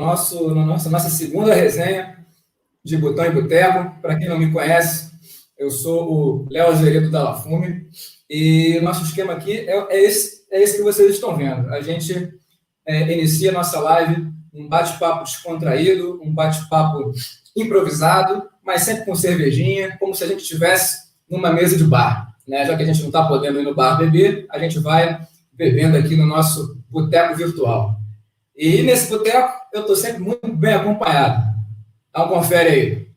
nossa segunda resenha de Botão e Boteco. Para quem não me conhece, eu sou o Léo Azeredo da La Fume e o nosso esquema aqui é esse que vocês estão vendo. A gente inicia a nossa live um bate-papo descontraído, um bate-papo improvisado, mas sempre com cervejinha, como se a gente estivesse numa mesa de bar, né? Já que a gente não está podendo ir no bar beber, a gente vai bebendo aqui no nosso boteco virtual. E nesse boteco eu estou sempre muito bem acompanhado. Então confere aí.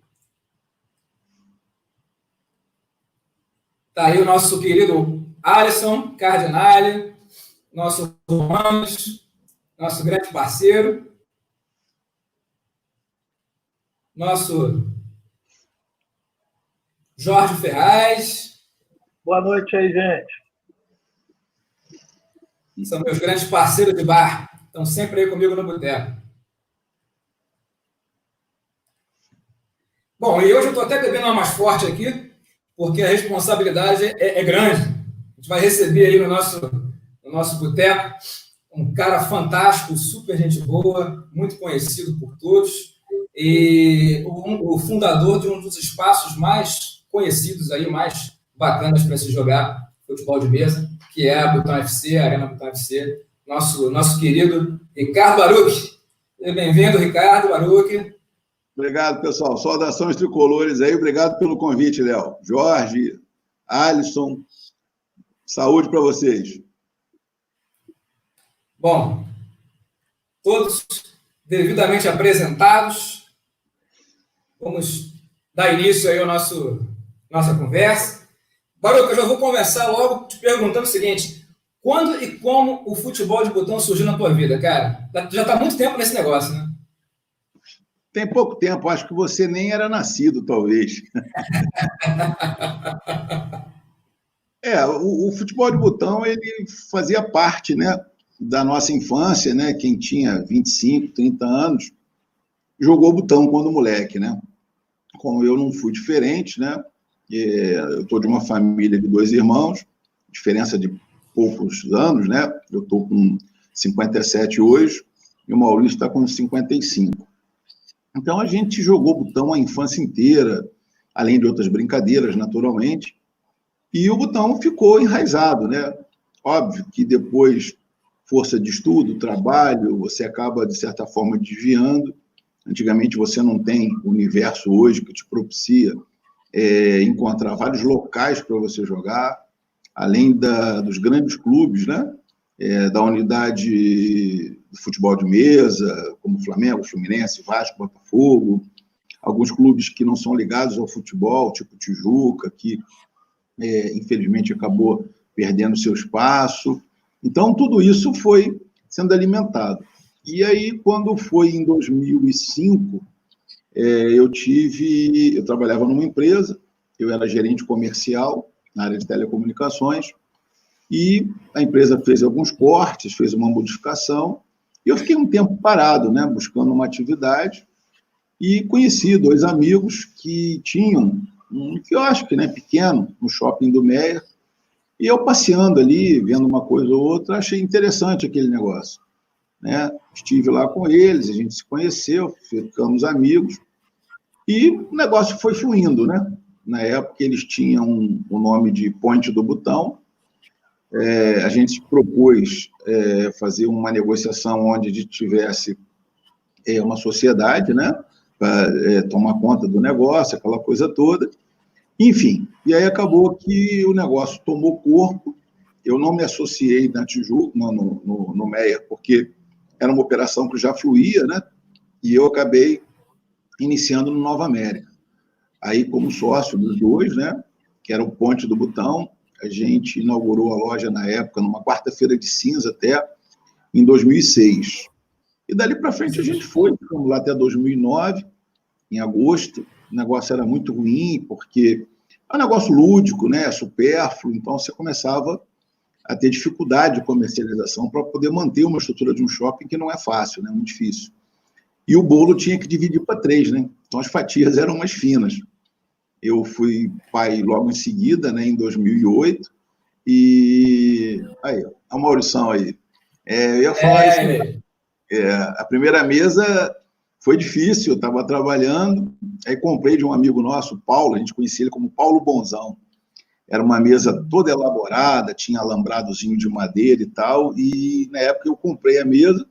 Está aí o nosso querido Alisson Cardinale, nosso Romanos, nosso grande parceiro, nosso Jorge Ferraz. Boa noite aí, gente. São meus grandes parceiros de bar. Estão sempre aí comigo no boteco. Bom, e hoje eu estou até bebendo uma mais forte aqui, porque a responsabilidade é grande. A gente vai receber aí no nosso boteco um cara fantástico, super gente boa, muito conhecido por todos, e o fundador de um dos espaços mais conhecidos aí, mais bacanas para se jogar futebol de mesa, que é a Botão FC, a Arena Botão FC, nosso querido Ricardo Baruch. Bem-vindo, Ricardo Baruch. Obrigado, pessoal. Saudações tricolores aí. Obrigado pelo convite, Léo. Jorge, Alisson, saúde para vocês. Bom, todos devidamente apresentados, vamos dar início aí à nossa conversa. Baruch, eu já vou começar logo te perguntando o seguinte: quando e como o futebol de botão surgiu na tua vida, cara? Já está há muito tempo nesse negócio, né? Tem pouco tempo, acho que você nem era nascido, talvez. O futebol de botão, ele fazia parte, né, da nossa infância, né? Quem tinha 25, 30 anos, jogou botão quando moleque, né? Como eu não fui diferente, né? Eu estou de uma família de 2 irmãos, diferença de poucos anos, né? Eu estou com 57 hoje e o Maurício está com 55. Então, a gente jogou botão a infância inteira, além de outras brincadeiras, naturalmente, e o botão ficou enraizado, né? Óbvio que depois, força de estudo, trabalho, você acaba, de certa forma, desviando. Antigamente, você não tem o universo hoje que te propicia encontrar vários locais para você jogar, além dos grandes clubes, né? Da unidade do futebol de mesa, como Flamengo, Fluminense, Vasco, Botafogo, alguns clubes que não são ligados ao futebol, tipo Tijuca, que infelizmente acabou perdendo seu espaço. Então, tudo isso foi sendo alimentado. E aí, quando foi em 2005, eu trabalhava numa empresa, eu era gerente comercial na área de telecomunicações, e a empresa fez alguns cortes, fez uma modificação, e eu fiquei um tempo parado, né, buscando uma atividade, e conheci 2 amigos que tinham um quiosque, né, pequeno, no shopping do Meia, e eu passeando ali, vendo uma coisa ou outra, achei interessante aquele negócio, né? Estive lá com eles, a gente se conheceu, ficamos amigos, e o negócio foi fluindo, né? Na época, eles tinham o nome de Ponte do Botão. A gente propôs fazer uma negociação onde a gente tivesse uma sociedade, né, para tomar conta do negócio, aquela coisa toda. Enfim, e aí acabou que o negócio tomou corpo. Eu não me associei na Tijuca, no Meia, porque era uma operação que já fluía, né, e eu acabei iniciando no Nova América. Aí, como sócio dos 2, né, que era o Ponte do Botão, a gente inaugurou a loja na época, numa quarta-feira de cinza até, em 2006. E dali para frente a gente ficamos lá até 2009, em agosto. O negócio era muito ruim, porque é um negócio lúdico, né, supérfluo, então você começava a ter dificuldade de comercialização para poder manter uma estrutura de um shopping que não é fácil, né, muito difícil. E o bolo tinha que dividir para 3, né? Então as fatias eram mais finas. Eu fui pai logo em seguida, né, em 2008, e aí, a Maurição aí. Eu ia falar isso. A primeira mesa foi difícil, eu estava trabalhando, aí comprei de um amigo nosso, Paulo, a gente conhecia ele como Paulo Bonzão. Era uma mesa toda elaborada, tinha alambradozinho de madeira e tal, e na época eu comprei a mesa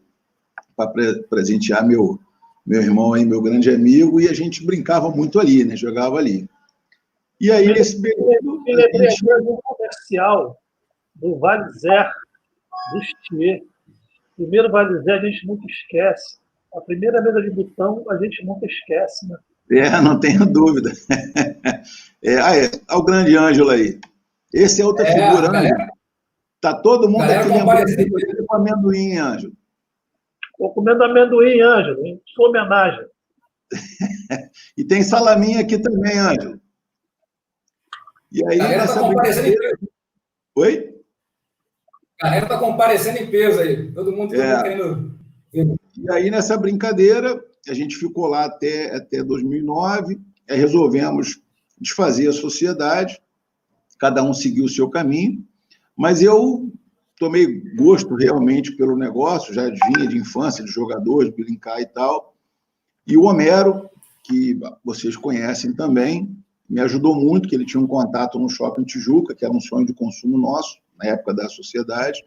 para presentear meu irmão, aí, meu grande amigo, e a gente brincava muito ali, né? Jogava ali. E aí, nesse período... Me lembrei agora de um comercial do Valizer, do Stier. Primeiro Valizer a gente nunca esquece. A primeira mesa de botão a gente nunca esquece, né? Não tenho dúvida. Olha o grande Ângelo aí. Esse é outra figura, Ângelo. Está todo mundo aqui lembrando com amendoim, Ângelo. Estou comendo amendoim, Ângelo, em sua homenagem. E tem salaminho aqui também, Ângelo. E aí, nessa brincadeira... Oi? A galera está comparecendo em peso aí. Todo mundo querendo ver. E aí, nessa brincadeira, a gente ficou lá até 2009, aí resolvemos desfazer a sociedade, cada um seguiu o seu caminho, mas eu tomei gosto realmente pelo negócio, já vinha de infância, de jogadores, de brincar e tal, e o Homero, que vocês conhecem também, me ajudou muito, que ele tinha um contato no Shopping Tijuca, que era um sonho de consumo nosso, na época da sociedade.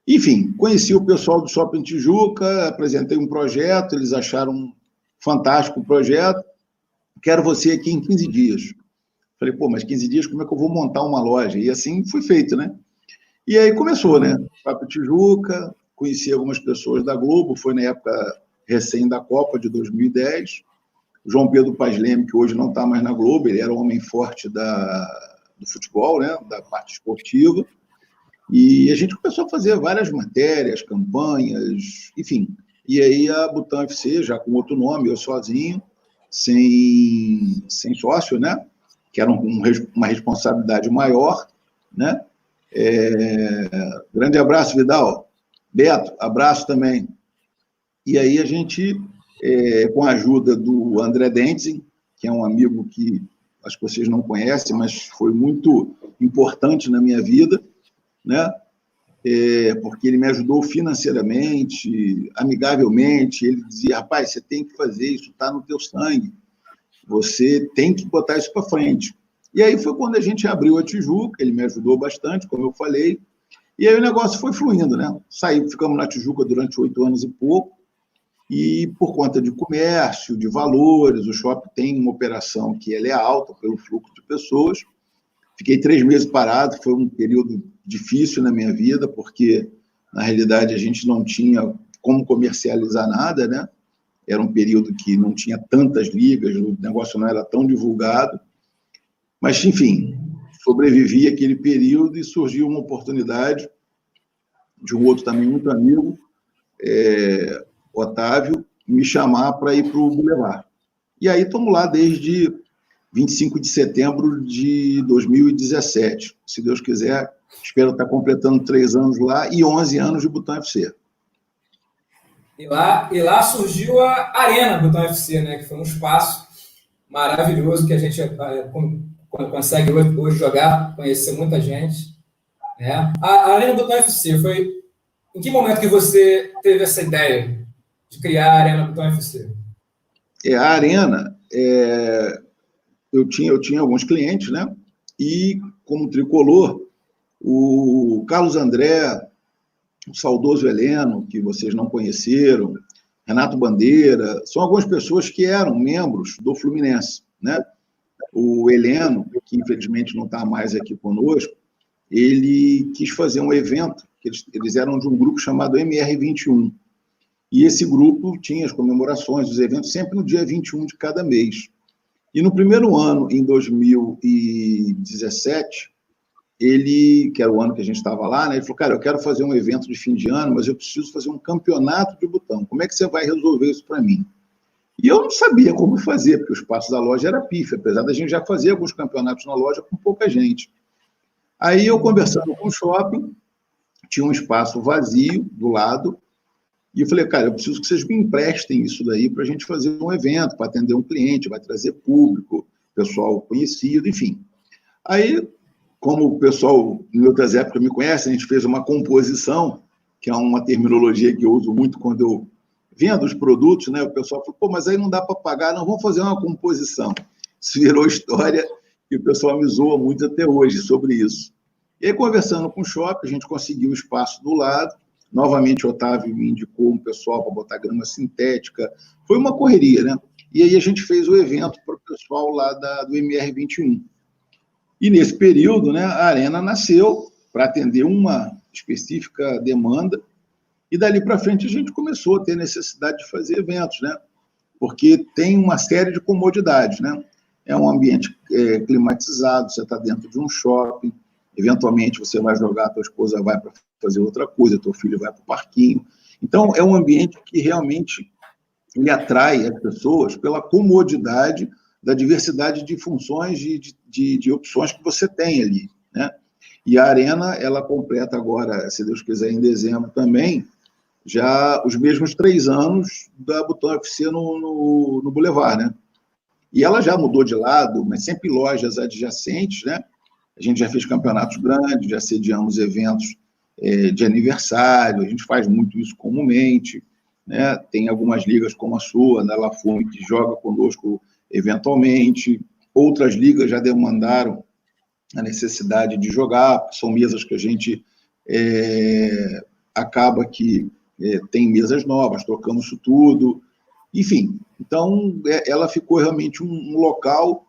Enfim, conheci o pessoal do Shopping Tijuca, apresentei um projeto, eles acharam um fantástico projeto, quero você aqui em 15 dias. Falei, mas 15 dias, como é que eu vou montar uma loja? E assim foi feito, né? E aí começou, né? Shopping Tijuca, conheci algumas pessoas da Globo, foi na época recém da Copa de 2010. O João Pedro Paz Leme, que hoje não está mais na Globo, ele era o homem forte do futebol, né? Da parte esportiva. E a gente começou a fazer várias matérias, campanhas, enfim. E aí a Butão FC, já com outro nome, eu sozinho, sem sócio, né? Que era uma responsabilidade maior, né? Grande abraço, Vidal. Beto, abraço também. E aí a gente, com a ajuda do André Dentzing, que é um amigo que acho que vocês não conhecem, mas foi muito importante na minha vida, né? Porque ele me ajudou financeiramente, amigavelmente. Ele dizia, rapaz, você tem que fazer isso, está no teu sangue, você tem que botar isso para frente. E aí foi quando a gente abriu a Tijuca, ele me ajudou bastante, como eu falei, e aí o negócio foi fluindo, né? Ficamos na Tijuca durante 8 anos e pouco, e por conta de comércio, de valores, o shopping tem uma operação que ela é alta pelo fluxo de pessoas. Fiquei 3 meses parado, foi um período difícil na minha vida, porque, na realidade, a gente não tinha como comercializar nada, né? Era um período que não tinha tantas ligas, o negócio não era tão divulgado. Mas, enfim, sobrevivi àquele período e surgiu uma oportunidade de um outro também muito amigo, Otávio, me chamar para ir para o Boulevard. E aí estamos lá desde 25 de setembro de 2017. Se Deus quiser, espero estar completando 3 anos lá e 11 anos de Butão FC. E lá surgiu a Arena Butão FC, né? Que foi um espaço maravilhoso que a gente consegue hoje jogar, conhecer muita gente. Né? A Arena Butão FC foi... Em que momento que você teve essa ideia de criar a Arena Butão FC? A Arena... Eu tinha alguns clientes, né? E, como tricolor, o Carlos André, o saudoso Heleno, que vocês não conheceram, Renato Bandeira, são algumas pessoas que eram membros do Fluminense, né? O Heleno, que infelizmente não está mais aqui conosco, ele quis fazer um evento, que eles eram de um grupo chamado MR21. E esse grupo tinha as comemorações, os eventos, sempre no dia 21 de cada mês. E no primeiro ano, em 2017, ele, que era o ano que a gente estava lá, né, ele falou, cara, eu quero fazer um evento de fim de ano, mas eu preciso fazer um campeonato de botão. Como é que você vai resolver isso para mim? E eu não sabia como fazer, porque o espaço da loja era pífio, apesar da gente já fazer alguns campeonatos na loja com pouca gente. Aí eu, conversando com o shopping, tinha um espaço vazio do lado, e eu falei, cara, eu preciso que vocês me emprestem isso daí para a gente fazer um evento, para atender um cliente, vai trazer público, pessoal conhecido, enfim. Aí, como o pessoal, em outras épocas, me conhece, a gente fez uma composição que é uma terminologia que eu uso muito quando eu vendo os produtos, né? O pessoal falou, pô, mas aí não dá para pagar, não, vamos fazer uma composição. Isso virou história e o pessoal me zoa muito até hoje sobre isso. E aí, conversando com o shopping, a gente conseguiu o espaço do lado. Novamente, o Otávio me indicou um pessoal para botar grama sintética. Foi uma correria, né? E aí a gente fez o evento para o pessoal lá do MR21. E nesse período, né, a Arena nasceu para atender uma específica demanda. E dali para frente a gente começou a ter necessidade de fazer eventos, né? Porque tem uma série de comodidades, né? É um ambiente climatizado, você está dentro de um shopping, eventualmente você vai jogar, tua esposa vai para fazer outra coisa, teu filho vai para o parquinho. Então, é um ambiente que realmente ele atrai as pessoas pela comodidade da diversidade de funções, de opções que você tem ali, né? E a Arena, ela completa agora, se Deus quiser, em dezembro também, já os mesmos 3 anos da Butão FC no Boulevard, né? E ela já mudou de lado, mas sempre lojas adjacentes, né? A gente já fez campeonatos grandes, já sediamos eventos de aniversário, a gente faz muito isso comumente, né? Tem algumas ligas como a sua, da La Fume, que joga conosco eventualmente, outras ligas já demandaram a necessidade de jogar, são mesas que a gente acaba que tem mesas novas, trocamos isso tudo, enfim. Então, ela ficou realmente um local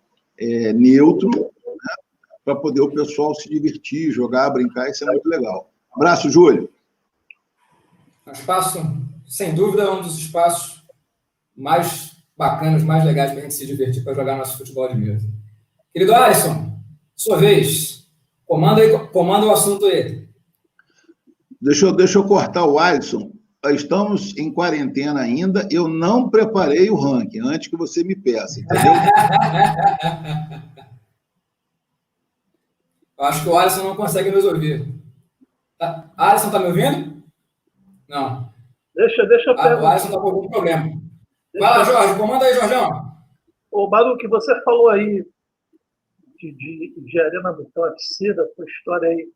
neutro, né, para poder o pessoal se divertir, jogar, brincar, isso é muito legal. Abraço, Júlio. O espaço, sem dúvida, é um dos espaços mais bacanas, mais legais para a gente se divertir, para jogar nosso futebol de mesa. Querido Alisson, sua vez, comanda o assunto aí. Deixa eu cortar o Alisson. Estamos em quarentena ainda, eu não preparei o ranking, antes que você me peça, entendeu? Eu acho que o Alisson não consegue nos ouvir. Tá? Alisson, está me ouvindo? Não. Deixa eu perguntar. O Alisson está com algum problema. Vai lá, Jorge, comanda aí, Jorgão. Ô, Baru, que você falou aí de Arena Butão FC, da sua história aí,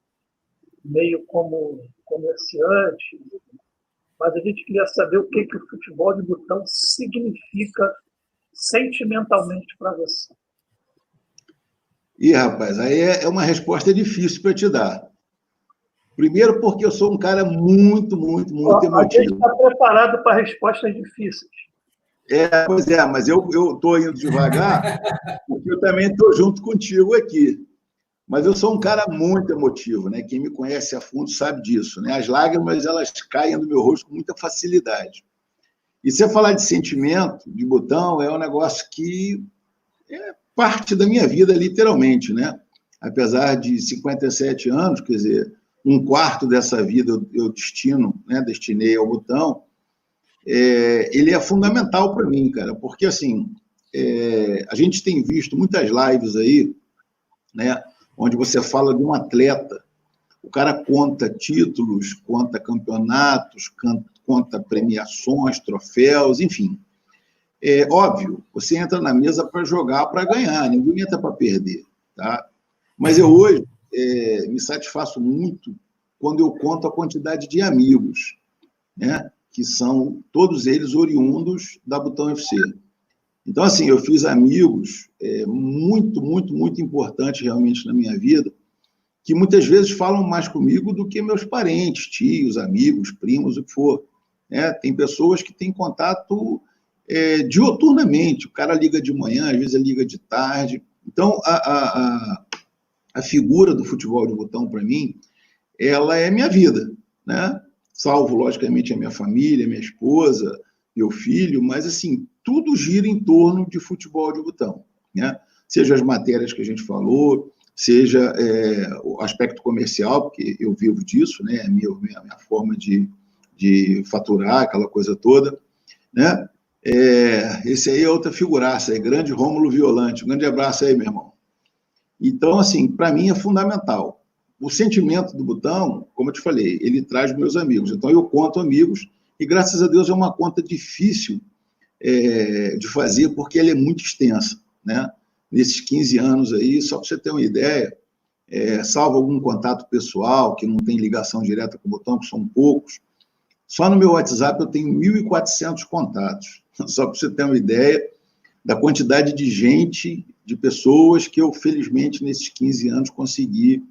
meio como comerciante, mas a gente queria saber o que o futebol de botão significa sentimentalmente para você. Ih, rapaz, aí é uma resposta difícil para te dar. Primeiro porque eu sou um cara muito emotivo. A gente está preparado para respostas difíceis. Pois é, mas eu estou indo devagar, porque eu também estou junto contigo aqui. Mas eu sou um cara muito emotivo, né? Quem me conhece a fundo sabe disso, né? As lágrimas, elas caem do meu rosto com muita facilidade. E se eu falar de sentimento, de botão, é um negócio que é parte da minha vida, literalmente, né? Apesar de 57 anos, quer dizer, um quarto dessa vida eu destinei ao botão, ele é fundamental para mim, cara, porque, assim, a gente tem visto muitas lives aí, né, onde você fala de um atleta, o cara conta títulos, conta campeonatos, conta premiações, troféus, enfim. É óbvio, você entra na mesa para jogar, para ganhar, ninguém entra para perder, tá? Mas eu hoje me satisfaço muito quando eu conto a quantidade de amigos, né, que são todos eles oriundos da Butão FC. Então, assim, eu fiz amigos muito importantes realmente na minha vida, que muitas vezes falam mais comigo do que meus parentes, tios, amigos, primos, o que for. Né? Tem pessoas que têm contato dioturnamente, o cara liga de manhã, às vezes ele liga de tarde. Então, a figura do futebol de botão, para mim, ela é minha vida, né? Salvo, logicamente, a minha família, minha esposa, meu filho, mas, assim, tudo gira em torno de futebol de botão, né? Seja as matérias que a gente falou, seja o aspecto comercial, porque eu vivo disso, né? A minha forma de faturar, aquela coisa toda, né? Esse aí é outra figuraça, grande Rômulo Violante. Um grande abraço aí, meu irmão. Então, assim, para mim é fundamental. O sentimento do botão, como eu te falei, ele traz meus amigos. Então, eu conto amigos, e graças a Deus é uma conta difícil de fazer, porque ela é muito extensa, né? Nesses 15 anos aí, só para você ter uma ideia, salvo algum contato pessoal, que não tem ligação direta com o Botão, que são poucos. Só no meu WhatsApp eu tenho 1.400 contatos. Só para você ter uma ideia da quantidade de gente, de pessoas que eu, felizmente, nesses 15 anos, consegui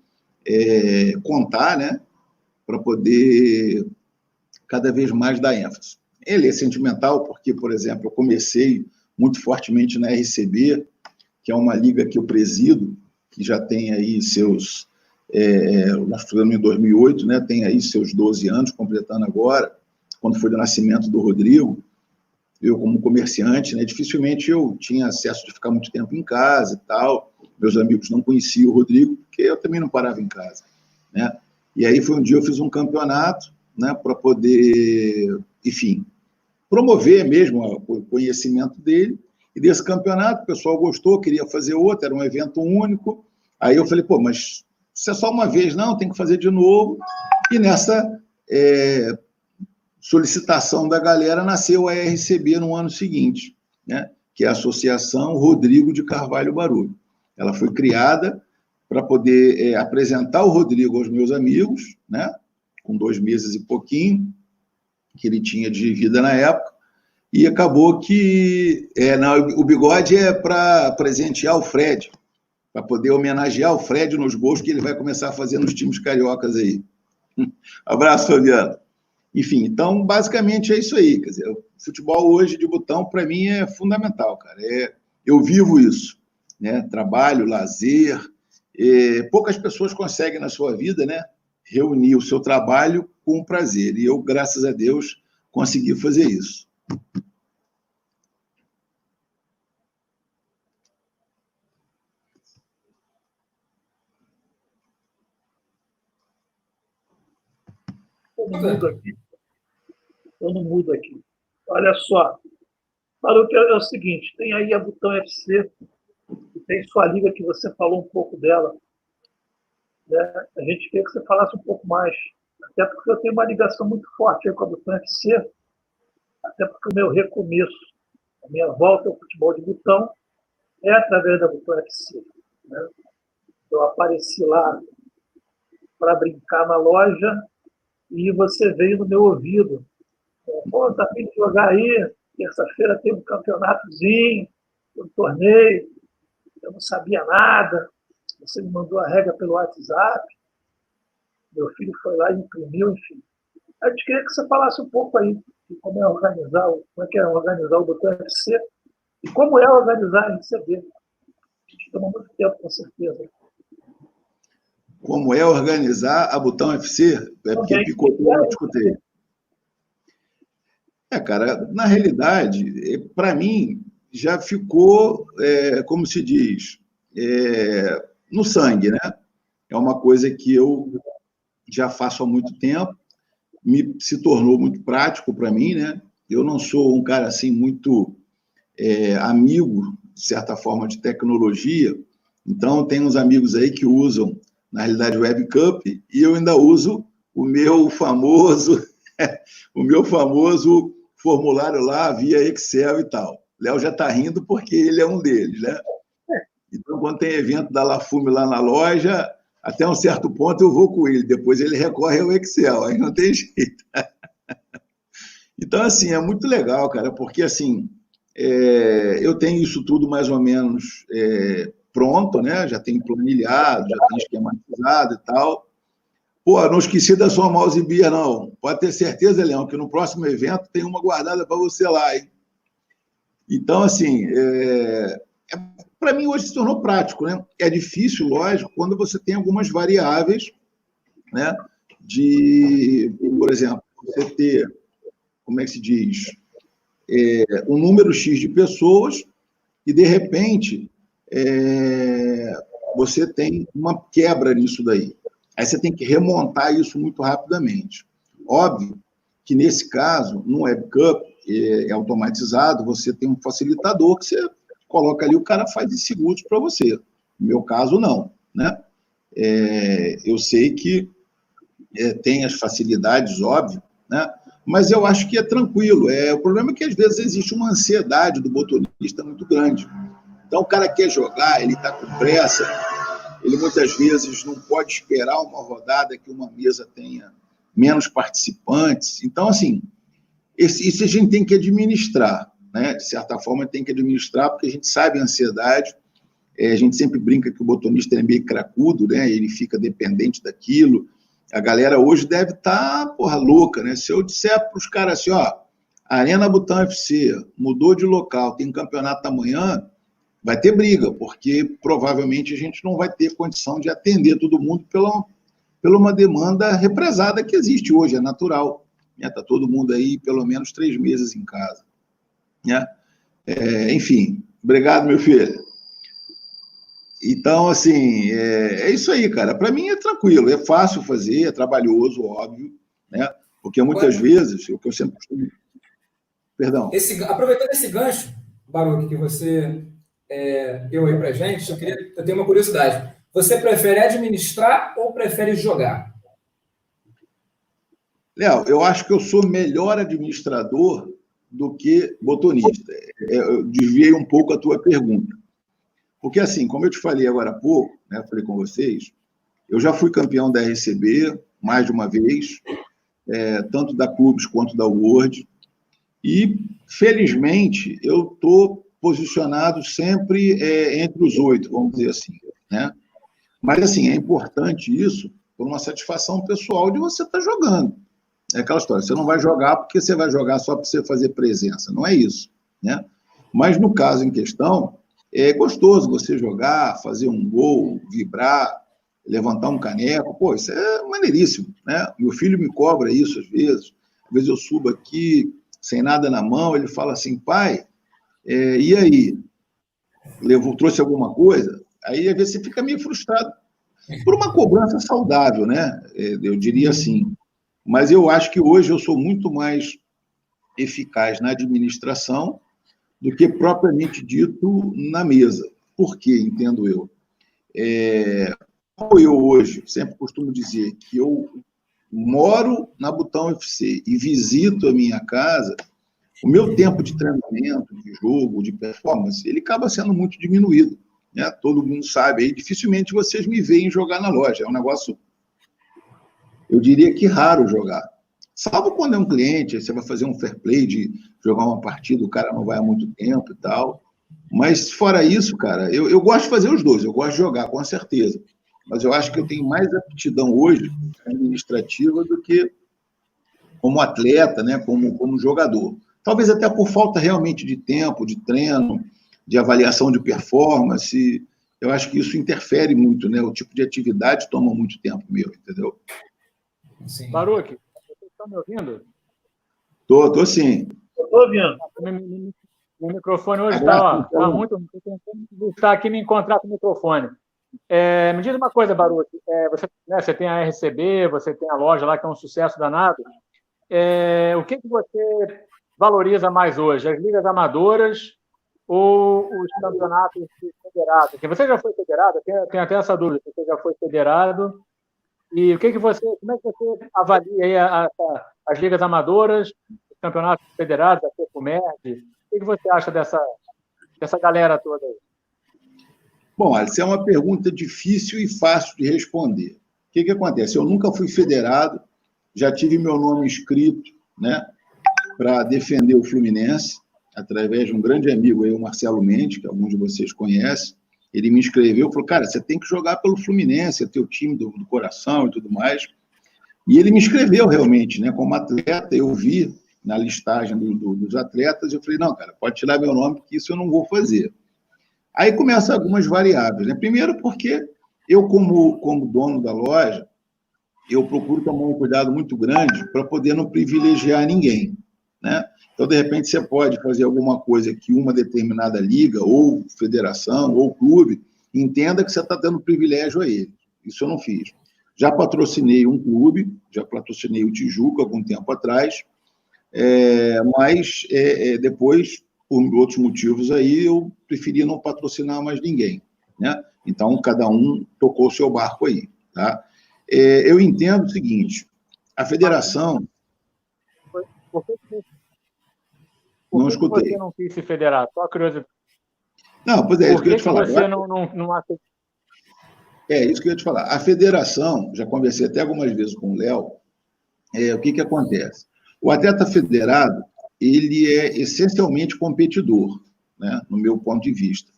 contar, né, para poder cada vez mais dar ênfase. Ele é sentimental porque, por exemplo, eu comecei muito fortemente na RCB, que é uma liga que eu presido, que já tem aí seus... nós fizemos em 2008, né, tem aí seus 12 anos, completando agora, quando foi o nascimento do Rodrigo. Eu, como comerciante, né, dificilmente eu tinha acesso de ficar muito tempo em casa e tal. Meus amigos não conheciam o Rodrigo, porque eu também não parava em casa, né? E aí foi um dia eu fiz um campeonato, né, para poder, enfim, promover mesmo o conhecimento dele. E desse campeonato o pessoal gostou, queria fazer outro, era um evento único. Aí eu falei, pô, mas se é só uma vez, não, tem que fazer de novo. E nessa solicitação da galera nasceu a RCB no ano seguinte, né, que é a Associação Rodrigo de Carvalho Barulho. Ela foi criada para poder apresentar o Rodrigo aos meus amigos, né, com 2 meses e pouquinho, que ele tinha de vida na época, e acabou que o bigode é para presentear o Fred, para poder homenagear o Fred nos gols que ele vai começar a fazer nos times cariocas aí. Abraço, Fabiano. Enfim, então, basicamente é isso aí. Quer dizer, o futebol hoje de Botão, para mim, é fundamental, cara. Eu vivo isso, né? Trabalho, lazer. Poucas pessoas conseguem, na sua vida, né, reunir o seu trabalho com o prazer. E eu, graças a Deus, consegui fazer isso. Eu não mudo aqui. Olha só. Baruch, é o seguinte, tem aí a Botão FC, e tem sua liga que você falou um pouco dela. Né? A gente queria que você falasse um pouco mais. Até porque eu tenho uma ligação muito forte aí com a Botão FC, até porque o meu recomeço, a minha volta ao futebol de Botão, é através da Botão FC. Né? Eu apareci lá para brincar na loja e você veio no meu ouvido. Pô, tá vindo jogar aí, terça-feira tem um campeonatozinho, um torneio, eu não sabia nada, você me mandou a regra pelo WhatsApp, meu filho foi lá e imprimiu, enfim. A gente queria que você falasse um pouco aí de como é organizar o Botão FC e como é organizar a RCB. A gente toma muito tempo, com certeza. Como é organizar a Botão FC? Porque picotou, eu não escutei. Cara, na realidade, para mim, já ficou, como se diz, no sangue, né? É uma coisa que eu já faço há muito tempo, se tornou muito prático para mim, né? Eu não sou um cara, assim, muito amigo, de certa forma, de tecnologia, então tem uns amigos aí que usam, na realidade, o WebCup, e eu ainda uso o meu famoso formulário lá via Excel e tal. Léo já está rindo porque ele é um deles, né? Então, quando tem evento da Lafume lá na loja, até um certo ponto eu vou com ele, depois ele recorre ao Excel, aí não tem jeito. Então, assim, é muito legal, cara, porque, assim, eu tenho isso tudo mais ou menos pronto, né? Já tenho planilhado, já tenho esquematizado e tal. Pô, não esqueci da sua mouse beer, não. Pode ter certeza, Leão, que no próximo evento tem uma guardada para você lá, hein? Então, assim, para mim hoje se tornou prático, né? É difícil, lógico, quando você tem algumas variáveis, né? Por exemplo, você ter, como é que se diz? Um número X de pessoas e, de repente, você tem uma quebra nisso daí. Aí você tem que remontar isso muito rapidamente. Óbvio que, nesse caso, no WebCup, é automatizado, você tem um facilitador que você coloca ali, o cara faz em segundos para você. No meu caso, não. Né? Eu sei que tem as facilidades, óbvio, né? Mas eu acho que é tranquilo. O problema é que, às vezes, existe uma ansiedade do motorista muito grande. Então, o cara quer jogar, ele está com pressa, ele muitas vezes não pode esperar uma rodada que uma mesa tenha menos participantes. Então, assim, isso a gente tem que administrar, né? De certa forma, tem que administrar, porque a gente sabe a ansiedade. A gente sempre brinca que o botonista é meio cracudo, né? Ele fica dependente daquilo. A galera hoje deve estar, louca, né? Se eu disser para os caras assim, ó, Arena Butão FC mudou de local, tem campeonato amanhã, vai ter briga, porque provavelmente a gente não vai ter condição de atender todo mundo pela uma demanda represada que existe hoje, é natural. Está todo mundo aí pelo menos 3 meses em casa. Né? Enfim, obrigado, meu filho. Então, assim, é isso aí, cara. Para mim é tranquilo, é fácil fazer, é trabalhoso, óbvio, né? Porque muitas vezes, o que eu sempre costumo... Perdão. Aproveitando esse gancho, Baruch, que você deu aí para a gente, eu tenho uma curiosidade. Você prefere administrar ou prefere jogar? Léo, eu acho que eu sou melhor administrador do que botonista. Eu desviei um pouco a tua pergunta. Porque, assim, como eu te falei agora há pouco, né, falei com vocês, eu já fui campeão da RCB mais de uma vez, tanto da Clubes quanto da World, e, felizmente, eu estou posicionado sempre entre os 8, vamos dizer assim. Né? Mas, assim, é importante isso por uma satisfação pessoal de você estar jogando. É aquela história, você não vai jogar porque você vai jogar só para você fazer presença, não é isso. Né? Mas, no caso em questão, é gostoso você jogar, fazer um gol, vibrar, levantar um caneco, isso é maneiríssimo. Né? Meu filho me cobra isso às vezes eu subo aqui sem nada na mão, ele fala assim, pai, e aí? Trouxe alguma coisa? Aí, às vezes, você fica meio frustrado por uma cobrança saudável, né? Eu diria assim. Mas eu acho que hoje eu sou muito mais eficaz na administração do que propriamente dito na mesa. Por quê, entendo eu? Como eu hoje sempre costumo dizer que eu moro na Butão FC e visito a minha casa, o meu tempo de treinamento, de jogo, de performance, ele acaba sendo muito diminuído. Né? Todo mundo sabe, aí dificilmente vocês me veem jogar na loja. É um negócio, eu diria que raro jogar. Salvo quando é um cliente, você vai fazer um fair play de jogar uma partida, o cara não vai há muito tempo e tal. Mas, fora isso, cara, eu gosto de fazer os dois, eu gosto de jogar, com certeza. Mas eu acho que eu tenho mais aptidão hoje administrativa do que como atleta, né, como jogador. Talvez até por falta realmente de tempo, de treino, de avaliação de performance. Eu acho que isso interfere muito, né? O tipo de atividade toma muito tempo meu, entendeu? Sim. Baruch, você está me ouvindo? Tô sim. Estou ouvindo. O microfone hoje está muito... Estou tentando buscar aqui me encontrar com o microfone. Me diz uma coisa, Baruch. Você tem a RCB, você tem a loja lá, que é um sucesso danado. O que você valoriza mais hoje? As ligas amadoras ou os campeonatos federados? Porque você já foi federado? Tem até essa dúvida. Você já foi federado? E como é que você avalia aí as ligas amadoras, os campeonatos federados, a FECUMERD? O que você acha dessa galera toda aí? Bom, essa é uma pergunta difícil e fácil de responder. O que acontece? Eu nunca fui federado, já tive meu nome escrito, né, para defender o Fluminense, através de um grande amigo aí, o Marcelo Mendes, que alguns de vocês conhecem. Ele me inscreveu, falou, cara, você tem que jogar pelo Fluminense, é teu time do coração e tudo mais. E ele me inscreveu realmente, né, como atleta. Eu vi na listagem dos atletas, eu falei, não, cara, pode tirar meu nome, que isso eu não vou fazer. Aí começam algumas variáveis, né? Primeiro porque eu, como dono da loja, eu procuro tomar um cuidado muito grande para poder não privilegiar ninguém, né? Então, de repente, você pode fazer alguma coisa que uma determinada liga, ou federação, ou clube, entenda que você está dando privilégio a ele. Isso eu não fiz. Já patrocinei um clube, já patrocinei o Tijuca algum tempo atrás, mas depois, por outros motivos aí, eu preferi não patrocinar mais ninguém, né? Então, cada um tocou o seu barco aí, tá? Eu entendo o seguinte, a federação... Não escutei. Por que você não quis se federar? Só curiosidade. Não, pois é, isso que eu ia te falar. Por que você não aceitou? É isso que eu ia te falar. A federação, já conversei até algumas vezes com o Léo, o que acontece? O atleta federado, ele é essencialmente competidor, né, no meu ponto de vista.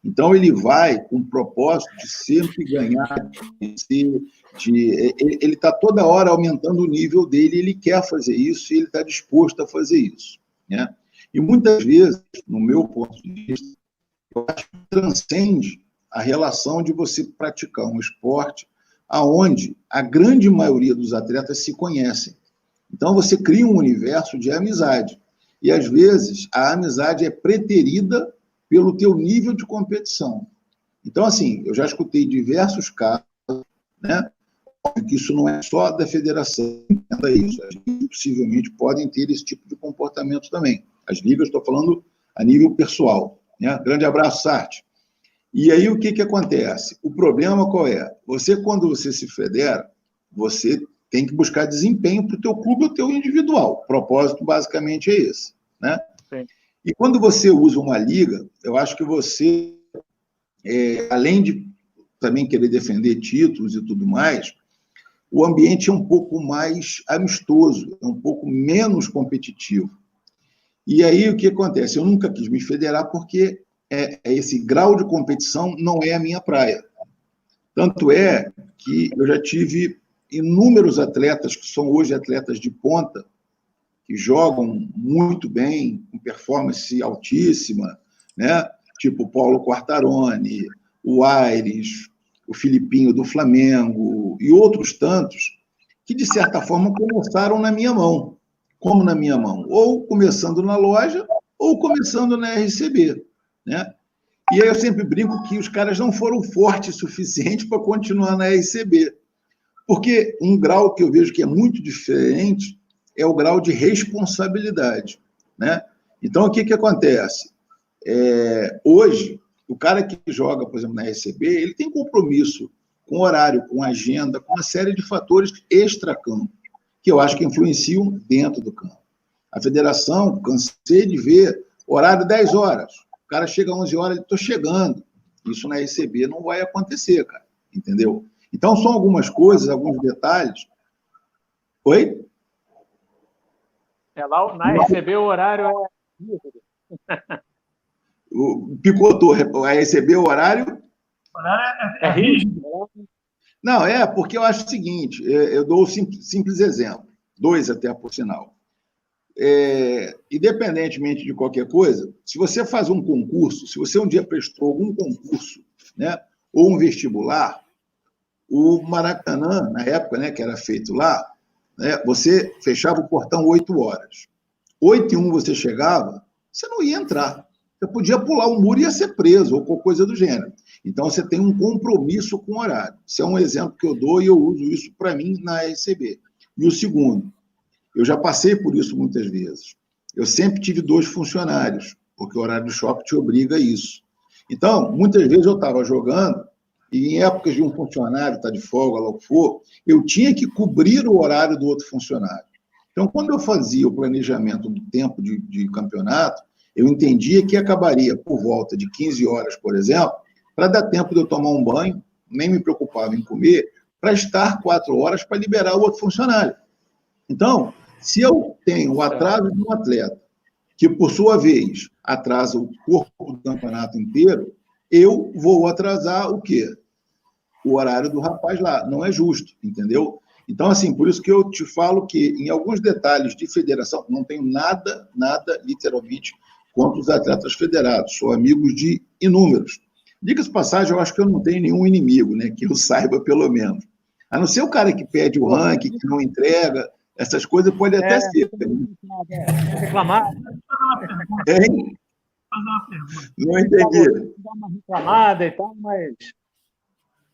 Então, ele vai com o propósito de sempre ganhar, ele está toda hora aumentando o nível dele, ele quer fazer isso e ele está disposto a fazer isso, né? E muitas vezes, no meu ponto de vista, eu acho que transcende a relação de você praticar um esporte aonde a grande maioria dos atletas se conhecem. Então, você cria um universo de amizade. E, às vezes, a amizade é preterida pelo teu nível de competição. Então, assim, eu já escutei diversos casos, né, que isso não é só da federação, é isso. As ligas possivelmente podem ter esse tipo de comportamento também. As ligas, estou falando a nível pessoal, né? Grande abraço, Sartre. E aí, o que acontece? O problema qual é? Você, quando você se federa, você tem que buscar desempenho para o teu clube ou o teu individual. O propósito, basicamente, é esse, né? Sim. E quando você usa uma liga, eu acho que você, além de também querer defender títulos e tudo mais, o ambiente é um pouco mais amistoso, é um pouco menos competitivo. E aí, o que acontece? Eu nunca quis me federar porque esse grau de competição não é a minha praia. Tanto é que eu já tive inúmeros atletas que são hoje atletas de ponta, que jogam muito bem, com performance altíssima, né? Tipo o Paulo Quartarone, o Aires, o Filipinho do Flamengo e outros tantos, que, de certa forma, começaram na minha mão. Como na minha mão? Ou começando na loja, ou começando na RCB, né? E aí eu sempre brinco que os caras não foram fortes o suficiente para continuar na RCB. Porque um grau que eu vejo que é muito diferente é o grau de responsabilidade, né? Então, o que acontece? Hoje, o cara que joga, por exemplo, na RCB, ele tem compromisso com horário, com agenda, com uma série de fatores extra-campo, que eu acho que influenciam dentro do campo. A federação, cansei de ver, horário 10 horas. O cara chega às 11 horas, ele estou chegando. Isso na RCB não vai acontecer, cara, entendeu? Então, são algumas coisas, alguns detalhes. Oi? Lá na RCB o horário Picotou, a RCB o horário? O horário é rígido. Não, porque eu acho o seguinte, eu dou um simples exemplo, 2 até por sinal. Independentemente de qualquer coisa, se você faz um concurso, se você um dia prestou algum concurso, né, ou um vestibular, o Maracanã, na época, né, que era feito lá, né, você fechava o portão 8 horas. 8h01 você chegava, você não ia entrar. Você podia pular o muro e ia ser preso, ou qualquer coisa do gênero. Então, você tem um compromisso com o horário. Isso é um exemplo que eu dou e eu uso isso para mim na RCB. E o segundo, eu já passei por isso muitas vezes. Eu sempre tive 2 funcionários, porque o horário do shopping te obriga a isso. Então, muitas vezes eu estava jogando, e em épocas de um funcionário estar de folga, lá o que for, eu tinha que cobrir o horário do outro funcionário. Então, quando eu fazia o planejamento do tempo de campeonato, eu entendia que acabaria por volta de 15 horas, por exemplo, para dar tempo de eu tomar um banho, nem me preocupava em comer, para estar 4 horas para liberar o outro funcionário. Então, se eu tenho o atraso de um atleta, que, por sua vez, atrasa o corpo do campeonato inteiro, eu vou atrasar o quê? O horário do rapaz lá. Não é justo, entendeu? Então, assim, por isso que eu te falo que, em alguns detalhes de federação, não tenho nada, literalmente, contra os atletas federados. Sou amigo de inúmeros. Diga-se passagem, eu acho que eu não tenho nenhum inimigo, né? Que eu saiba, pelo menos. A não ser o cara que pede o ranking, que não entrega, essas coisas pode até ser. Reclamar. Hein? Não entendi. Dá uma reclamada e tal, mas...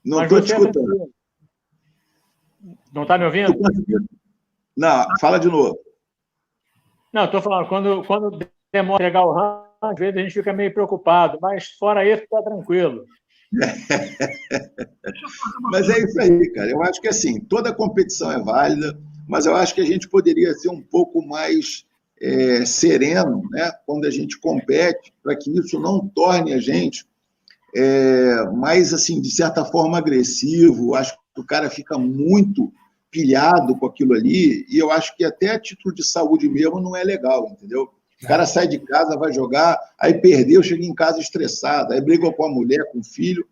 Não estou te escutando. Não está me ouvindo? Não, fala de novo. Não, estou falando, quando demora a entregar o ranking, às vezes a gente fica meio preocupado, mas fora isso, está tranquilo. Mas é isso aí, cara. Eu acho que, assim, toda competição é válida, mas eu acho que a gente poderia ser um pouco mais sereno, né, quando a gente compete, para que isso não torne a gente mais, assim, de certa forma, agressivo. Acho que o cara fica muito pilhado com aquilo ali, e eu acho que até a título de saúde mesmo não é legal, entendeu? O cara sai de casa, vai jogar, aí perdeu, chega em casa estressado, aí briga com a mulher, com o filho.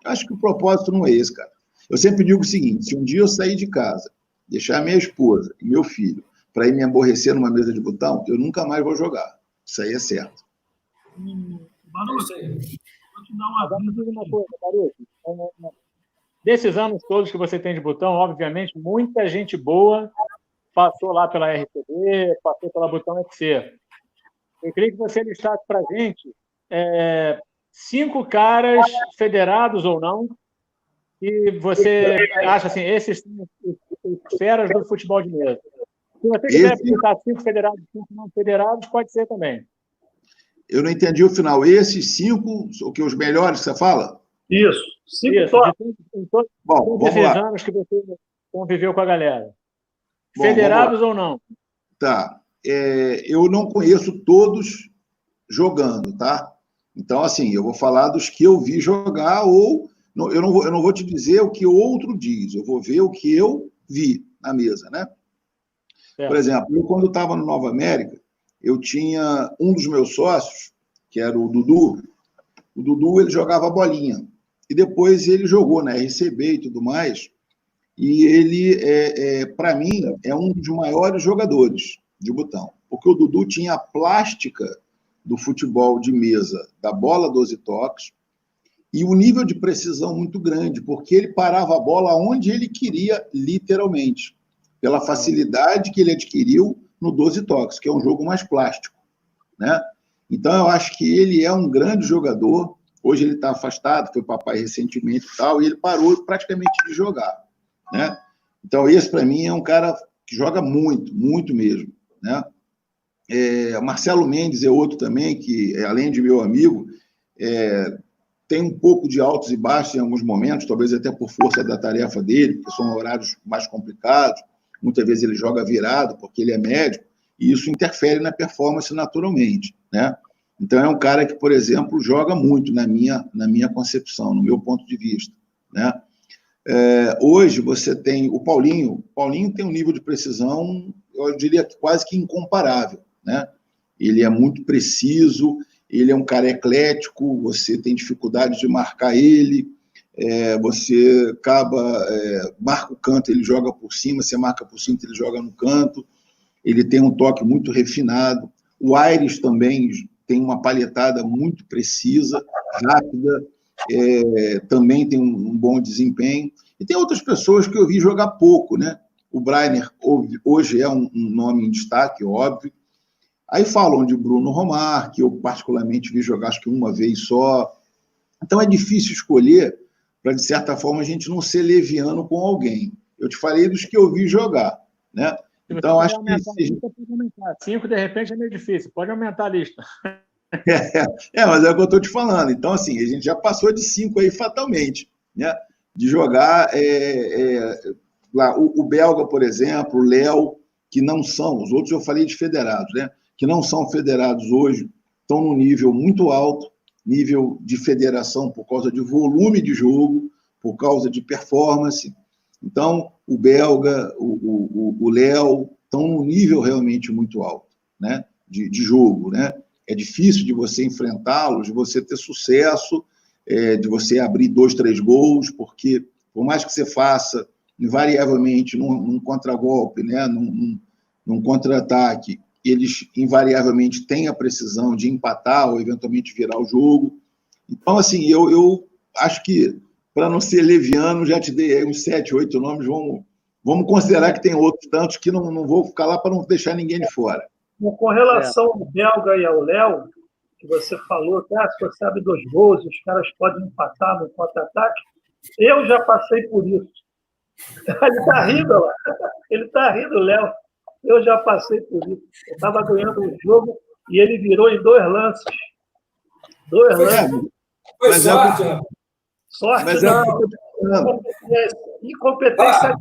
Eu acho que o propósito não é esse, cara. Eu sempre digo o seguinte, se um dia eu sair de casa, deixar minha esposa e meu filho para ir me aborrecer numa mesa de botão, eu nunca mais vou jogar. Isso aí é certo. Baruch, vou te dar uma Agora me diz uma coisa, Baruch. Desses anos todos que você tem de botão, obviamente, muita gente boa passou lá pela RCB, passou pela Botão FC. Eu queria que você listasse para a gente 5 caras, federados ou não, que você acha assim, esses são os feras do futebol de mesa. Se você quiser apresentar 5 federados e 5 não federados, pode ser também. Eu não entendi o final. Esses 5, os melhores que você fala? Isso. 5 em todos esses anos que você conviveu com a galera. Federados ou não? Tá. Eu não conheço todos jogando, tá? Então, assim, eu vou falar dos que eu vi jogar ou... eu não vou te dizer o que outro diz, eu vou ver o que eu vi na mesa, né? Por exemplo, eu, quando estava no Nova América, eu tinha um dos meus sócios, que era o Dudu. O Dudu, ele jogava bolinha. E depois ele jogou na RCB e tudo mais. E ele, para mim, é um dos maiores jogadores de botão. Porque o Dudu tinha a plástica do futebol de mesa, da bola 12 toques, e o nível de precisão muito grande, porque ele parava a bola onde ele queria, literalmente, pela facilidade que ele adquiriu no 12 toques, que é um jogo mais plástico, né? Então, eu acho que ele é um grande jogador. Hoje ele está afastado, foi papai recentemente e tal, e ele parou praticamente de jogar, né? Então, esse, para mim, é um cara que joga muito, muito mesmo, né? Marcelo Mendes é outro também, que, além de meu amigo, tem um pouco de altos e baixos em alguns momentos, talvez até por força da tarefa dele, porque são horários mais complicados. Muitas vezes ele joga virado, porque ele é médico, e isso interfere na performance naturalmente, né? Então, é um cara que, por exemplo, joga muito na minha concepção, no meu ponto de vista, né? Hoje você tem o Paulinho. O Paulinho tem um nível de precisão, eu diria, quase que incomparável, né? Ele é muito preciso, ele é um cara eclético, você tem dificuldade de marcar ele, você marca o canto, ele joga por cima, você marca por cima, ele joga no canto, ele tem um toque muito refinado. O Aires também tem uma palhetada muito precisa, rápida, também tem um bom desempenho. E tem outras pessoas que eu vi jogar pouco, né? O Breiner hoje é um nome em destaque, óbvio. Aí falam de Bruno Romar, que eu particularmente vi jogar acho que uma vez só. Então é difícil escolher para, de certa forma, a gente não ser leviano com alguém. Eu te falei dos que eu vi jogar, né? Então, acho que... 5, de repente, é meio difícil. Pode aumentar a lista. Mas é o que eu estou te falando. Então, assim, a gente já passou de 5 aí fatalmente, né? De jogar lá, o Belga, por exemplo, o Léo, que não são, os outros eu falei de federados, né? Que não são federados hoje, estão num nível muito alto, nível de federação por causa de volume de jogo, por causa de performance. Então, o Belga, o Léo, estão num nível realmente muito alto, né? De jogo, né? É difícil de você enfrentá-los, de você ter sucesso, de você abrir 2, 3 gols, porque, por mais que você faça, invariavelmente, num contragolpe, né? num contra-ataque, eles invariavelmente têm a precisão de empatar ou, eventualmente, virar o jogo. Então, assim, eu acho que, para não ser leviano, já te dei aí uns 7, 8 nomes, vamos considerar que tem outros tantos que não vou ficar lá para não deixar ninguém de fora. Com relação ao Belga e ao Léo, que você falou, que se você abre 2 gols, os caras podem empatar no contra-ataque, eu já passei por isso. Ele está rindo, lá. Ele está rindo, Léo. Eu já passei por isso. Eu estava ganhando um jogo e ele virou em 2 lances. 2 lances. Foi sorte, né? Sorte não. Incompetência.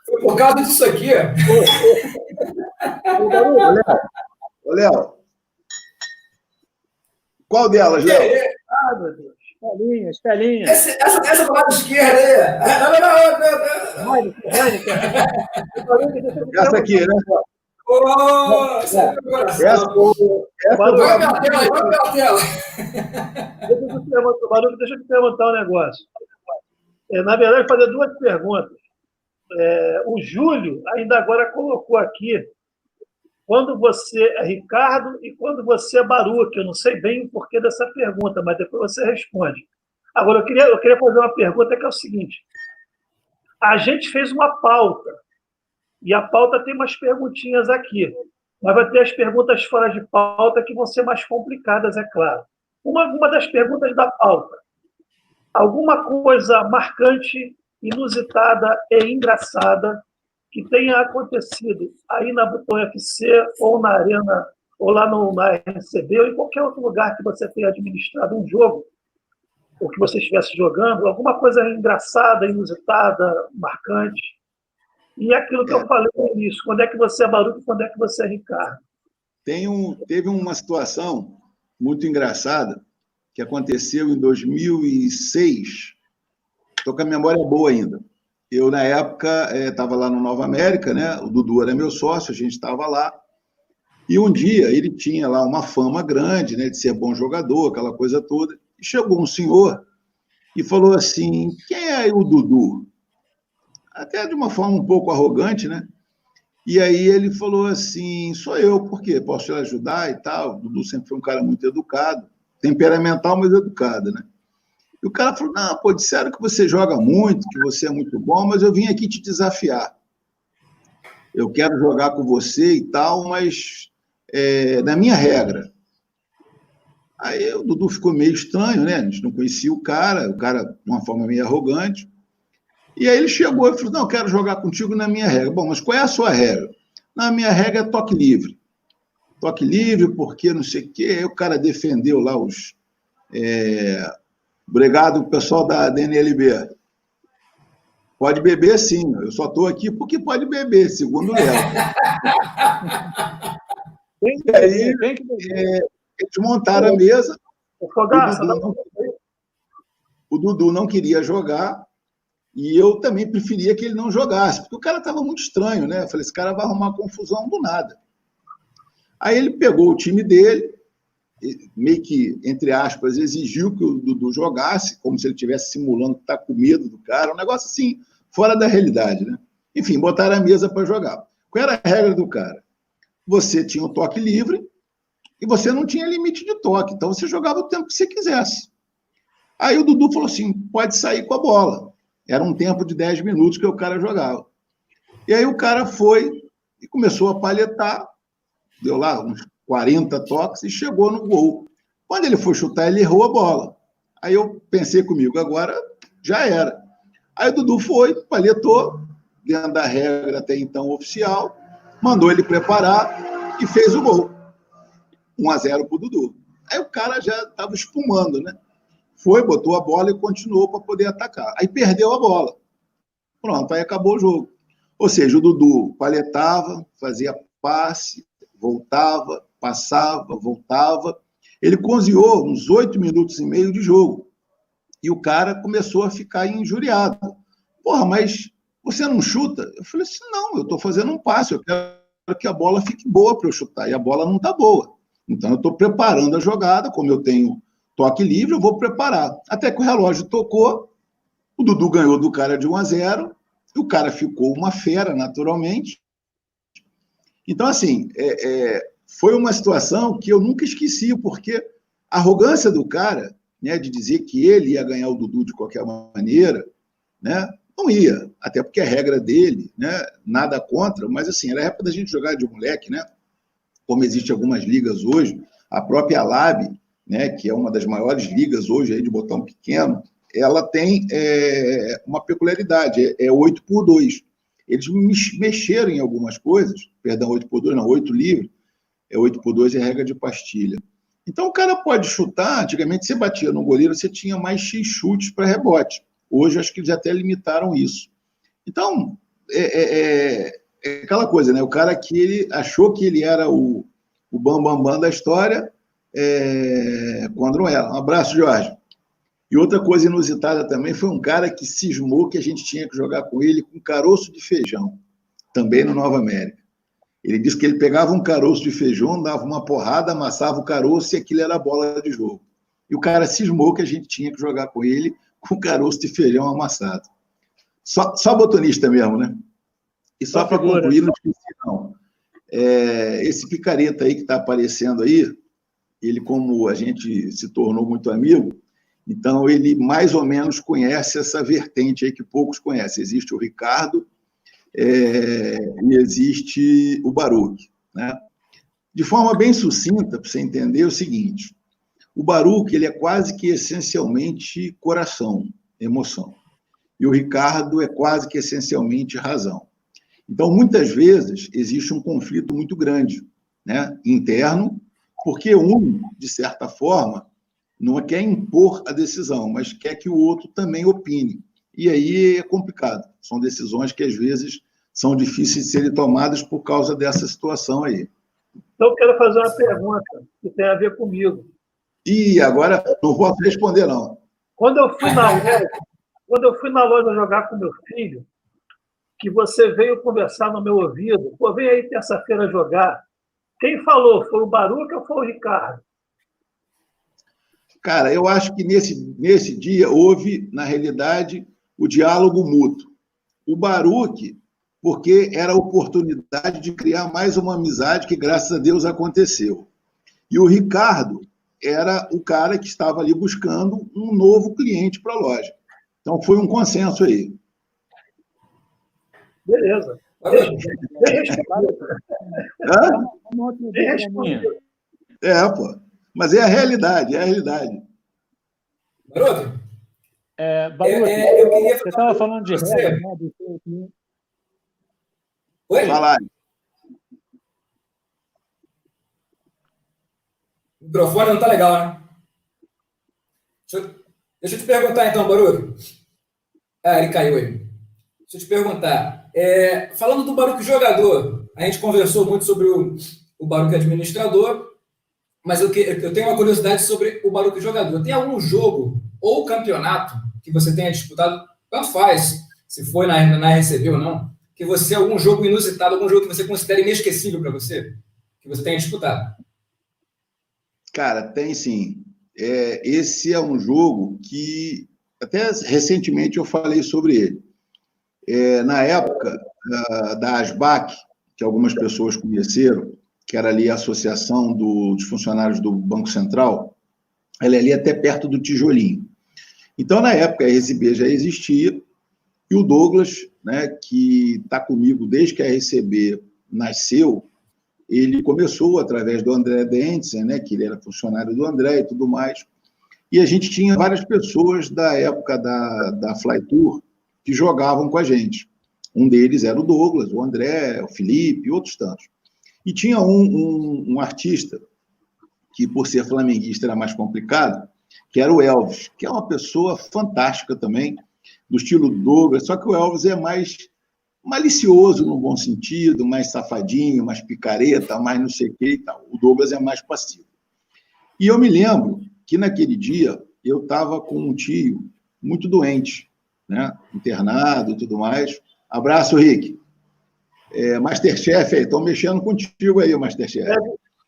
Foi por causa disso aqui. Ô, Léo. Qual delas, Léo? Ah, meu Deus. Estelinha. Essa do lado esquerdo aí. Não. Essa aqui, né? Essa é meu coração. Vai pela tela. Deixa eu te perguntar um negócio. Na verdade, fazer duas perguntas. O Júlio ainda agora colocou aqui quando você é Ricardo e quando você é Baruch. Eu não sei bem o porquê dessa pergunta, mas depois você responde. Agora, eu queria fazer uma pergunta que é o seguinte. A gente fez uma pauta, e a pauta tem umas perguntinhas aqui, mas vai ter as perguntas fora de pauta que vão ser mais complicadas, é claro. Uma das perguntas da pauta. Alguma coisa marcante, inusitada e engraçada que tenha acontecido aí na Butão FC ou na Arena, ou lá na RCB, ou em qualquer outro lugar que você tenha administrado um jogo, ou que você estivesse jogando, alguma coisa engraçada, inusitada, marcante. E aquilo que eu falei no início, quando é que você é Baruch e quando é que você é Ricardo? Teve uma situação muito engraçada que aconteceu em 2006. Estou com a memória boa ainda. Eu, na época, estava lá no Nova América, né? O Dudu era meu sócio, a gente estava lá. E um dia ele tinha lá uma fama grande, né, de ser bom jogador, aquela coisa toda. E chegou um senhor e falou assim: quem é o Dudu? Até de uma forma um pouco arrogante, né? E aí ele falou assim: sou eu, por quê? Posso te ajudar e tal? O Dudu sempre foi um cara muito educado, temperamental, mas educado, né? E o cara falou: não, pô, disseram que você joga muito, que você é muito bom, mas eu vim aqui te desafiar. Eu quero jogar com você e tal, mas na minha regra. Aí o Dudu ficou meio estranho, né? A gente não conhecia o cara de uma forma meio arrogante. E aí ele chegou e falou: não, eu quero jogar contigo na minha regra. Bom, mas qual é a sua regra? Na minha regra é toque livre. Toque livre porque não sei o quê. Aí o cara defendeu lá os... Obrigado, pessoal da DNLB. Pode beber, sim. Eu só estou aqui porque pode beber, segundo o Léo. E aí, eles montaram a mesa. O Dudu não queria jogar e eu também preferia que ele não jogasse, porque o cara estava muito estranho, né? Eu falei, esse cara vai arrumar confusão do nada. Aí ele pegou o time dele, meio que, entre aspas, exigiu que o Dudu jogasse, como se ele estivesse simulando que está com medo do cara, um negócio assim, fora da realidade, né? Enfim, botaram a mesa para jogar. Qual era a regra do cara? Você tinha um toque livre e você não tinha limite de toque, então você jogava o tempo que você quisesse. Aí o Dudu falou assim, pode sair com a bola. Era um tempo de 10 minutos que o cara jogava. E aí o cara foi e começou a palhetar, deu lá uns 40 toques e chegou no gol. Quando ele foi chutar, ele errou a bola. Aí eu pensei comigo, agora já era. Aí o Dudu foi, palhetou, dentro da regra até então oficial, mandou ele preparar e fez o gol. 1-0 para o Dudu. Aí o cara já estava espumando, né? Foi, botou a bola e continuou para poder atacar. Aí perdeu a bola. Pronto, aí acabou o jogo. Ou seja, o Dudu palhetava, fazia passe, voltava, passava, voltava. Ele cozinhou uns 8 minutos e meio de jogo. E o cara começou a ficar injuriado. Porra, mas você não chuta? Eu falei assim, não, eu estou fazendo um passe, eu quero que a bola fique boa para eu chutar. E a bola não está boa. Então eu estou preparando a jogada, como eu tenho toque livre, eu vou preparar. Até que o relógio tocou, o Dudu ganhou do cara de 1-0, e o cara ficou uma fera, naturalmente. Então, assim, foi uma situação que eu nunca esqueci, porque a arrogância do cara, né, de dizer que ele ia ganhar o Dudu de qualquer maneira, né, não ia, até porque a regra dele, né, nada contra, mas assim, era a época da gente jogar de moleque, né, como existem algumas ligas hoje, a própria Lab, né, que é uma das maiores ligas hoje aí de botão pequeno, ela tem uma peculiaridade, é 8x2. Eles mexeram em algumas coisas, perdão, 8x2 não, 8 livre, 8x2 é regra de pastilha. Então o cara pode chutar, antigamente você batia no goleiro, você tinha mais X chutes para rebote. Hoje acho que eles até limitaram isso. Então, aquela coisa, né? O cara que ele achou que ele era o bambambam da história, quando não era. Um abraço, Jorge. E E outra coisa inusitada também foi um cara que cismou que a gente tinha que jogar com ele com caroço de feijão, também no Nova América. Ele disse que ele pegava um caroço de feijão, dava uma porrada, amassava o caroço e aquilo era a bola de jogo. E o cara cismou que a gente tinha que jogar com ele com caroço de feijão amassado. Só botonista mesmo, né? E só para concluir, não esqueci, não. Esse picareta aí que está aparecendo aí, ele, como a gente se tornou muito amigo, então ele mais ou menos conhece essa vertente aí que poucos conhecem. Existe o Ricardo e existe o Baruch, né? De forma bem sucinta, para você entender, é o seguinte: o Baruch, ele é quase que essencialmente coração, emoção. E o Ricardo é quase que essencialmente razão. Então, muitas vezes, existe um conflito muito grande, né, interno, porque um, de certa forma, não quer impor a decisão, mas quer que o outro também opine. E aí é complicado. São decisões que, às vezes, são difíceis de serem tomadas por causa dessa situação aí. Então, eu quero fazer uma pergunta que tem a ver comigo. E agora não vou responder, não. Quando eu fui na loja jogar com meu filho, que você veio conversar no meu ouvido, pô, vem aí terça-feira jogar. Quem falou? Foi o Baruch ou foi o Ricardo? Cara, eu acho que nesse dia houve, na realidade, o diálogo mútuo. O Baruch, porque era a oportunidade de criar mais uma amizade que, graças a Deus, aconteceu. E o Ricardo era o cara que estava ali buscando um novo cliente para a loja. Então, foi um consenso aí. Beleza. Pô. Mas é a realidade, é a realidade. Baruch? Baruch, você estava falando de regra, né? Oi? Fala aí. O microfone não está legal, né? Deixa eu te perguntar, então, Baruch. Ele caiu aí. Deixa eu te perguntar. Falando do Baruch jogador, a gente conversou muito sobre o Baruch administrador, mas eu tenho uma curiosidade sobre o Baruch jogador. Tem algum jogo ou campeonato que você tenha disputado, tanto faz, se foi na RCB ou não, que algum jogo inusitado, algum jogo que você considera inesquecível para você, que você tenha disputado? Cara, tem sim. Esse é um jogo que, até recentemente, eu falei sobre ele. Na época da ASBAC, que algumas pessoas conheceram, que era ali a Associação dos Funcionários do Banco Central, ela é ali até perto do Tijolinho. Então, na época, a RCB já existia, e o Douglas, né, que está comigo desde que a RCB nasceu, ele começou através do André Dentsen, né, que ele era funcionário do André e tudo mais, e a gente tinha várias pessoas da época da Flytour que jogavam com a gente. Um deles era o Douglas, o André, o Felipe e outros tantos. E tinha um artista que, por ser flamenguista, era mais complicado, que era o Elvis, que é uma pessoa fantástica também, do estilo Douglas, só que o Elvis é mais malicioso no bom sentido, mais safadinho, mais picareta, mais não sei o que e tal. O Douglas é mais passivo. E eu me lembro que naquele dia eu estava com um tio muito doente, né? Internado e tudo mais. Abraço, Rick. Masterchef aí, estão mexendo contigo aí, o Masterchef.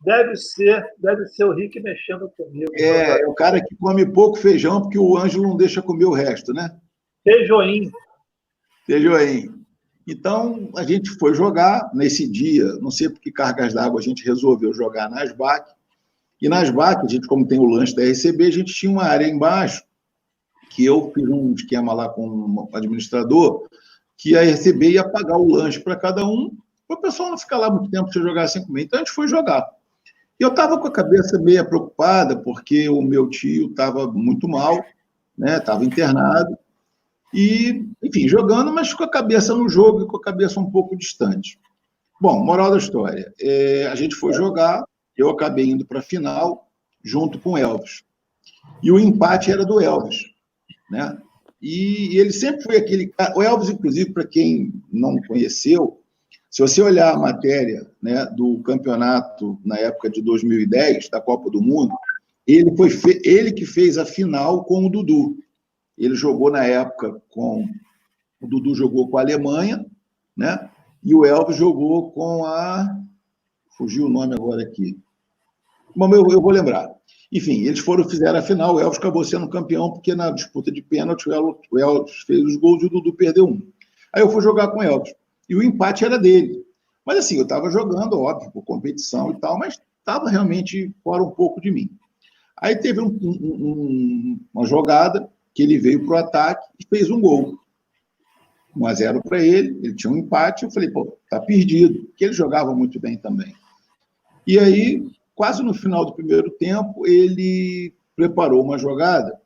Deve ser o Rick mexendo comigo. É o cara que come pouco feijão, porque o Ângelo não deixa comer o resto, né? Feijoinho. Então, a gente foi jogar nesse dia, não sei por que cargas d'água a gente resolveu jogar na ASBAC, e na ASBAC, a gente, como tem o lanche da RCB, a gente tinha uma área embaixo, que eu fiz um esquema lá com o administrador, que a RCB ia pagar o lanche para cada um, para o pessoal não ficar lá muito tempo se jogar 5 meses. Então, a gente foi jogar. E eu estava com a cabeça meio preocupada, porque o meu tio estava muito mal, né? Estava internado, e, enfim, jogando, mas com a cabeça no jogo e com a cabeça um pouco distante. Bom, moral da história, a gente foi jogar, eu acabei indo para a final, junto com o Elvis. E o empate era do Elvis, né? E ele sempre foi aquele cara... O Elvis, inclusive, para quem não conheceu, se você olhar a matéria, né, do campeonato na época de 2010, da Copa do Mundo, ele que fez a final com o Dudu. Ele jogou na época com... O Dudu jogou com a Alemanha, né? E o Elvis jogou com a... Fugiu o nome agora aqui. Bom, eu vou lembrar. Enfim, eles fizeram a final, o Elvis acabou sendo campeão, porque na disputa de pênalti o Elvis fez os gols e o Dudu perdeu um. Aí eu fui jogar com o Elvis. E o empate era dele. Mas assim, eu estava jogando, óbvio, por competição e tal, mas estava realmente fora um pouco de mim. Aí teve uma jogada que ele veio para o ataque e fez um gol. 1-0 para ele tinha um empate, eu falei, pô, tá perdido, porque ele jogava muito bem também. E aí, quase no final do primeiro tempo, ele preparou uma jogada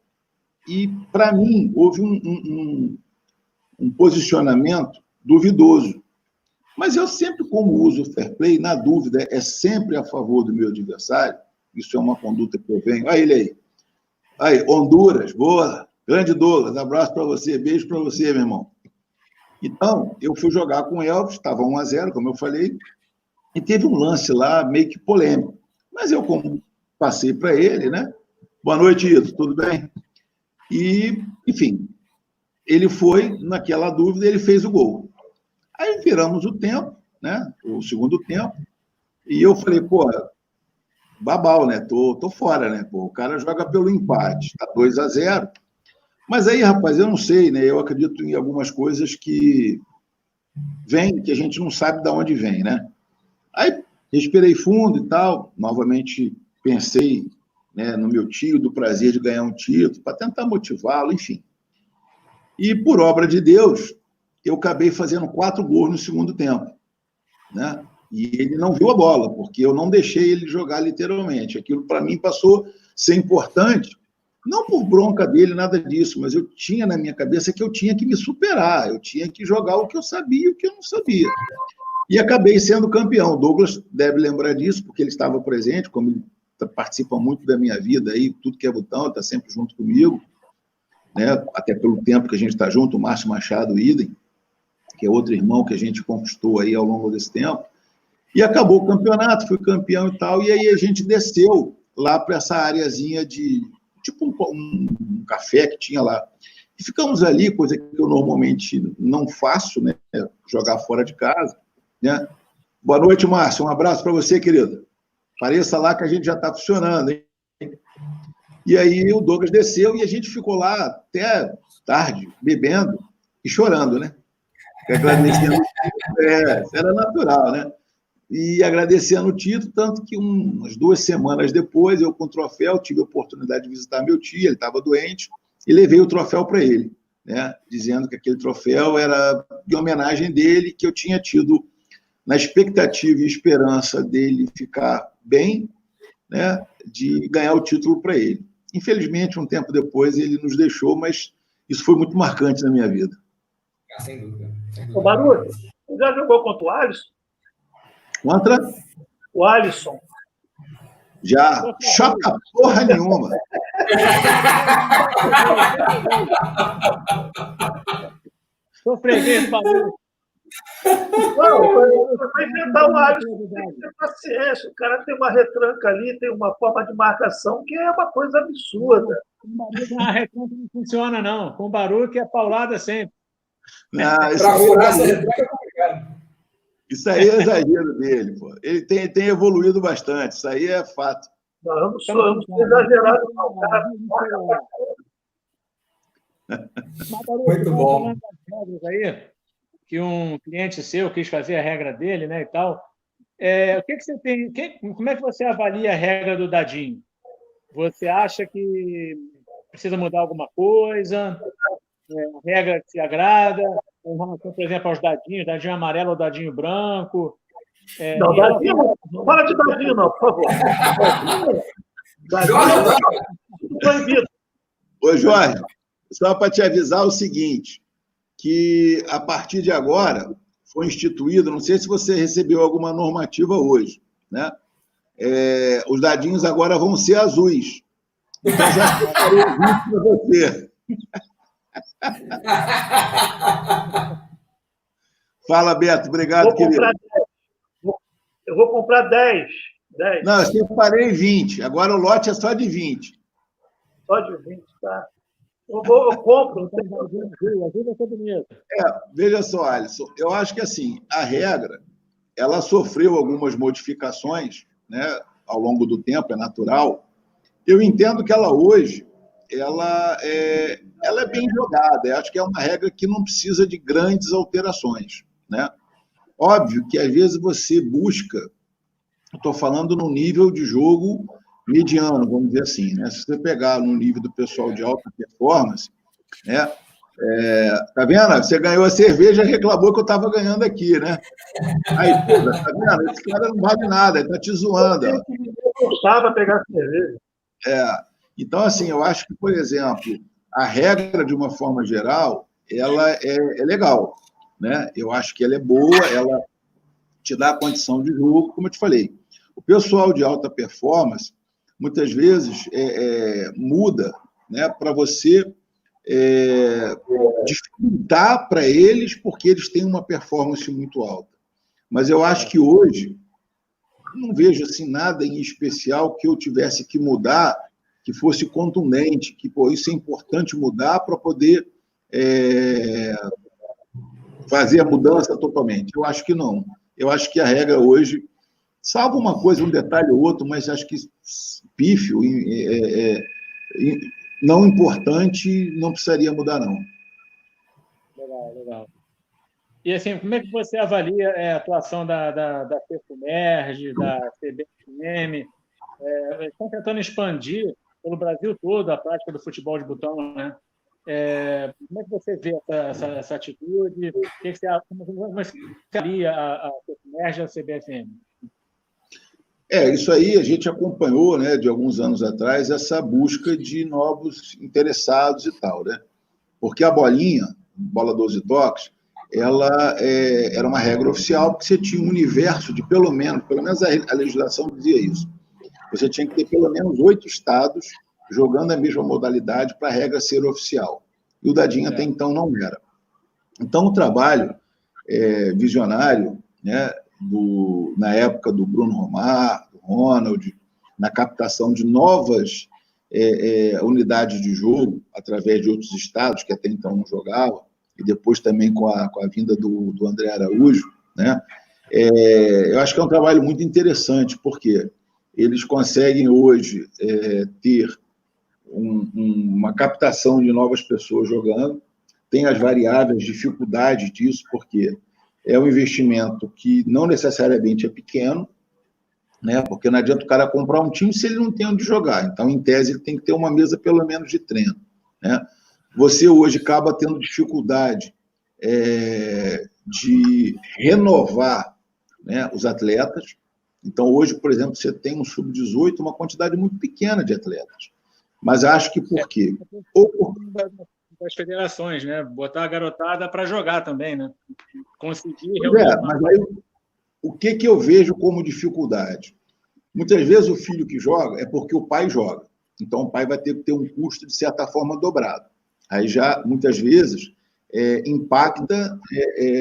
e, para mim, houve um posicionamento duvidoso. Mas eu sempre, como uso o fair play, na dúvida, é sempre a favor do meu adversário. Isso é uma conduta que eu venho. Olha ele aí. Aí, Honduras, boa. Grande Douglas, abraço para você, beijo para você, meu irmão. Então, eu fui jogar com o Elvis, estava 1-0, como eu falei, e teve um lance lá meio que polêmico. Mas eu, como passei para ele, né? Boa noite, Ito, tudo bem? E, enfim, ele foi, naquela dúvida, ele fez o gol. Aí viramos o tempo, né? O segundo tempo, e eu falei, pô, babau, né? Tô fora, né? Pô, o cara joga pelo empate, tá 2-0. Mas aí, rapaz, eu não sei, né? Eu acredito em algumas coisas que vêm, que a gente não sabe de onde vem, né? Aí respirei fundo e tal, novamente pensei, né, no meu tio, do prazer de ganhar um título, para tentar motivá-lo, enfim. E por obra de Deus, eu acabei fazendo 4 gols no segundo tempo, né? E ele não viu a bola, porque eu não deixei ele jogar literalmente. Aquilo, para mim, passou a ser importante, não por bronca dele, nada disso, mas eu tinha na minha cabeça que eu tinha que me superar, eu tinha que jogar o que eu sabia e o que eu não sabia. E acabei sendo campeão. O Douglas deve lembrar disso, porque ele estava presente, como ele participa muito da minha vida, aí, tudo que é botão, está sempre junto comigo, né? Até pelo tempo que a gente está junto, o Márcio Machado, idem, que é outro irmão que a gente conquistou aí ao longo desse tempo. E acabou o campeonato, fui campeão e tal, e aí a gente desceu lá para essa areazinha de... tipo um café que tinha lá. E ficamos ali, coisa que eu normalmente não faço, né? Jogar fora de casa, né? Boa noite, Márcio. Um abraço para você, querido. Pareça lá que a gente já está funcionando, hein? E aí o Douglas desceu e a gente ficou lá até tarde, bebendo e chorando, né? Agradecendo. Era natural, né? E agradecendo o título, tanto que umas 2 semanas depois, eu com o troféu, tive a oportunidade de visitar meu tio, ele estava doente, e levei o troféu para ele, né? Dizendo que aquele troféu era de homenagem dele, que eu tinha tido na expectativa e esperança dele ficar bem, né? De ganhar o título para ele. Infelizmente, um tempo depois, ele nos deixou, mas isso foi muito marcante na minha vida. Sem dúvida. Ô, Baruch, você já jogou contra o Alisson? Contra? O Alisson. Já. Chota porra nenhuma. Sou freguês, Baruch. Não, você vai inventar o Alisson, tem que ter paciência. O cara tem uma retranca ali, tem uma forma de marcação que é uma coisa absurda. Com o Baruch, a retranca não funciona, não. Com o Baruch é paulada sempre. Para furar essa retranca é complicado. Isso aí é exagero dele, pô. Ele tem evoluído bastante, isso aí é fato. Não, eu não sou exagerado, não. Cara, muito bom. Aí, que um cliente seu quis fazer a regra dele, né, e tal. O que você tem? Como é que você avalia a regra do dadinho? Você acha que precisa mudar alguma coisa? A regra que te agrada? Em relação, por exemplo, aos dadinhos, dadinho amarelo ou dadinho branco? Não, dadinho, não fala de dadinho, não, por favor. Dadinho, proibido. Ô, Jorge, só para te avisar o seguinte, que a partir de agora foi instituído, não sei se você recebeu alguma normativa hoje, né? Os dadinhos agora vão ser azuis. Então já preparei o vídeo para você. Fala, Beto. Obrigado, querido. Eu vou comprar 10 10? Não, eu separei 20. Agora o lote é só de 20. Só de 20, tá? Eu compro. Ajuda todo mundo. Veja só, Alisson, eu acho que assim, a regra, ela sofreu algumas modificações, né, ao longo do tempo, é natural. Eu entendo que ela hoje, ela é bem jogada. Eu acho que é uma regra que não precisa de grandes alterações, né? Óbvio que às vezes você busca, estou falando no nível de jogo mediano, vamos dizer assim, né? Se você pegar no nível do pessoal de alta performance, né? Tá vendo? Você ganhou a cerveja e reclamou que eu estava ganhando aqui, né? Aí, pô, tá vendo? Esse cara não vale nada, ele tá te zoando. Eu gostava pegar cerveja. Então, assim, eu acho que, por exemplo, a regra, de uma forma geral, ela é legal, né? Eu acho que ela é boa, ela te dá a condição de jogo, como eu te falei. O pessoal de alta performance, muitas vezes, muda, né, para você dificultar para eles, porque eles têm uma performance muito alta. Mas eu acho que hoje, não vejo assim, nada em especial que eu tivesse que mudar, que fosse contundente, que pô, isso é importante mudar para poder fazer a mudança totalmente. Eu acho que não. Eu acho que a regra hoje, salvo uma coisa, um detalhe ou outro, mas acho que pífio, não importante, não precisaria mudar, não. Legal, legal. E assim, como é que você avalia a atuação da FEFUMERJ, da CBFM? Estão tentando expandir pelo Brasil todo a prática do futebol de botão, né? Como é que você vê essa atitude? Como você avalia a FEFUMERJ e a CBFM? Isso aí a gente acompanhou, né, de alguns anos atrás, essa busca de novos interessados e tal, né? Porque a bolinha, bola 12 toques, ela era uma regra oficial, porque você tinha um universo de pelo menos a legislação dizia isso, você tinha que ter pelo menos 8 estados jogando a mesma modalidade para a regra ser oficial. E o Dadinho até então não era. Então, o trabalho visionário, né, na época do Bruno Romar, do Ronald, na captação de novas unidades de jogo, através de outros estados que até então não jogavam, e depois também com a vinda do André Araújo, né? Eu acho que é um trabalho muito interessante, porque eles conseguem hoje ter uma captação de novas pessoas jogando, tem as variáveis, dificuldades disso, porque é um investimento que não necessariamente é pequeno, né? Porque não adianta o cara comprar um time se ele não tem onde jogar. Então, em tese, ele tem que ter uma mesa pelo menos de treino, né? Você hoje acaba tendo dificuldade de renovar, né, os atletas. Então, hoje, por exemplo, você tem um sub-18, uma quantidade muito pequena de atletas. Mas acho que por quê? Das federações, né? Botar a garotada para jogar também, né? Conseguir mas aí, o que eu vejo como dificuldade? Muitas vezes o filho que joga é porque o pai joga. Então, o pai vai ter que ter um custo, de certa forma, dobrado. Aí já, muitas vezes, impacta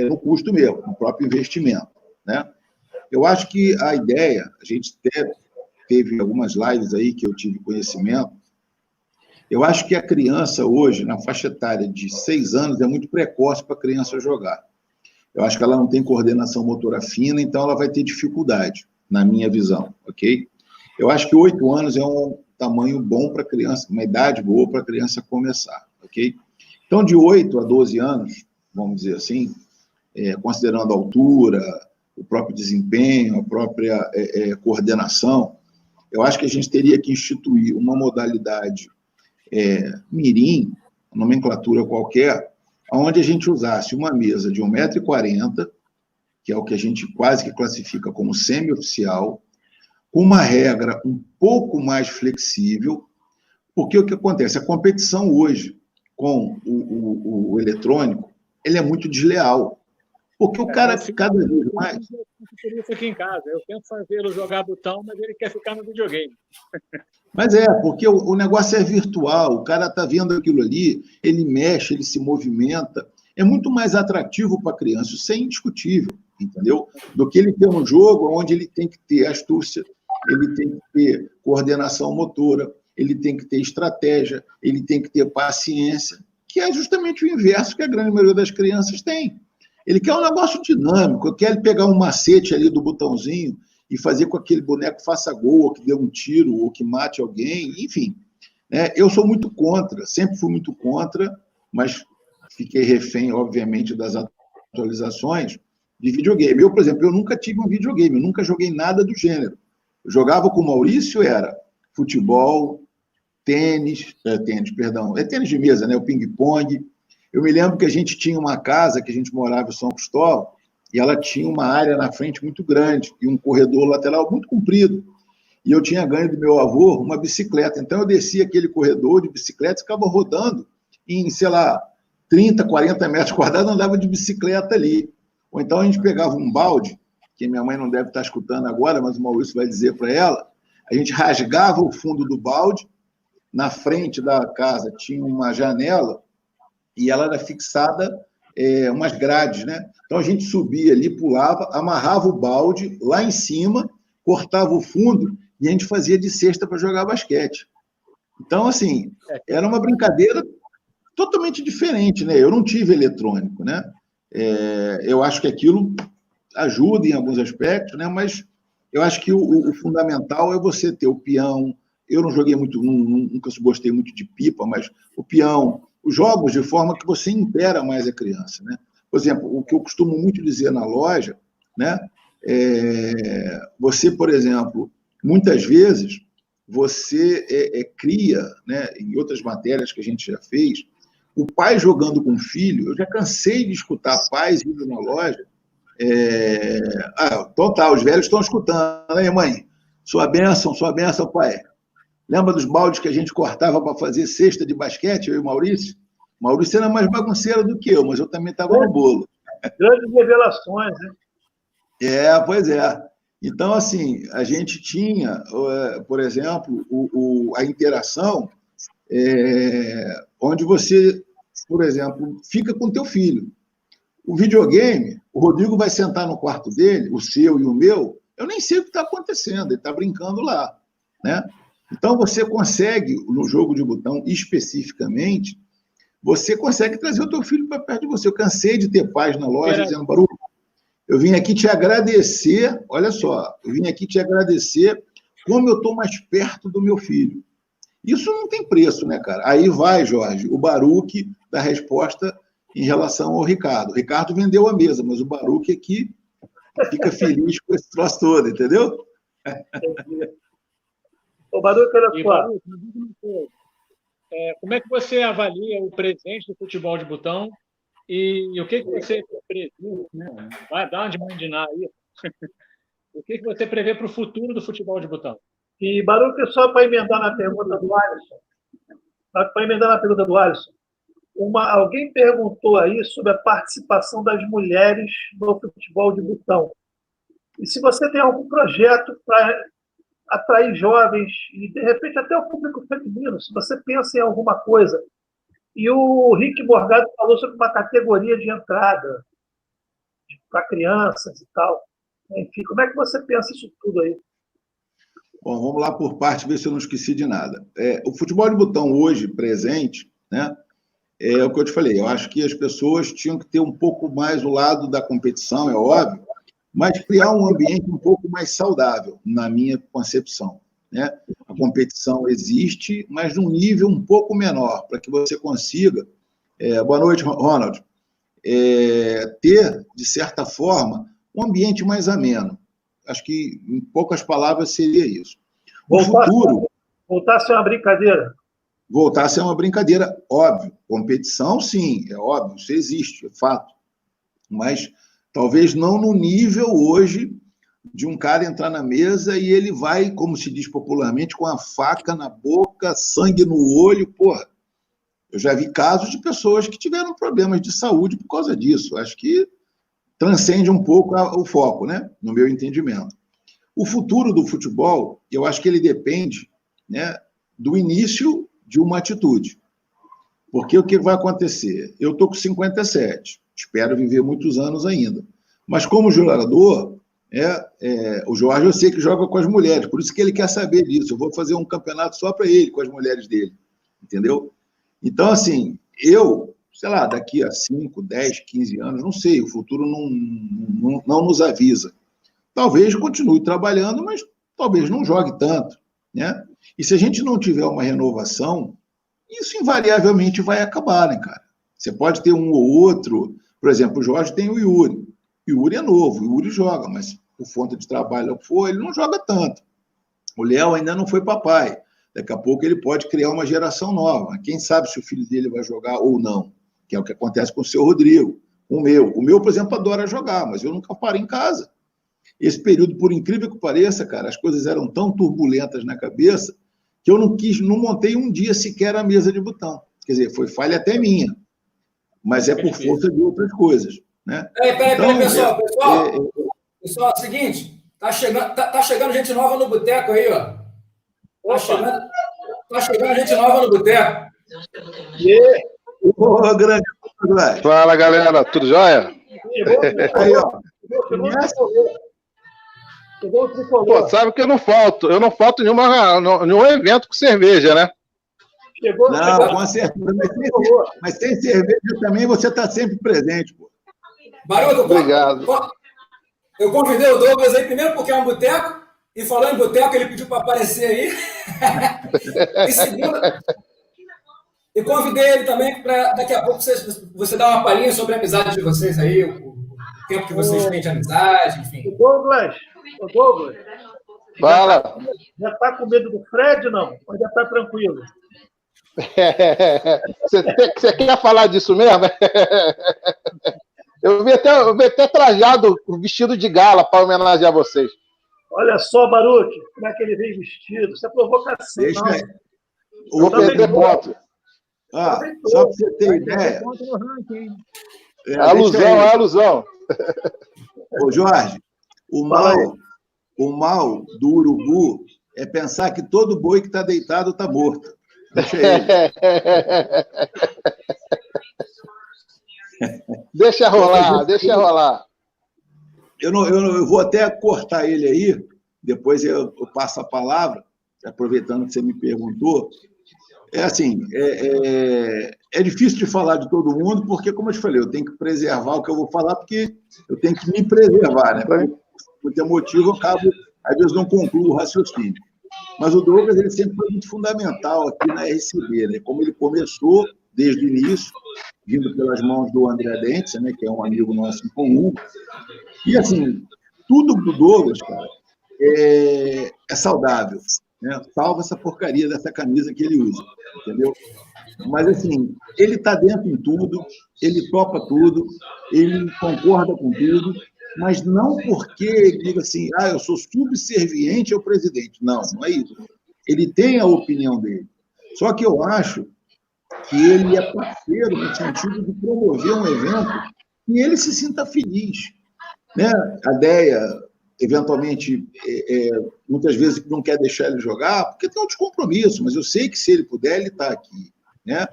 no custo mesmo, no próprio investimento, né? Eu acho que a ideia, a gente teve algumas lives aí que eu tive conhecimento, eu acho que a criança hoje, na faixa etária de 6 anos, é muito precoce para a criança jogar. Eu acho que ela não tem coordenação motora fina, então ela vai ter dificuldade, na minha visão, ok? Eu acho que 8 anos é um tamanho bom para a criança, uma idade boa para a criança começar, ok? Então, de 8 a 12 anos, vamos dizer assim, considerando a altura, o próprio desempenho, a própria coordenação, eu acho que a gente teria que instituir uma modalidade mirim, nomenclatura qualquer, onde a gente usasse uma mesa de 1,40 m, que é o que a gente quase que classifica como semi-oficial, com uma regra um pouco mais flexível, porque o que acontece? A competição hoje com o eletrônico, ele é muito desleal. Porque o cara, cada vez mais... Isso aqui em casa. Eu tento fazê-lo jogar botão, mas ele quer ficar no videogame. Mas porque o negócio é virtual, o cara está vendo aquilo ali, ele mexe, ele se movimenta. É muito mais atrativo para a criança, isso é indiscutível, entendeu? Do que ele ter um jogo onde ele tem que ter astúcia. ele tem que ter coordenação motora, ele tem que ter estratégia, ele tem que ter paciência, que é justamente o inverso que a grande maioria das crianças tem. Ele quer um negócio dinâmico, quer ele pegar um macete ali do botãozinho e fazer com que aquele boneco faça gol, ou que dê um tiro, ou que mate alguém, enfim. Né? Eu sou muito contra, sempre fui muito contra, mas fiquei refém, obviamente, das atualizações de videogame. Eu, por exemplo, eu nunca tive um videogame, eu nunca joguei nada do gênero. Eu jogava com o Maurício, era futebol, tênis de mesa, né? O ping-pong. Eu me lembro que a gente tinha uma casa, que a gente morava em São Cristóvão, e ela tinha uma área na frente muito grande, e um corredor lateral muito comprido. E eu tinha ganho do meu avô uma bicicleta. Então, eu descia aquele corredor de bicicleta e ficava rodando em, sei lá, 30, 40 metros quadrados, andava de bicicleta ali. Ou então a gente pegava um balde, que minha mãe não deve estar escutando agora, mas o Maurício vai dizer para ela, a gente rasgava o fundo do balde, na frente da casa tinha uma janela, e ela era fixada umas grades, né? Então a gente subia ali, pulava, amarrava o balde lá em cima, cortava o fundo e a gente fazia de cesta para jogar basquete. Então, assim, era uma brincadeira totalmente diferente, né? Eu não tive eletrônico, né? Eu acho que aquilo ajuda em alguns aspectos, né? Mas eu acho que o fundamental é você ter o peão. Eu não joguei muito, nunca gostei muito de pipa, mas o peão, os jogos de forma que você impera mais a criança, né? Por exemplo, o que eu costumo muito dizer na loja, né? Você, por exemplo, muitas vezes você cria, né? Em outras matérias que a gente já fez, o pai jogando com o filho. Eu já cansei de escutar pais indo na loja. Então tá, os velhos estão escutando, hein, mãe? Sua bênção, pai. Lembra dos baldes que a gente cortava para fazer cesta de basquete, eu e o Maurício? O Maurício era mais bagunceiro do que eu, mas eu também estava no bolo. Grandes revelações, né? Pois é. Então, assim, a gente tinha, por exemplo, a interação onde você, por exemplo, fica com o teu filho. O videogame, o Rodrigo vai sentar no quarto dele, o seu e o meu, eu nem sei o que está acontecendo, ele está brincando lá, né? Então, você consegue, no jogo de botão especificamente, você consegue trazer o teu filho para perto de você. Eu cansei de ter pais na loja dizendo, Baru, eu vim aqui te agradecer, olha só, eu vim aqui te agradecer como eu estou mais perto do meu filho. Isso não tem preço, né, cara? Aí vai, Jorge, o Baruque da resposta em relação ao Ricardo. O Ricardo vendeu a mesa, mas o Baruque aqui fica feliz com esse troço todo, entendeu? O Baruque, olha só. Como é que você avalia o presente do futebol de botão e o que você prevê, né? Vai dar uma de mandinar aí. O que você prevê para o futuro do futebol de botão? E, Baruque, só para emendar na pergunta do Alisson, alguém perguntou aí sobre a participação das mulheres no futebol de botão. E se você tem algum projeto para atrair jovens e, de repente, até o público feminino, se você pensa em alguma coisa. E o Rick Morgado falou sobre uma categoria de entrada para crianças e tal. Enfim, como é que você pensa isso tudo aí? Bom, vamos lá por parte, ver se eu não esqueci de nada. O futebol de botão hoje, presente, né, é o que eu te falei. Eu acho que as pessoas tinham que ter um pouco mais o lado da competição, é óbvio, mas criar um ambiente um pouco mais saudável, na minha concepção, né? A competição existe, mas num nível um pouco menor, para que você consiga, boa noite, Ronald, ter, de certa forma, um ambiente mais ameno. Acho que, em poucas palavras, seria isso. Voltar a ser uma brincadeira. Voltar a ser uma brincadeira, óbvio. Competição, sim, é óbvio, isso existe, é fato. Mas talvez não no nível hoje de um cara entrar na mesa e ele vai, como se diz popularmente, com a faca na boca, sangue no olho. Porra, eu já vi casos de pessoas que tiveram problemas de saúde por causa disso. Acho que transcende um pouco o foco, né? No meu entendimento. O futuro do futebol, eu acho que ele depende, né, do início de uma atitude. Porque o que vai acontecer? Eu estou com 57, espero viver muitos anos ainda. Mas como jogador, O Jorge, eu sei que joga com as mulheres, por isso que ele quer saber disso. Eu vou fazer um campeonato só para ele, com as mulheres dele, entendeu? Então, assim, sei lá, daqui a 5, 10, 15 anos, não sei, o futuro não nos avisa. Talvez continue trabalhando, mas talvez não jogue tanto, né? E se a gente não tiver uma renovação, isso invariavelmente vai acabar, né, cara? Você pode ter um ou outro, por exemplo, o Jorge tem o Yuri. O Yuri é novo, o Yuri joga, mas por conta de trabalho ele não joga tanto. O Léo ainda não foi papai. Daqui a pouco ele pode criar uma geração nova. Quem sabe se o filho dele vai jogar ou não, que é o que acontece com o seu Rodrigo. O meu, por exemplo, adora jogar, mas eu nunca paro em casa. Esse período, por incrível que pareça, cara, as coisas eram tão turbulentas na cabeça que eu não montei um dia sequer a mesa de botão. Quer dizer, foi falha até minha, mas é por força de outras coisas, né? Peraí, pessoal, é o seguinte, tá chegando gente nova no boteco aí, ó. Tá chegando gente nova no boteco. Grande. Fala, galera, tudo jóia? Aí, ó. Pô, sabe que eu não falto nenhum evento com cerveja, né? Não, com certeza. Mas sem cerveja também você está sempre presente, pô. Baruto, obrigado. Eu convidei o Douglas aí primeiro porque é um boteco, e falando em boteco, ele pediu para aparecer aí. E segundo, e convidei ele também para daqui a pouco você dar uma palhinha sobre a amizade de vocês aí, o tempo que vocês têm de amizade, enfim. O Douglas. Fala. Já está com medo do Fred, não? Ou já está tranquilo? Você quer falar disso mesmo? Eu vi até trajado, vestido de gala para homenagear vocês. Olha só, Baruch, como é que ele vem vestido. Isso é provocação. Deixa aí. Vou perder ponto. Só para você ter ideia. Alusão. Ô, Jorge, o mal do urubu é pensar que todo boi que está deitado está morto. Deixa ele. Deixa rolar. Eu vou até cortar ele aí, depois eu passo a palavra, aproveitando que você me perguntou. É assim, é difícil de falar de todo mundo, porque, como eu te falei, eu tenho que preservar o que eu vou falar, porque eu tenho que me preservar, né? Por ter motivo, eu acabo, às vezes, não concluo o raciocínio. Mas o Douglas, ele sempre foi muito fundamental aqui na RCB, né? Como ele começou desde o início, vindo pelas mãos do André Dentes, né? Que é um amigo nosso em comum. E, assim, tudo do Douglas, cara, é saudável, né? Salva essa porcaria dessa camisa que ele usa, entendeu? Mas, assim, ele está dentro em tudo, ele topa tudo, ele concorda com tudo, mas não porque ele diga assim, eu sou subserviente ao presidente. Não é isso. Ele tem a opinião dele. Só que eu acho que ele é parceiro no sentido de promover um evento que ele se sinta feliz, né? A ideia, eventualmente, muitas vezes não quer deixar ele jogar, porque tem outros compromissos, mas eu sei que se ele puder, ele está aqui, né?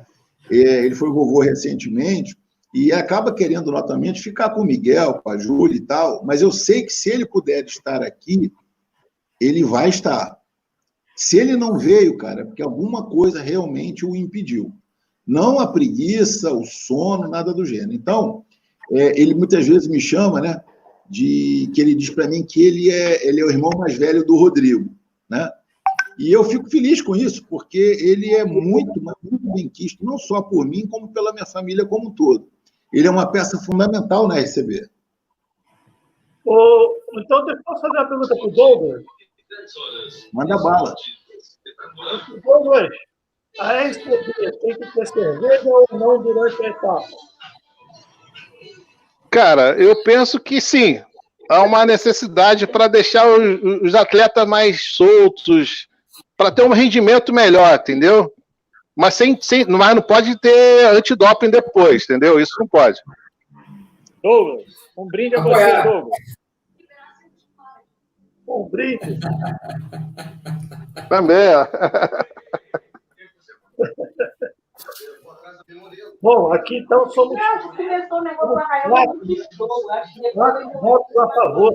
Ele foi vovô recentemente, e acaba querendo, notamente, ficar com o Miguel, com a Júlia e tal, mas eu sei que se ele puder estar aqui, ele vai estar. Se ele não veio, cara, é porque alguma coisa realmente o impediu. Não a preguiça, o sono, nada do gênero. Então, ele muitas vezes me chama, né, que ele diz para mim que ele é o irmão mais velho do Rodrigo, né? E eu fico feliz com isso, porque ele é muito bem quisto, não só por mim, como pela minha família como um todo. Ele é uma peça fundamental na RCB. Então, eu posso fazer uma pergunta para o Douglas? Manda bala. Douglas, a RCB tem que ter cerveja ou não durante a etapa? Cara, eu penso que sim. Há uma necessidade para deixar os atletas mais soltos, para ter um rendimento melhor, entendeu? Mas mas não pode ter antidoping depois, entendeu? Isso não pode. Douglas, um brinde a você, Douglas. Um brinde. Também, ó. Bom, aqui então somos. Começou o negócio do Arraial, Votos a favor.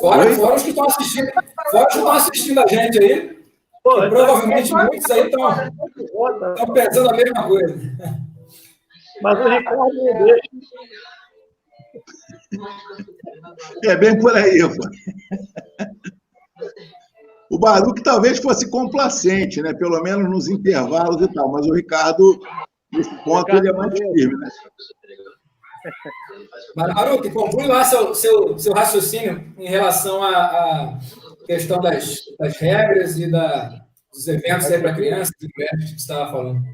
Fora os que estão assistindo, a gente aí, Pô, que provavelmente muitos aí estão pensando a mesma coisa. Mas o Ricardo não deixa. É bem por aí, pô. O Baruch talvez fosse complacente, né? Pelo menos nos intervalos e tal, mas o Ricardo, nesse ponto, ele é mais firme, né? Mas, Baruch, conclui lá seu raciocínio em relação à questão das regras e dos eventos aí para crianças e mulheres que você estava falando.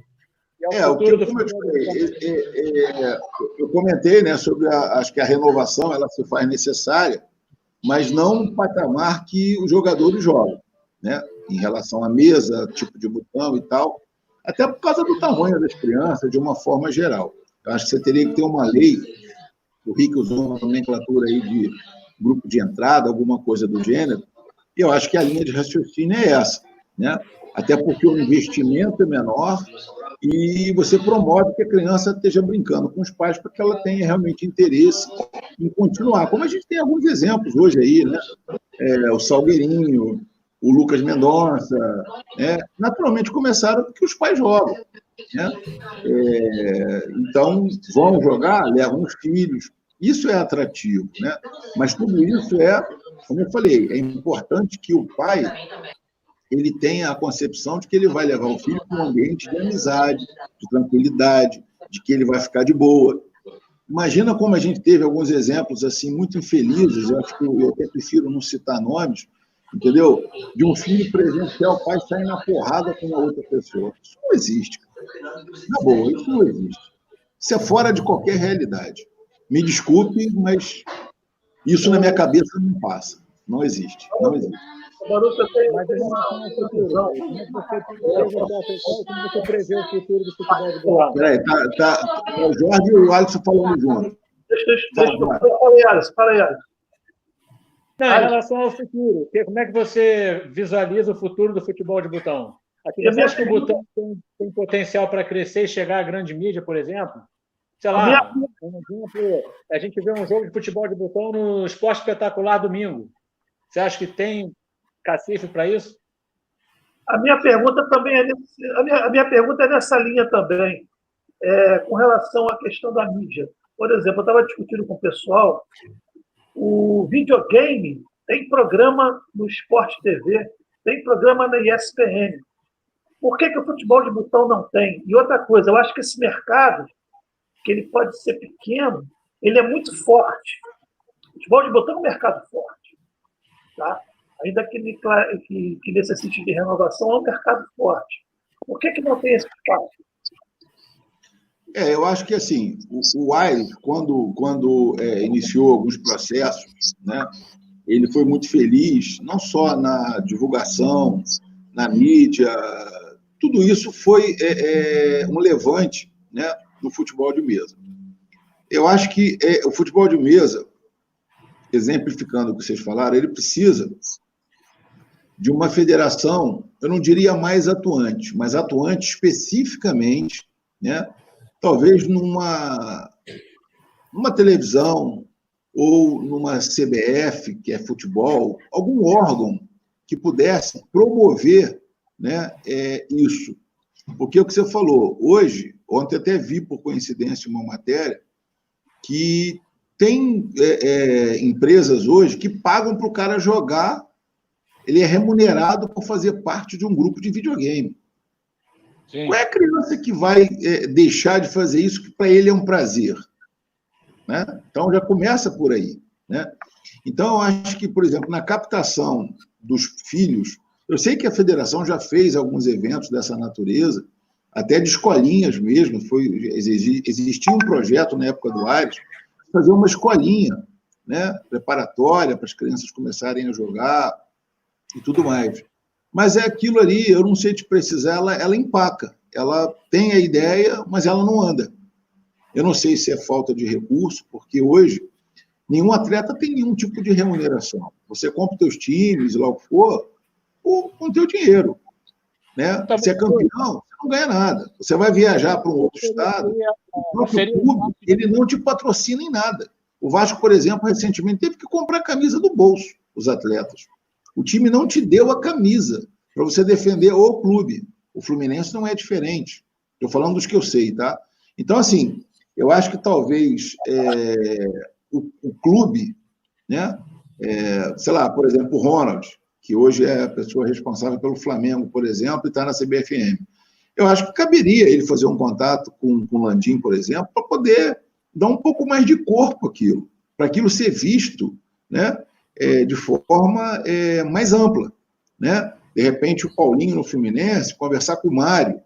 Eu comentei, né, sobre acho que a renovação ela se faz necessária, mas não no patamar que os jogadores jogam, né? Em relação à mesa, tipo de botão e tal, até por causa do tamanho das crianças, de uma forma geral. Eu acho que você teria que ter uma lei, o Rick usou uma nomenclatura aí de grupo de entrada, alguma coisa do gênero, e eu acho que a linha de raciocínio é essa, né? Até porque o investimento é menor e você promove que a criança esteja brincando com os pais para que ela tenha realmente interesse em continuar. Como a gente tem alguns exemplos hoje aí, né? O Salgueirinho, o Lucas Mendonça, né? Naturalmente começaram porque os pais jogam, né? Então, vão jogar, levam os filhos. Isso é atrativo, né? Mas tudo isso como eu falei, é importante que o pai ele tenha a concepção de que ele vai levar o filho para um ambiente de amizade, de tranquilidade, de que ele vai ficar de boa. Imagina como a gente teve alguns exemplos assim muito infelizes, eu acho que eu até prefiro não citar nomes, entendeu? De um filho presenciar o pai sair na porrada com uma outra pessoa. Isso não existe. Na boa, isso não existe. Isso é fora de qualquer realidade. Me desculpe, mas isso na minha cabeça não passa. Não existe. Não existe. Baruch, eu tenho Mas em relação ao futuro, como você prevê o futuro do futebol de bola? Peraí, tá o Jorge e o Alisson falando junto. Deixa eu fala aí, Alisson. Não, em relação ao futuro, como é que você visualiza o futuro do futebol de botão? Você acha que o botão tem potencial para crescer e chegar à grande mídia, por exemplo? Sei lá, um exemplo, a gente vê um jogo de futebol de botão no Esporte Espetacular domingo. Você acha que tem cacife para isso? A minha pergunta também a minha pergunta é nessa linha também, com relação à questão da mídia. Por exemplo, eu estava discutindo com o pessoal, o videogame tem programa no Sport TV, tem programa na ESPN. Por que o futebol de botão não tem? E outra coisa, eu acho que esse mercado, que ele pode ser pequeno, ele é muito forte. O futebol de botão é um mercado forte. Tá? Ainda que necessite de renovação, é um mercado forte. Por que não tem esse espaço? Eu acho que assim, o Aires, quando iniciou alguns processos, né, ele foi muito feliz, não só na divulgação, na mídia, tudo isso foi um levante, né, no futebol de mesa. Eu acho que o futebol de mesa, exemplificando o que vocês falaram, ele precisa de uma federação, eu não diria mais atuante, mas atuante especificamente, né? Talvez numa televisão ou numa CBF, que é futebol, algum órgão que pudesse promover, né, isso. Porque o que você falou, hoje, ontem até vi por coincidência uma matéria, que tem empresas hoje que pagam para o cara jogar, ele é remunerado por fazer parte de um grupo de videogame. Sim. Qual é a criança que vai deixar de fazer isso que para ele é um prazer? Né? Então, já começa por aí. Né? Então, eu acho que, por exemplo, na captação dos filhos, eu sei que a federação já fez alguns eventos dessa natureza, até de escolinhas mesmo. Existia um projeto na época do Aires, fazer uma escolinha, né, preparatória para as crianças começarem a jogar e tudo mais. Mas é aquilo ali, eu não sei te precisar, ela empaca. Ela tem a ideia, mas ela não anda. Eu não sei se é falta de recurso, porque hoje nenhum atleta tem nenhum tipo de remuneração. Você compra os teus times, lá o que for, com o teu dinheiro. Né? Você é campeão, você não ganha nada. Você vai viajar para um outro estado, o próprio clube, ele não te patrocina em nada. O Vasco, por exemplo, recentemente teve que comprar a camisa do bolso. os atletas. O time não te deu a camisa para você defender o clube. O Fluminense não é diferente. Estou falando dos que eu sei, tá? Então, assim, eu acho que talvez o clube, né? Sei lá, por exemplo, o Ronald, que hoje é a pessoa responsável pelo Flamengo, por exemplo, e está na CBFM. Eu acho que caberia ele fazer um contato com o Landim, por exemplo, para poder dar um pouco mais de corpo àquilo, para aquilo ser visto, né, de forma mais ampla. Né? De repente, o Paulinho no Fluminense conversar com o Mário,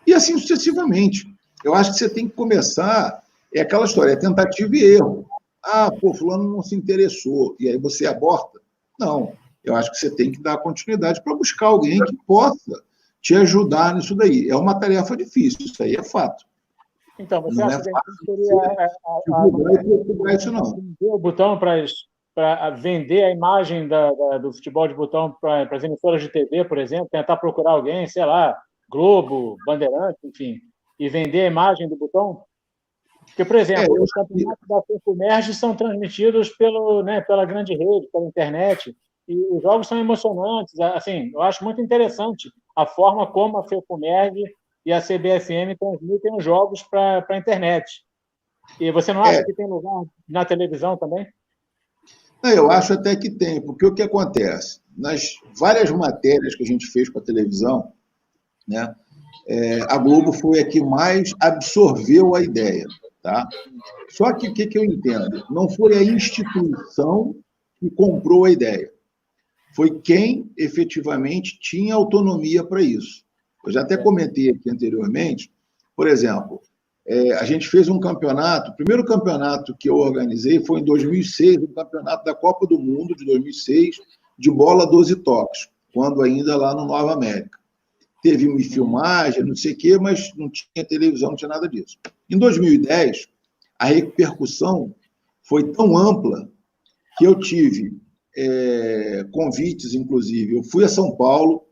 e assim sucessivamente. Eu acho que você tem que começar, aquela história, tentativa e erro. Fulano não se interessou, e aí você aborta. Não, eu acho que você tem que dar continuidade para buscar alguém que possa te ajudar nisso daí. É uma tarefa difícil, isso aí é fato. Então, você não acha que seria vender o botão para vender a imagem do futebol de botão para as emissoras de TV, por exemplo, tentar procurar alguém, sei lá, Globo, Bandeirantes, enfim, e vender a imagem do botão? Porque, por exemplo, os campeonatos da FEFUMERGE são transmitidos pela grande rede, pela internet, e os jogos são emocionantes. Assim, eu acho muito interessante a forma como a FEFUMERGE e a CBFM transmitem os jogos para a internet. E você não acha que tem lugar na televisão também? Não, eu acho até que tem, porque o que acontece? Nas várias matérias que a gente fez para a televisão, né, a Globo foi a que mais absorveu a ideia. Tá? Só que o que eu entendo? Não foi a instituição que comprou a ideia. Foi quem efetivamente tinha autonomia para isso. Eu já até comentei aqui anteriormente, por exemplo, a gente fez um campeonato, o primeiro campeonato que eu organizei foi em 2006, o campeonato da Copa do Mundo de 2006, de bola 12 toques, quando ainda lá no Nova América. Teve filmagem, não sei o quê, mas não tinha televisão, não tinha nada disso. Em 2010, a repercussão foi tão ampla que eu tive convites, inclusive. Eu fui a São Paulo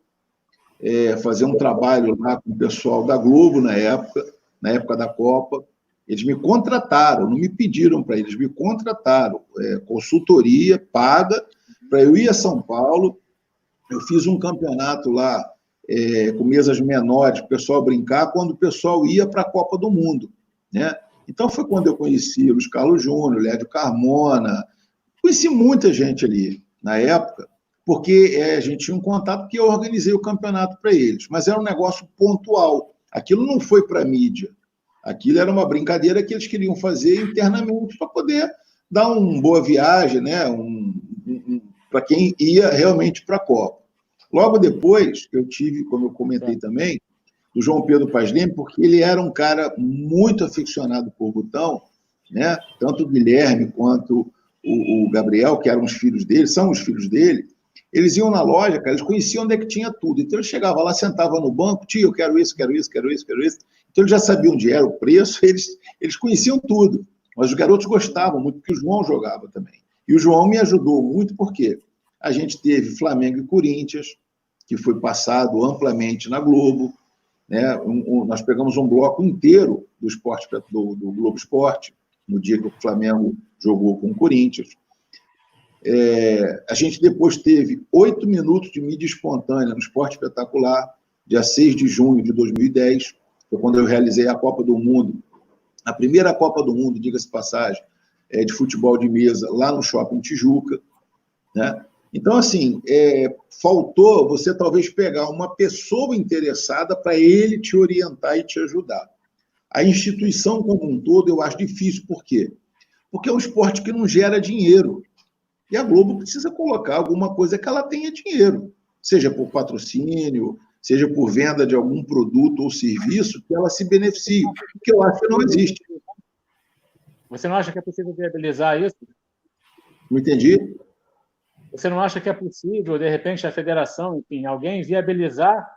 fazer um trabalho lá com o pessoal da Globo na época da Copa. Eles me contrataram, não me pediram para eles, me contrataram. Consultoria paga para eu ir a São Paulo. Eu fiz um campeonato lá com mesas menores, para o pessoal brincar, quando o pessoal ia para a Copa do Mundo. Né? Então, foi quando eu conheci o Luiz Carlos Júnior, o Lédio Carmona, conheci muita gente ali, na época, porque a gente tinha um contato que eu organizei o campeonato para eles, mas era um negócio pontual. Aquilo não foi para a mídia. Aquilo era uma brincadeira que eles queriam fazer internamente para poder dar uma boa viagem, né? Para quem ia realmente para a Copa. Logo depois, eu tive, como eu comentei também, do João Pedro Paz Leme, porque ele era um cara muito aficionado por botão, né? Tanto o Guilherme quanto o Gabriel, que eram os filhos dele, são os filhos dele, eles iam na loja, cara, eles conheciam onde é que tinha tudo. Então, ele chegava lá, sentava no banco, tio, eu quero isso, quero isso, quero isso, quero isso. Então, eles já sabiam onde era o preço, eles conheciam tudo. Mas os garotos gostavam muito, porque o João jogava também. E o João me ajudou muito, porque a gente teve Flamengo e Corinthians, que foi passado amplamente na Globo. Né? Nós pegamos um bloco inteiro do Globo Esporte, no dia que o Flamengo jogou com o Corinthians. A gente depois teve 8 minutos de mídia espontânea no Esporte Espetacular, dia 6 de junho de 2010, foi quando eu realizei a Copa do Mundo, a primeira Copa do Mundo, diga-se passagem, de futebol de mesa, lá no Shopping Tijuca. Né? Então, assim, faltou você talvez pegar uma pessoa interessada para ele te orientar e te ajudar. A instituição como um todo eu acho difícil. Por quê? Porque é um esporte que não gera dinheiro. E a Globo precisa colocar alguma coisa que ela tenha dinheiro, seja por patrocínio, seja por venda de algum produto ou serviço que ela se beneficie, que eu acho que não existe. Você não acha que é possível viabilizar isso? Não entendi? Você não acha que é possível, de repente, a federação, enfim, alguém viabilizar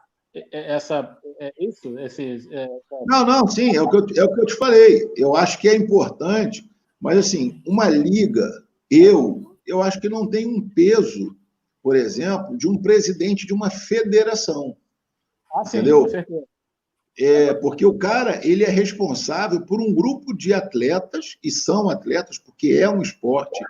isso? Não, sim, é o que eu te falei. Eu acho que é importante, mas, assim, uma liga, eu acho que não tem um peso, por exemplo, de um presidente de uma federação. Entendeu? Sim, com certeza. Porque o cara ele é responsável por um grupo de atletas, e são atletas, porque é um esporte,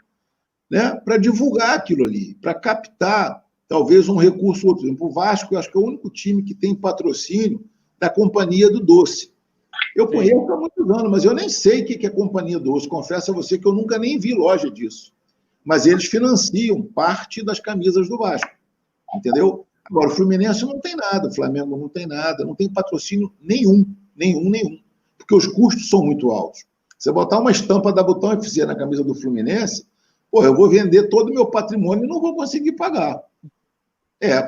né, para divulgar aquilo ali, para captar talvez um recurso outro. Por exemplo, o Vasco, eu acho que é o único time que tem patrocínio da Companhia do Doce. Eu conheço há muitos anos, mas eu nem sei o que é Companhia do Doce. Confesso a você que eu nunca nem vi loja disso. Mas eles financiam parte das camisas do Vasco. Entendeu? Agora, o Fluminense não tem nada, o Flamengo não tem nada, não tem patrocínio nenhum. Porque os custos são muito altos. Você botar uma estampa da Botão FC na camisa do Fluminense, pô, eu vou vender todo o meu patrimônio e não vou conseguir pagar.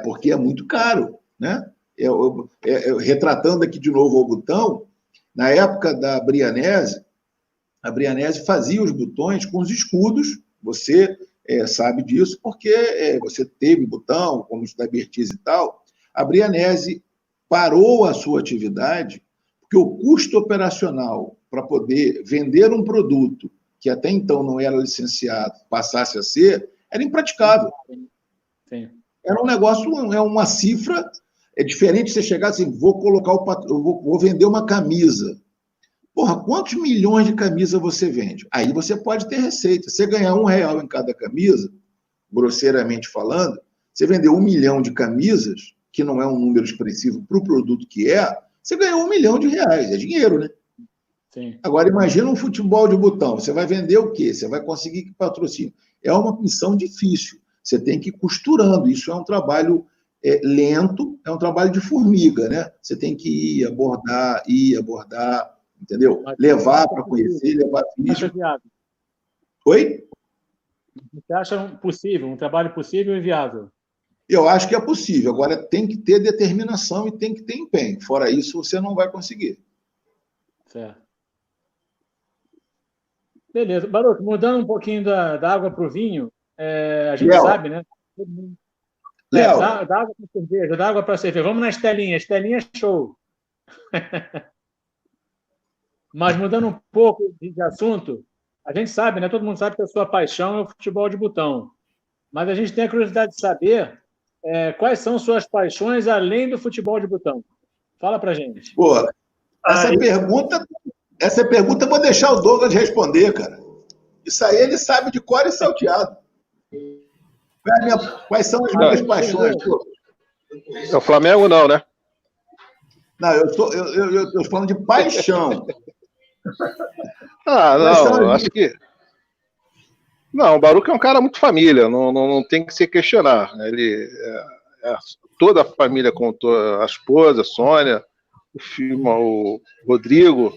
Porque é muito caro, né? Retratando aqui de novo o Botão, na época da Brianese, a Brianese fazia os botões com os escudos, você sabe disso, porque você teve botão, como os da Bertiz e tal. A Brianese parou a sua atividade porque o custo operacional para poder vender um produto que até então não era licenciado, passasse a ser, era impraticável. Sim. Era um negócio, uma cifra, é diferente você chegar assim, vou vender uma camisa. Porra, quantos milhões de camisas você vende? Aí você pode ter receita. Você ganhar R$1 em cada camisa, grosseiramente falando, você vender 1 milhão de camisas, que não é um número expressivo para o produto que você ganhou R$1 milhão. É dinheiro, né? Sim. Agora, imagina um futebol de botão. Você vai vender o quê? Você vai conseguir que patrocínio? É uma missão difícil. Você tem que ir costurando. Isso é um trabalho lento, é um trabalho de formiga, né? Você tem que ir abordar, entendeu? Mas levar para conhecer, levar vídeo. Oi? Você acha possível, um trabalho possível e viável? Eu acho que é possível. Agora, tem que ter determinação e tem que ter empenho. Fora isso, você não vai conseguir. Certo. Beleza. Baruch, mudando um pouquinho da água para o vinho, a gente sabe, né? Léo. Da água para cerveja, da água para cerveja. Vamos na Estelinha. Estelinha é show. Mas mudando um pouco de assunto, a gente sabe, né? Todo mundo sabe que a sua paixão é o futebol de botão. Mas a gente tem a curiosidade de saber quais são suas paixões além do futebol de botão. Fala pra gente. Pô, essa pergunta eu vou deixar o Douglas responder, cara. Isso aí ele sabe de cor e salteado. Quais são as minhas paixões? Pô? É o Flamengo não, né? Não, eu estou falando de paixão. Não, acho que... Não, o Baruch é um cara muito família, não tem que se questionar. Ele toda a família, com a esposa, a Sônia, o filho, o Rodrigo,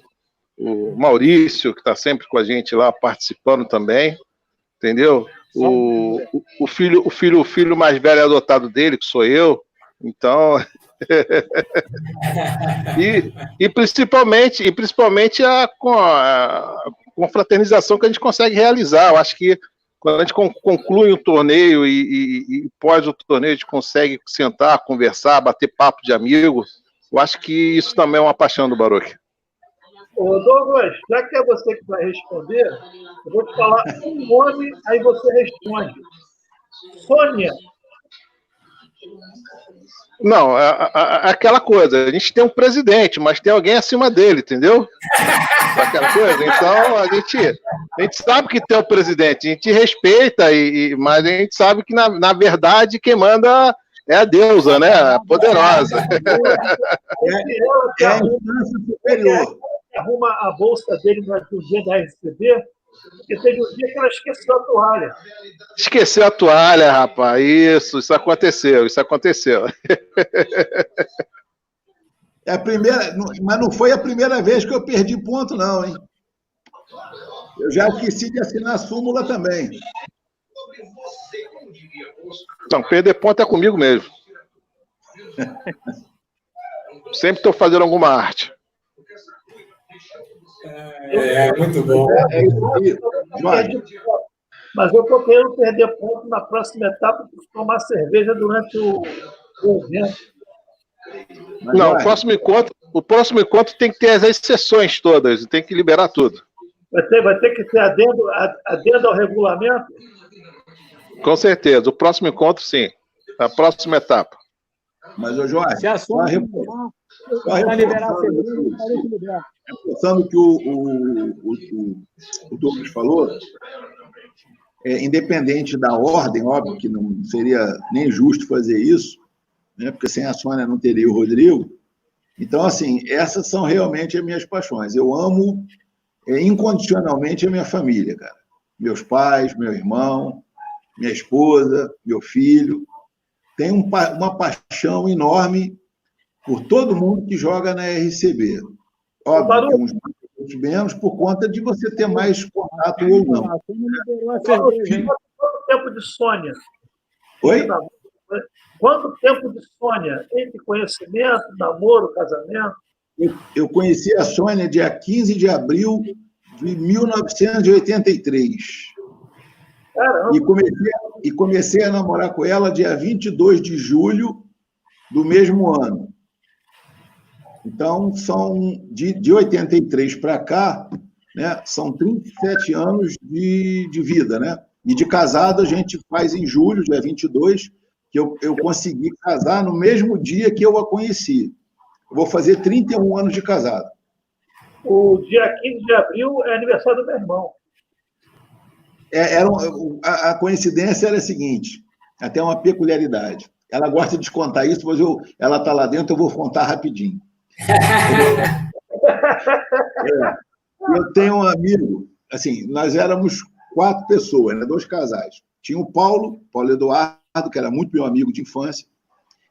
o Maurício, que está sempre com a gente lá participando também, entendeu? O filho mais velho é adotado dele, que sou eu, então... e principalmente com a confraternização que a gente consegue realizar. Eu acho que quando a gente conclui um torneio e pós o torneio a gente consegue sentar, conversar, bater papo de amigos, eu acho que isso também é uma paixão do Baruch. Ô, Douglas, já que é você que vai responder, eu vou te falar um nome, aí você responde. Sônia. Não, aquela coisa, a gente tem um presidente, mas tem alguém acima dele, entendeu? Aquela coisa, então a gente sabe que tem o presidente, a gente respeita, mas a gente sabe que, na verdade, quem manda é a deusa, né? A poderosa. É a instância superior. Arruma a bolsa dele no dia da RCB, porque teve um dia que ela esqueceu a toalha. Esqueceu a toalha, rapaz. Isso aconteceu. É a primeira, mas não foi a primeira vez que eu perdi ponto, não, hein? Eu já esqueci de assinar a súmula também. Não, perder ponto é comigo mesmo. Sempre estou fazendo alguma arte. Muito bom. Mas eu estou querendo perder ponto na próxima etapa por tomar cerveja durante o evento. Não, o próximo encontro tem que ter as exceções todas, tem que liberar tudo. Vai ter que ter adendo ao regulamento? Com certeza, o próximo encontro, sim. A próxima etapa. Mas, ô Jorge, se a Sônia vai liberar a cerveja, reforçando o que o Douglas falou, independente da ordem, óbvio que não seria nem justo fazer isso, né? Porque sem a Sônia não teria o Rodrigo. Então, assim, essas são realmente as minhas paixões. Eu amo incondicionalmente a minha família, cara. Meus pais, meu irmão, minha esposa, meu filho. Tenho uma paixão enorme por todo mundo que joga na RCB. Óbvio, tem uns menos por conta de você ter mais contato ou não. Quanto tempo de Sônia? Oi? Quanto tempo de Sônia? Entre conhecimento, namoro, casamento? Eu conheci a Sônia dia 15 de abril de 1983. Caramba! E comecei a namorar com ela dia 22 de julho do mesmo ano. Então, são de 83 para cá, né, são 37 anos de vida, né? E de casado a gente faz em julho, dia 22, que eu consegui casar no mesmo dia que eu a conheci. Eu vou fazer 31 anos de casado. O dia 15 de abril é aniversário do meu irmão. A coincidência era a seguinte, até uma peculiaridade. Ela gosta de contar isso, mas ela está lá dentro, eu vou contar rapidinho. Eu tenho um amigo, assim, nós éramos 4 pessoas, né, 2 casais. Tinha o Paulo Eduardo, que era muito meu amigo de infância,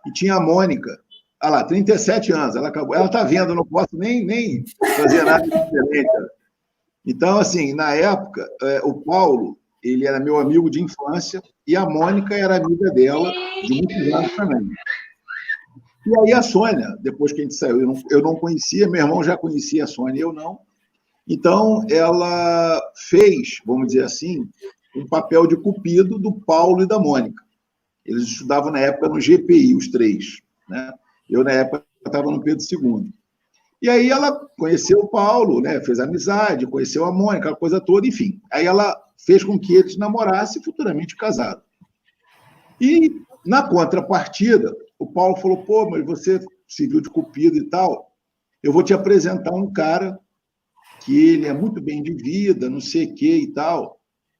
e tinha a Mônica, olha lá, 37 anos, ela está vendo, eu não posso nem fazer nada diferente. Então, assim, na época, o Paulo, ele era meu amigo de infância, e a Mônica era amiga dela de muitos anos também. E aí a Sônia, depois que a gente saiu, eu não conhecia, meu irmão já conhecia a Sônia, eu não. Então, ela fez, vamos dizer assim, um papel de cupido do Paulo e da Mônica. Eles estudavam na época no GPI, os 3. Né? Eu, na época, estava no Pedro II. E aí ela conheceu o Paulo, né? Fez amizade, conheceu a Mônica, aquela coisa toda, enfim. Aí ela fez com que eles namorassem e futuramente casaram. E, na contrapartida, o Paulo falou, pô, mas você se viu de cupido e tal, eu vou te apresentar um cara que ele é muito bem de vida, não sei o quê e tal,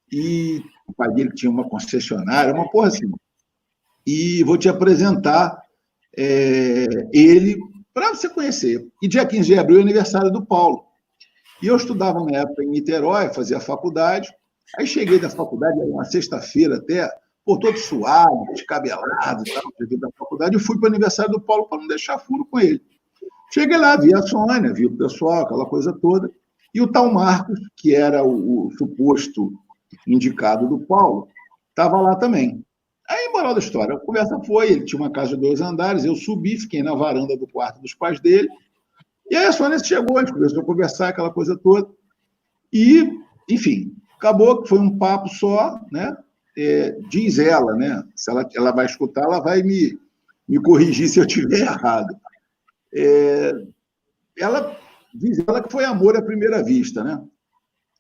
e o pai dele tinha uma concessionária, uma porra assim, e vou te apresentar ele para você conhecer. E dia 15 de abril é aniversário do Paulo. E eu estudava na época em Niterói, fazia faculdade, aí cheguei da faculdade, era uma sexta-feira até, todo suado, descabelado e tal, cheguei da faculdade e fui para o aniversário do Paulo para não deixar furo com ele. Cheguei lá, vi a Sônia, vi o pessoal, aquela coisa toda, e o tal Marcos, que era o suposto indicado do Paulo, estava lá também. Aí, moral da história, a conversa foi, ele tinha uma casa de 2 andares, eu subi, fiquei na varanda do quarto dos pais dele, e aí a Sônia chegou, a gente começou a conversar, aquela coisa toda, e, enfim, acabou que foi um papo só, né? Diz ela, né? Se ela vai escutar, ela vai me corrigir se eu estiver errado. Diz ela que foi amor à primeira vista, né?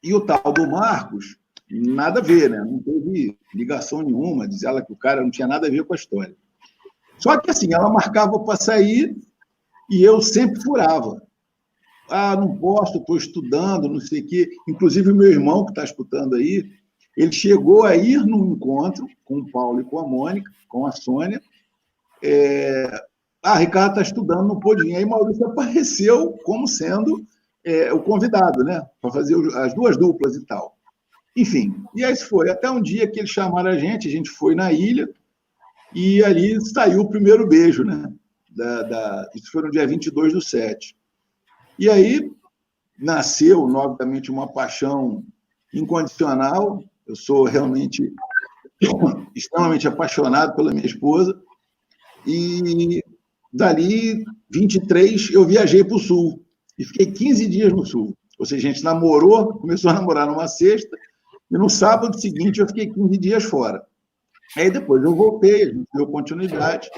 E o tal do Marcos, nada a ver, né? Não teve ligação nenhuma, diz ela que o cara não tinha nada a ver com a história. Só que, assim, ela marcava para sair e eu sempre furava. Ah, não posso, estou estudando, não sei o quê. Inclusive, o meu irmão, que está escutando aí, ele chegou a ir num encontro com o Paulo e com a Mônica, com a Sônia. Ricardo está estudando, não pôde ir. Aí Maurício apareceu como sendo o convidado, né? Para fazer as 2 duplas e tal. Enfim, e aí foi. Até um dia que eles chamaram a gente foi na ilha, e ali saiu o primeiro beijo, né? Isso foi no dia 22/7. E aí nasceu, novamente, uma paixão incondicional. Eu sou realmente extremamente apaixonado pela minha esposa. E dali, 23, eu viajei para o Sul. E fiquei 15 dias no Sul. Ou seja, a gente namorou, começou a namorar numa sexta, e no sábado seguinte eu fiquei 15 dias fora. Aí depois eu voltei, a gente deu continuidade,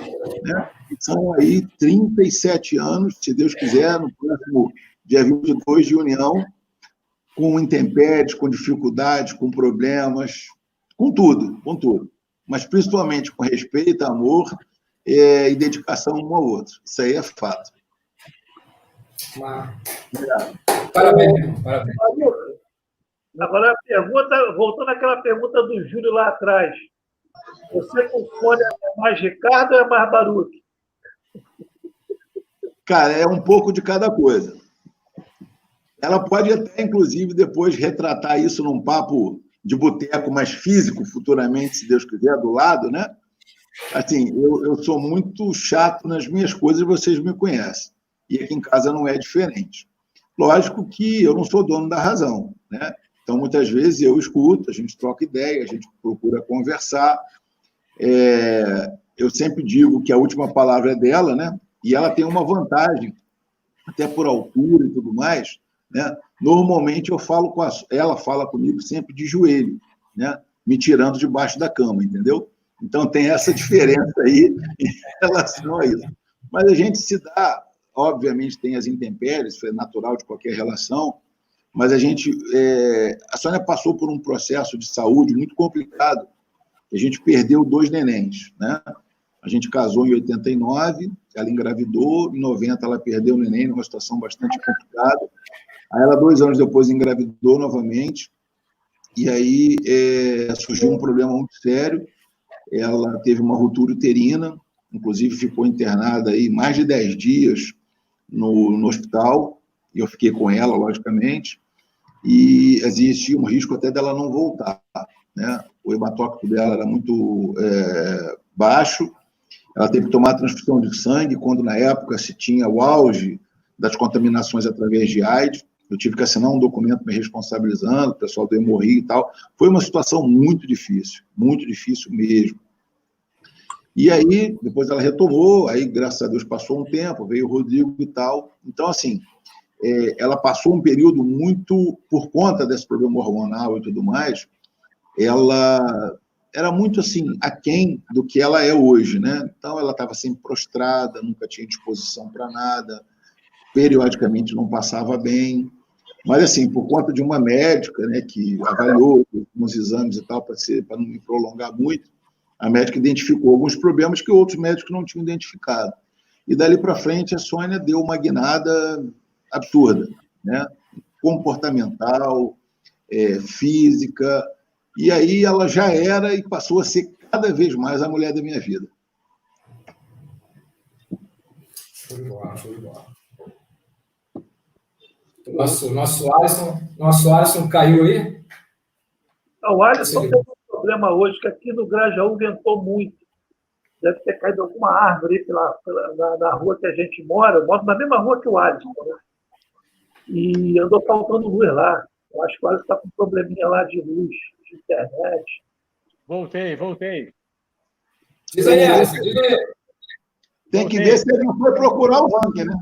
né? E são aí 37 anos, se Deus quiser, no próximo dia 22 de união, com intempéries, com dificuldades, com problemas, com tudo. Mas principalmente com respeito, amor e dedicação um ao outro. Isso aí é fato. Parabéns, parabéns. Agora, a pergunta, voltando àquela pergunta do Júlio lá atrás. Você com fone é mais Ricardo ou é mais Baruch? Cara, é um pouco de cada coisa. Ela pode até, inclusive, depois retratar isso num papo de boteco mais físico, futuramente, se Deus quiser, do lado, né? Assim, eu sou muito chato nas minhas coisas, vocês me conhecem. E aqui em casa não é diferente. Lógico que eu não sou dono da razão, né? Então, muitas vezes eu escuto, a gente troca ideia, a gente procura conversar. Eu sempre digo que a última palavra é dela, né? E ela tem uma vantagem, até por altura e tudo mais, né? Normalmente ela fala comigo sempre de joelho, né? Me tirando debaixo da cama, entendeu? Então tem essa diferença aí em relação a isso. Mas a gente se dá, obviamente tem as intempéries, isso é natural de qualquer relação, mas a Sônia passou por um processo de saúde muito complicado. A gente perdeu 2 nenéns, né? A gente casou em 89, ela engravidou, em 90 ela perdeu o neném numa situação bastante complicada. Aí ela, 2 anos depois, engravidou novamente, e aí surgiu um problema muito sério. Ela teve uma ruptura uterina, inclusive ficou internada aí mais de 10 dias no hospital, e eu fiquei com ela, logicamente, e existia um risco até dela não voltar, né? O hematócrito dela era muito baixo, ela teve que tomar transfusão de sangue, quando na época se tinha o auge das contaminações através de AIDS. Eu tive que assinar um documento me responsabilizando, o pessoal do Hemorri e tal. Foi uma situação muito difícil mesmo. E aí, depois ela retomou, aí, graças a Deus, passou um tempo, veio o Rodrigo e tal. Então, assim, ela passou um período muito, por conta desse problema hormonal e tudo mais, ela era muito, assim, aquém do que ela é hoje, né? Então, ela estava sempre prostrada, nunca tinha disposição para nada, periodicamente não passava bem. Mas, assim, por conta de uma médica, né, que avaliou alguns exames e tal, para não me prolongar muito, a médica identificou alguns problemas que outros médicos não tinham identificado. E dali para frente, a Sônia deu uma guinada absurda, né? Comportamental, física, e aí ela já era e passou a ser cada vez mais a mulher da minha vida. Show de bola, show de bola. Nosso Alisson caiu aí? O Alisson tem um problema hoje, que aqui no Grajaú ventou muito. Deve ter caído alguma árvore na rua que a gente mora. Eu moro na mesma rua que o Alisson, né? E andou faltando luz lá. Eu acho que o Alisson está com um probleminha lá de luz, de internet. Voltei. Diz aí, Alisson, diz aí. Tem que ver se ele não foi procurar o ranking, né?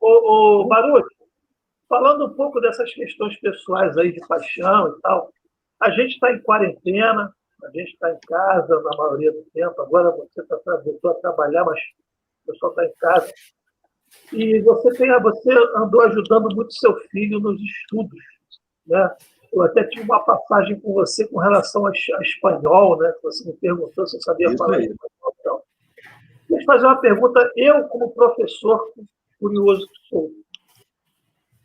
Ô, Baruch, falando um pouco dessas questões pessoais aí de paixão e tal, a gente está em quarentena, a gente está em casa na maioria do tempo. Agora você voltou a trabalhar, mas o pessoal está em casa. E você andou ajudando muito seu filho nos estudos, né? Eu até tive uma passagem com você com relação a espanhol, né? Você me perguntou se eu sabia falar espanhol. Então, deixa eu fazer uma pergunta. Eu, como professor curioso que sou,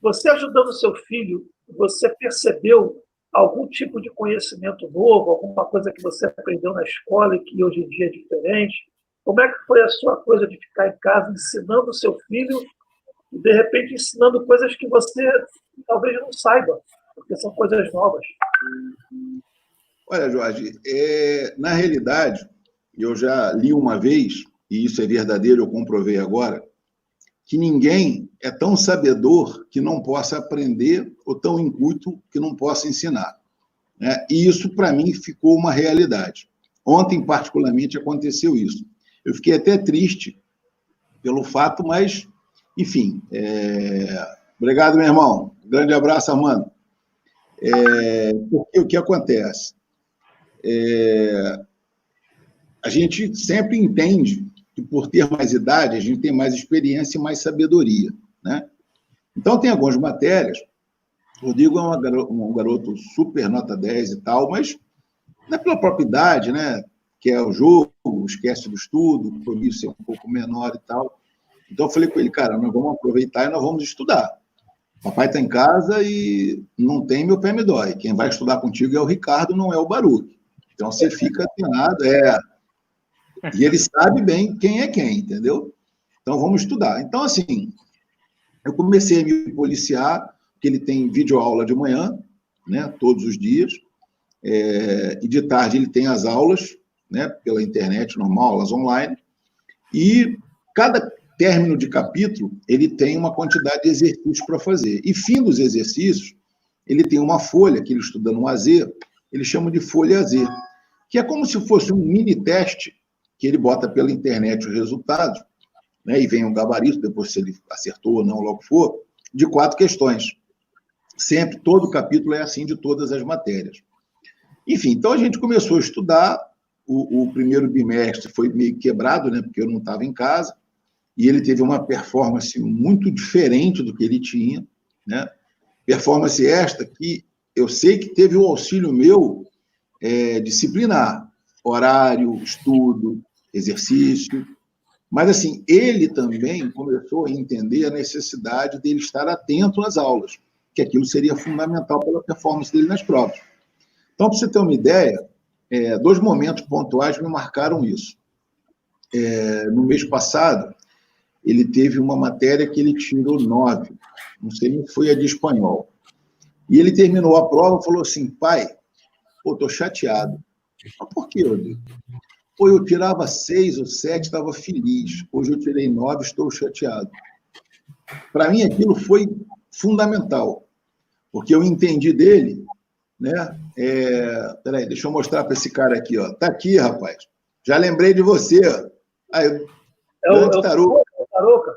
você ajudando seu filho, você percebeu algum tipo de conhecimento novo, alguma coisa que você aprendeu na escola e que hoje em dia é diferente? Como é que foi a sua coisa de ficar em casa ensinando o seu filho e, de repente, ensinando coisas que você talvez não saiba, porque são coisas novas? Olha, Jorge, na realidade, eu já li uma vez, e isso é verdadeiro, eu comprovei agora, que ninguém é tão sabedor que não possa aprender ou tão inculto que não possa ensinar, né? E isso, para mim, ficou uma realidade. Ontem, particularmente, aconteceu isso. Eu fiquei até triste pelo fato, mas, enfim. Obrigado, meu irmão. Grande abraço, Armando. Porque o que acontece? A gente sempre entende que, por ter mais idade, a gente tem mais experiência e mais sabedoria, né? Então, tem algumas matérias. O Rodrigo é um garoto super nota 10 e tal, mas não é pela própria idade, né? Que é o jogo, esquece do estudo, o compromisso é um pouco menor e tal. Então, eu falei com ele, cara, nós vamos aproveitar e nós vamos estudar. Papai está em casa e não tem meu pé me dói. Quem vai estudar contigo é o Ricardo, não é o Baruch. Então você fica atenado, E ele sabe bem quem é quem, entendeu? Então vamos estudar. Então, assim, eu comecei a me policiar, porque ele tem videoaula de manhã, né, todos os dias, e de tarde ele tem as aulas, né, pela internet, normal, aulas online, e cada término de capítulo, ele tem uma quantidade de exercícios para fazer. E fim dos exercícios, ele tem uma folha, que ele estuda no AZ, ele chama de folha AZ, que é como se fosse um mini teste, que ele bota pela internet os resultados, né, e vem um gabarito, depois se ele acertou ou não, logo for, de 4 questões. Sempre, todo capítulo é assim de todas as matérias. Enfim, então a gente começou a estudar, o primeiro bimestre foi meio quebrado, né, porque eu não estava em casa, e ele teve uma performance muito diferente do que ele tinha, né? Performance esta que eu sei que teve o auxílio meu disciplinar, horário, estudo, exercício, mas, assim, ele também começou a entender a necessidade dele estar atento às aulas, que aquilo seria fundamental pela performance dele nas provas. Então, para você ter uma ideia, 2 momentos pontuais me marcaram isso. No mês passado, ele teve uma matéria que ele tirou 9, não sei nem se foi a de espanhol. E ele terminou a prova e falou assim: pai, estou chateado. Mas por quê, Rodrigo? Pô, eu tirava 6 ou 7, estava feliz. Hoje eu tirei 9, estou chateado. Para mim, aquilo foi fundamental, porque eu entendi dele, né? Peraí, deixa eu mostrar para esse cara aqui, ó. Tá aqui, rapaz. Já lembrei de você. Aí, grande Tarouca. Tarouca?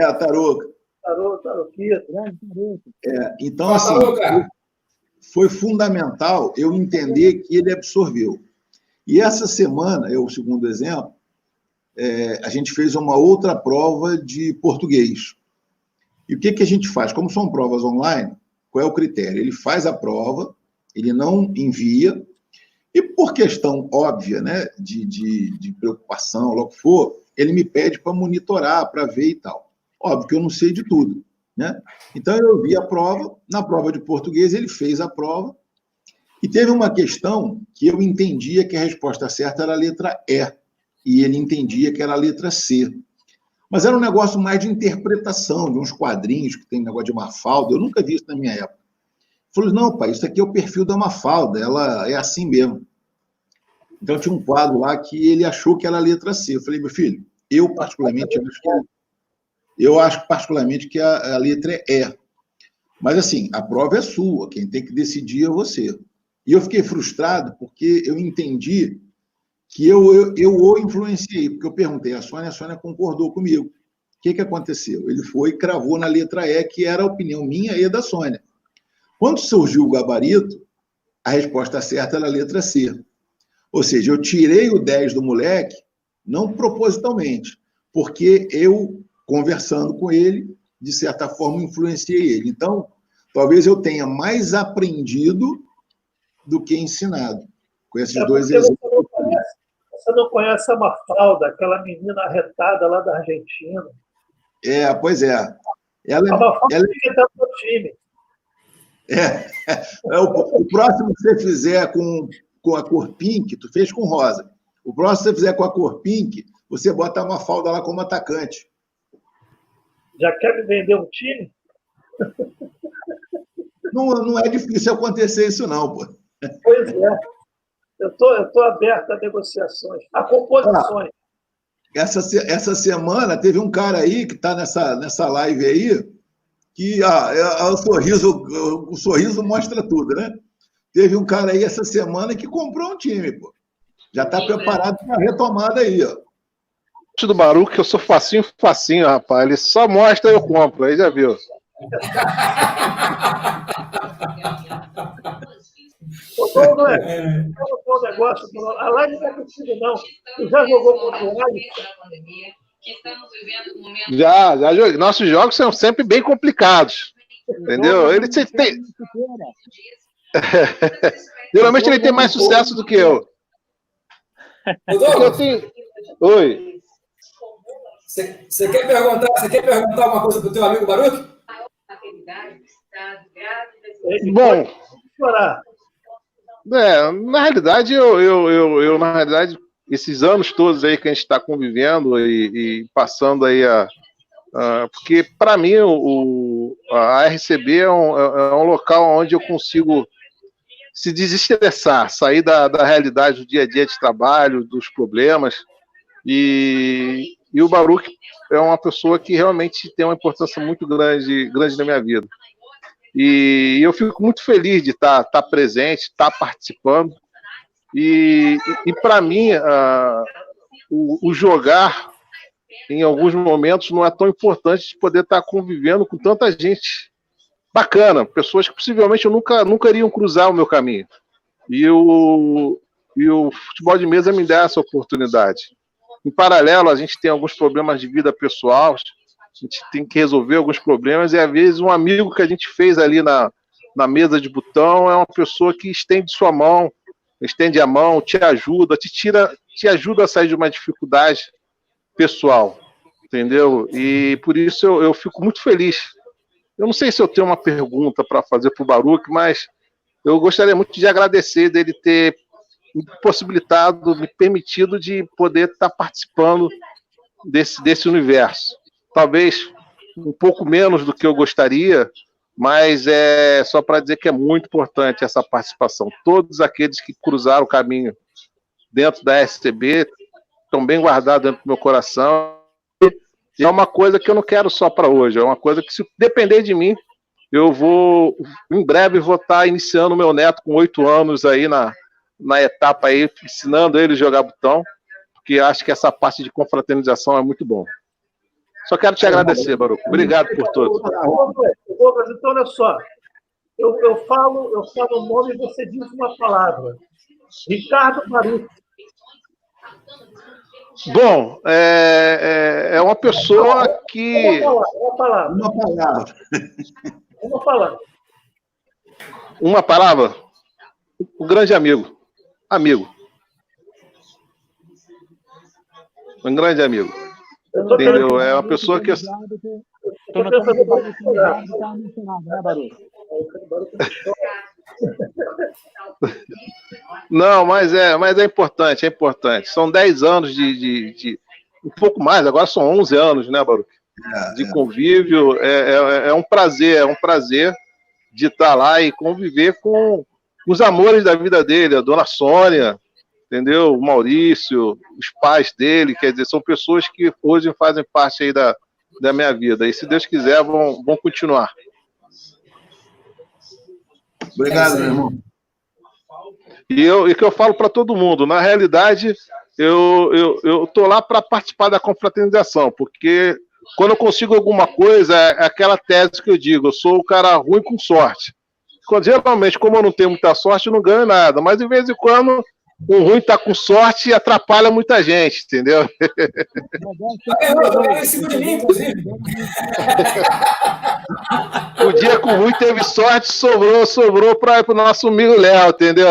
A Tarouca. Tarouquita. Então, assim, foi fundamental eu entender que ele absorveu. E essa semana, o segundo exemplo, a gente fez uma outra prova de português. E o que a gente faz? Como são provas online, qual é o critério? Ele faz a prova, ele não envia, e por questão óbvia, né, de preocupação, logo que for, ele me pede para monitorar, para ver e tal. Óbvio que eu não sei de tudo, né? Então, eu vi a prova, na prova de português, ele fez a prova, e teve uma questão que eu entendia que a resposta certa era a letra E, e ele entendia que era a letra C. Mas era um negócio mais de interpretação, de uns quadrinhos que tem negócio de Mafalda, eu nunca vi isso na minha época. Ele falou: não, pai, isso aqui é o perfil da Mafalda, ela é assim mesmo. Então, tinha um quadro lá que ele achou que era a letra C. Eu falei: meu filho, eu particularmente acho que a letra é E. Mas, assim, a prova é sua, quem tem que decidir é você. E eu fiquei frustrado porque eu entendi que eu o influenciei, porque eu perguntei a Sônia concordou comigo. O que aconteceu? Ele foi e cravou na letra E, que era a opinião minha e da Sônia. Quando surgiu o gabarito, a resposta certa era a letra C. Ou seja, eu tirei o 10 do moleque, não propositalmente, porque eu, conversando com ele, de certa forma, influenciei ele. Então, talvez eu tenha mais aprendido do que ensinado, com esses 2 exemplos. Você não conhece a Mafalda, aquela menina arretada lá da Argentina? Pois é. A Mafalda fica dentro do time. O próximo que você fizer com a cor pink, tu fez com rosa. O próximo que você fizer com a cor pink, você bota a Mafalda lá como atacante. Já quer me vender um time? Não é difícil acontecer isso, não, pô. Pois é. Eu estou aberto a negociações, a composições. Essa semana teve um cara aí que está nessa live aí, que o sorriso mostra tudo, né? Teve um cara aí essa semana que comprou um time, pô. Já está preparado para a retomada aí, ó. Do Baruch, eu sou facinho, rapaz. Ele só mostra, eu compro. Aí já viu. Não é um negócio. A live não é contigo, não. Tu já jogou contra o live? Já joguei. Nossos jogos são sempre bem complicados. Entendeu? Ele tem... Geralmente ele tem mais sucesso do que eu. Eu tenho... Oi. Você quer perguntar alguma coisa para o teu amigo Baruch? Bom, chorar. na realidade, na realidade, esses anos todos aí que a gente está convivendo e passando aí porque para mim a RCB é um local onde eu consigo se desestressar, sair da realidade do dia a dia de trabalho, dos problemas, e o Baruch é uma pessoa que realmente tem uma importância muito grande na minha vida. E eu fico muito feliz de estar presente, estar participando. E para mim, o jogar, em alguns momentos, não é tão importante de poder estar convivendo com tanta gente bacana, pessoas que possivelmente eu nunca iriam cruzar o meu caminho. E o futebol de mesa me dá essa oportunidade. Em paralelo, a gente tem alguns problemas de vida pessoal, a gente tem que resolver alguns problemas, e às vezes um amigo que a gente fez ali na mesa de botão é uma pessoa que estende a mão, te ajuda, te ajuda a sair de uma dificuldade pessoal, entendeu? E por isso eu fico muito feliz. Eu não sei se eu tenho uma pergunta para fazer para o Baruch, mas eu gostaria muito de agradecer dele ter me possibilitado, me permitido de poder estar participando desse universo. Talvez um pouco menos do que eu gostaria, mas é só para dizer que é muito importante essa participação. Todos aqueles que cruzaram o caminho dentro da SCB estão bem guardados dentro do meu coração. E é uma coisa que eu não quero só para hoje, é uma coisa que, se depender de mim, em breve vou estar iniciando o meu neto com 8 anos aí na etapa aí, ensinando ele a jogar botão, porque acho que essa parte de confraternização é muito bom. Só quero te agradecer, Baruch. Obrigado por tudo. Douglas, então, olha só. Eu falo o nome e você diz uma palavra. Ricardo Baruch. Bom, é uma pessoa que... Uma palavra. Uma palavra? Um grande amigo. Um grande amigo. Entendeu? É uma pessoa que... Não, mas é importante, é importante. São 10 anos de um pouco mais, agora são 11 anos, né, Baruch? De convívio. É um prazer de estar lá e conviver com os amores da vida dele, a dona Sônia, entendeu? O Maurício, os pais dele, quer dizer, são pessoas que hoje fazem parte aí da minha vida. E se Deus quiser, vão continuar. Obrigado, meu irmão. E que eu falo para todo mundo, na realidade, eu tô lá para participar da confraternização, porque quando eu consigo alguma coisa, é aquela tese que eu digo, eu sou o cara ruim com sorte. Geralmente, como eu não tenho muita sorte, eu não ganho nada, mas de vez em quando o ruim tá com sorte e atrapalha muita gente, entendeu? Em cima de mim, inclusive. O dia que o Rui teve sorte, sobrou para o nosso amigo Léo, entendeu?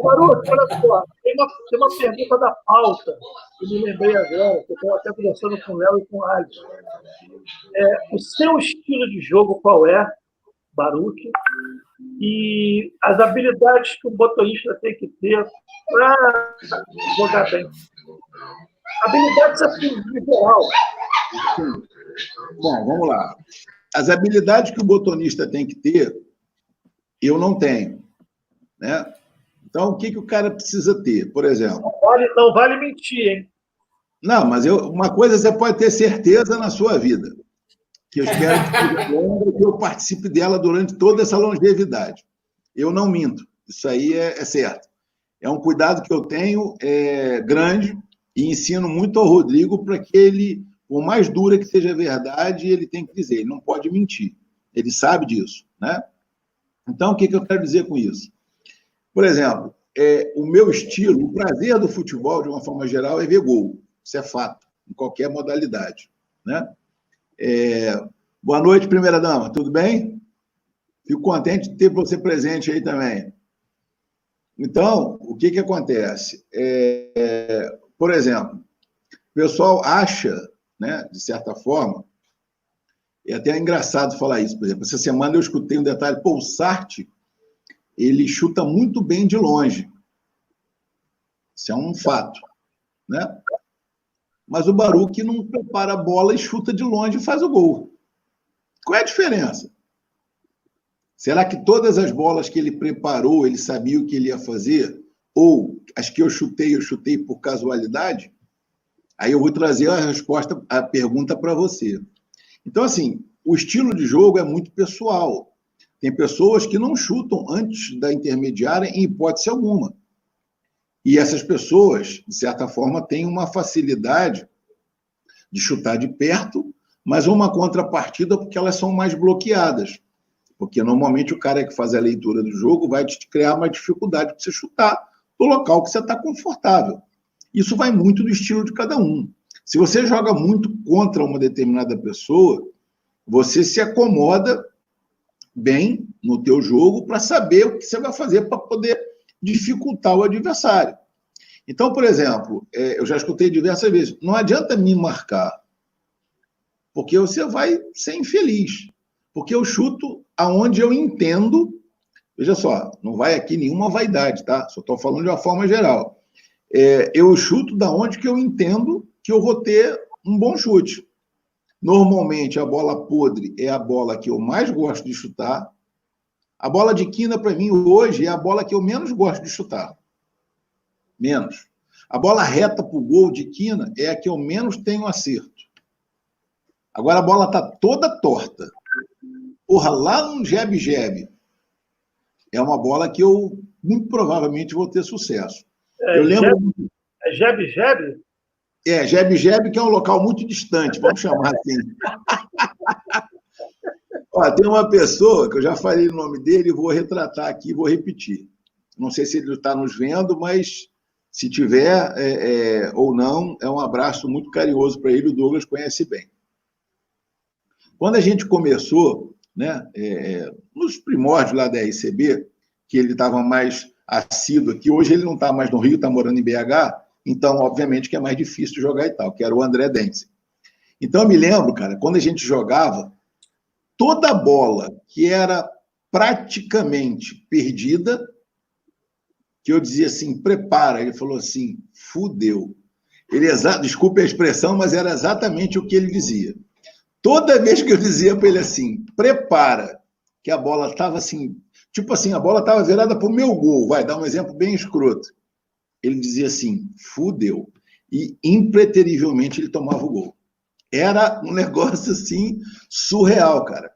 Baruch, olha só, tem uma pergunta da pauta, que me lembrei agora, que eu estou até conversando com o Léo e com o Alisson. O seu estilo de jogo qual é, Baruch? E as habilidades que o motorista tem que ter para jogar bem. Habilidades assim, em geral. Bom, vamos lá. As habilidades que o botonista tem que ter, eu não tenho, né? Então, o que o cara precisa ter? Por exemplo... Não vale mentir, hein? Não, mas uma coisa você pode ter certeza na sua vida, que eu espero que eu participe dela durante toda essa longevidade. Eu não minto, isso aí é certo. É um cuidado que eu tenho grande e ensino muito ao Rodrigo para que ele, por mais dura que seja a verdade, ele tem que dizer, ele não pode mentir. Ele sabe disso, né? Então, o que eu quero dizer com isso? Por exemplo, o meu estilo, o prazer do futebol, de uma forma geral, é ver gol. Isso é fato, em qualquer modalidade, né? Boa noite, primeira-dama, tudo bem? Fico contente de ter você presente aí também. Então, o que acontece? Por exemplo, o pessoal acha, né, de certa forma, É até engraçado falar isso. Por exemplo, essa semana eu escutei um detalhe. Pô, o Sartre, ele chuta muito bem de longe. Isso é um fato, né? Mas o Baruch não prepara a bola e chuta de longe e faz o gol. Qual é a diferença? Será que todas as bolas que ele preparou, ele sabia o que ele ia fazer? Ou as que eu chutei por casualidade? Aí eu vou trazer a resposta, a pergunta para você. Então, assim, o estilo de jogo é muito pessoal. Tem pessoas que não chutam antes da intermediária em hipótese alguma. E essas pessoas, de certa forma, têm uma facilidade de chutar de perto, mas uma contrapartida porque elas são mais bloqueadas. Porque normalmente o cara que faz a leitura do jogo vai te criar uma dificuldade para você chutar no local que você está confortável. Isso vai muito do estilo de cada um. Se você joga muito contra uma determinada pessoa, você se acomoda bem no teu jogo para saber o que você vai fazer para poder dificultar o adversário. Então, por exemplo, eu já escutei diversas vezes, não adianta me marcar, porque você vai ser infeliz. Porque eu chuto aonde eu entendo, veja só, não vai aqui nenhuma vaidade, tá? Só estou falando de uma forma geral. Eu chuto da onde que eu entendo que eu vou ter um bom chute. Normalmente, a bola podre é a bola que eu mais gosto de chutar. A bola de quina, para mim, hoje, é a bola que eu menos gosto de chutar. Menos. A bola reta para o gol de quina é a que eu menos tenho acerto. Agora, a bola está toda torta. Porra, lá no jab-jab, é uma bola que eu, muito provavelmente, vou ter sucesso. Eu lembro... É jab-jab? Jab-jab, que é um local muito distante, vamos chamar assim. Ó, tem uma pessoa, que eu já falei o nome dele, vou retratar aqui, vou repetir. Não sei se ele está nos vendo, mas se tiver ou não, é um abraço muito carinhoso para ele, o Douglas conhece bem. Quando a gente começou, né, nos primórdios lá da RCB, que ele estava mais assíduo aqui, hoje ele não está mais no Rio, está morando em BH, então, obviamente, que é mais difícil jogar e tal, que era o André Dence. Então, eu me lembro, cara, quando a gente jogava, toda bola que era praticamente perdida, que eu dizia assim, prepara, ele falou assim, fudeu. Desculpe a expressão, mas era exatamente o que ele dizia. Toda vez que eu dizia para ele assim, prepara, que a bola estava assim, tipo assim, a bola estava virada para o meu gol, vai dar um exemplo bem escroto. Ele dizia assim, fudeu. E, impreterivelmente, ele tomava o gol. Era um negócio, assim, surreal, cara.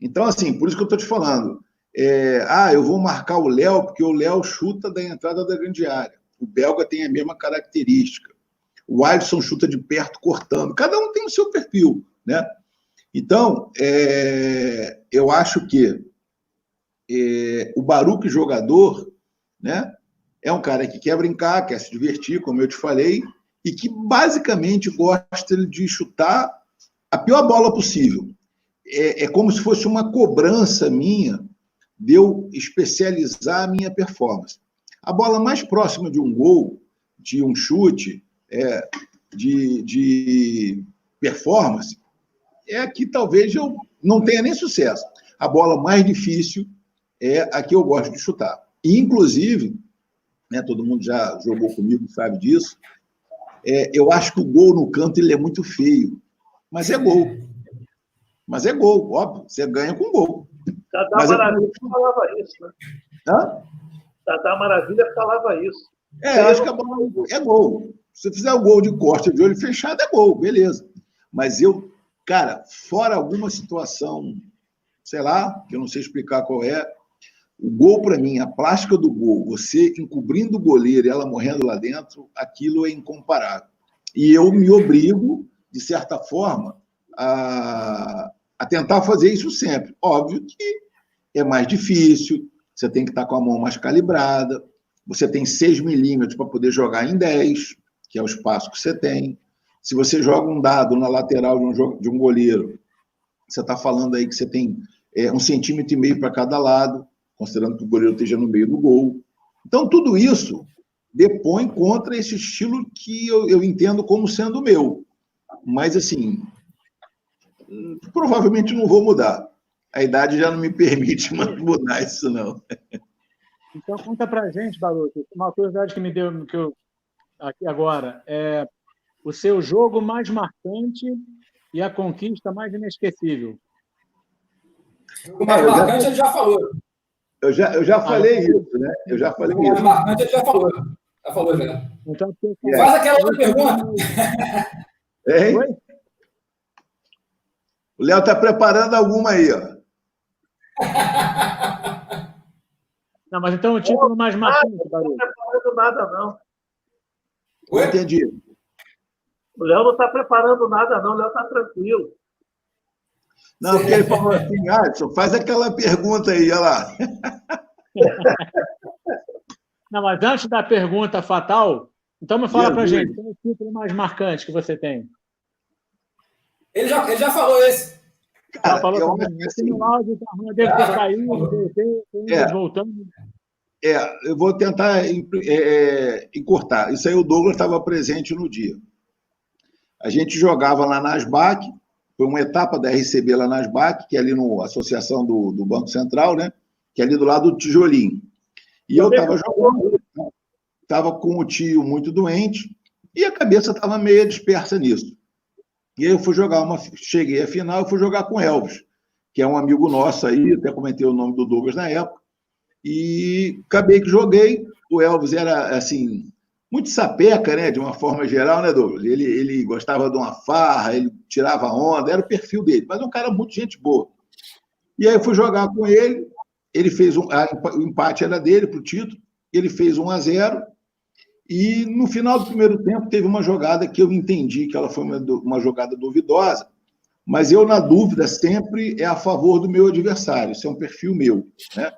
Então, assim, por isso que eu estou te falando. Eu vou marcar o Léo, porque o Léo chuta da entrada da grande área. O belga tem a mesma característica. O Alisson chuta de perto, cortando. Cada um tem o seu perfil, né? Então, eu acho que o Baruch jogador, né, é um cara que quer brincar, quer se divertir, como eu te falei, e que basicamente gosta de chutar a pior bola possível. É como se fosse uma cobrança minha de eu especializar a minha performance. A bola mais próxima de um gol, de um chute, de performance, é a que talvez eu não tenha nem sucesso. A bola mais difícil é a que eu gosto de chutar. E, inclusive, né, todo mundo já jogou comigo, sabe disso, eu acho que o gol no canto ele é muito feio. Mas é gol. Mas é gol, óbvio. Você ganha com gol. Dadá Maravilha falava isso, né? Hã? Dadá Maravilha falava isso. Eu acho que a bola é gol. Se você fizer o gol de costa de olho fechado, é gol, beleza. Mas cara, fora alguma situação, sei lá, que eu não sei explicar qual é, o gol, para mim, a plástica do gol, você encobrindo o goleiro e ela morrendo lá dentro, aquilo é incomparável. E eu me obrigo, de certa forma, a tentar fazer isso sempre. Óbvio que é mais difícil, você tem que estar com a mão mais calibrada, você tem 6 milímetros para poder jogar em 10, que é o espaço que você tem. Se você joga um dado na lateral de um goleiro, você está falando aí que você tem 1,5 centímetro para cada lado, considerando que o goleiro esteja no meio do gol. Então, tudo isso depõe contra esse estilo que eu entendo como sendo meu. Mas, assim, provavelmente não vou mudar. A idade já não me permite mais mudar isso, não. Então, conta pra gente, Baruch, uma curiosidade que me deu que eu, aqui agora, é o seu jogo mais marcante e a conquista mais inesquecível. O mais marcante ele já falou. Eu já falei isso, né? Eu já falei O mais isso. marcante ele já falou. Já falou, já. Então, Faz aquela outra pergunta. Hein? Oi? O Léo está preparando alguma aí, ó. Não, mas então o título mais marcante, Baruch. Não está preparando nada, não. Não entendi. O Léo não está preparando nada, não. O Léo está tranquilo. Não, porque ele falou assim, Adson, faz aquela pergunta aí, olha lá. Não, mas antes da pergunta fatal, então me fala pra Jesus. gente, qual é o título mais marcante que você tem? Ele já falou esse. Cara, Falou eu também. acho que Esse assim, no áudio deve ter caído, voltando. eu vou tentar encurtar. Isso aí o Douglas estava presente no dia. A gente jogava lá na ASBAC, foi uma etapa da RCB lá na ASBAC, que é ali na Associação do Banco Central, né? Que é ali do lado do Tijolinho. E eu estava jogando, estava com o tio muito doente, e a cabeça estava meio dispersa nisso. E aí eu fui jogar cheguei à final, eu fui jogar com o Elvis, que é um amigo nosso aí, até comentei o nome do Douglas na época, e acabei que joguei. O Elvis era, assim, muito sapeca, né, de uma forma geral, né, Douglas? Ele gostava de uma farra, ele tirava onda, era o perfil dele, mas um cara muito gente boa. E aí eu fui jogar com ele, ele fez o empate era dele para o título, ele fez 1-0, e no final do primeiro tempo teve uma jogada que eu entendi que ela foi uma jogada duvidosa, mas eu, na dúvida, sempre é a favor do meu adversário, isso é um perfil meu, né?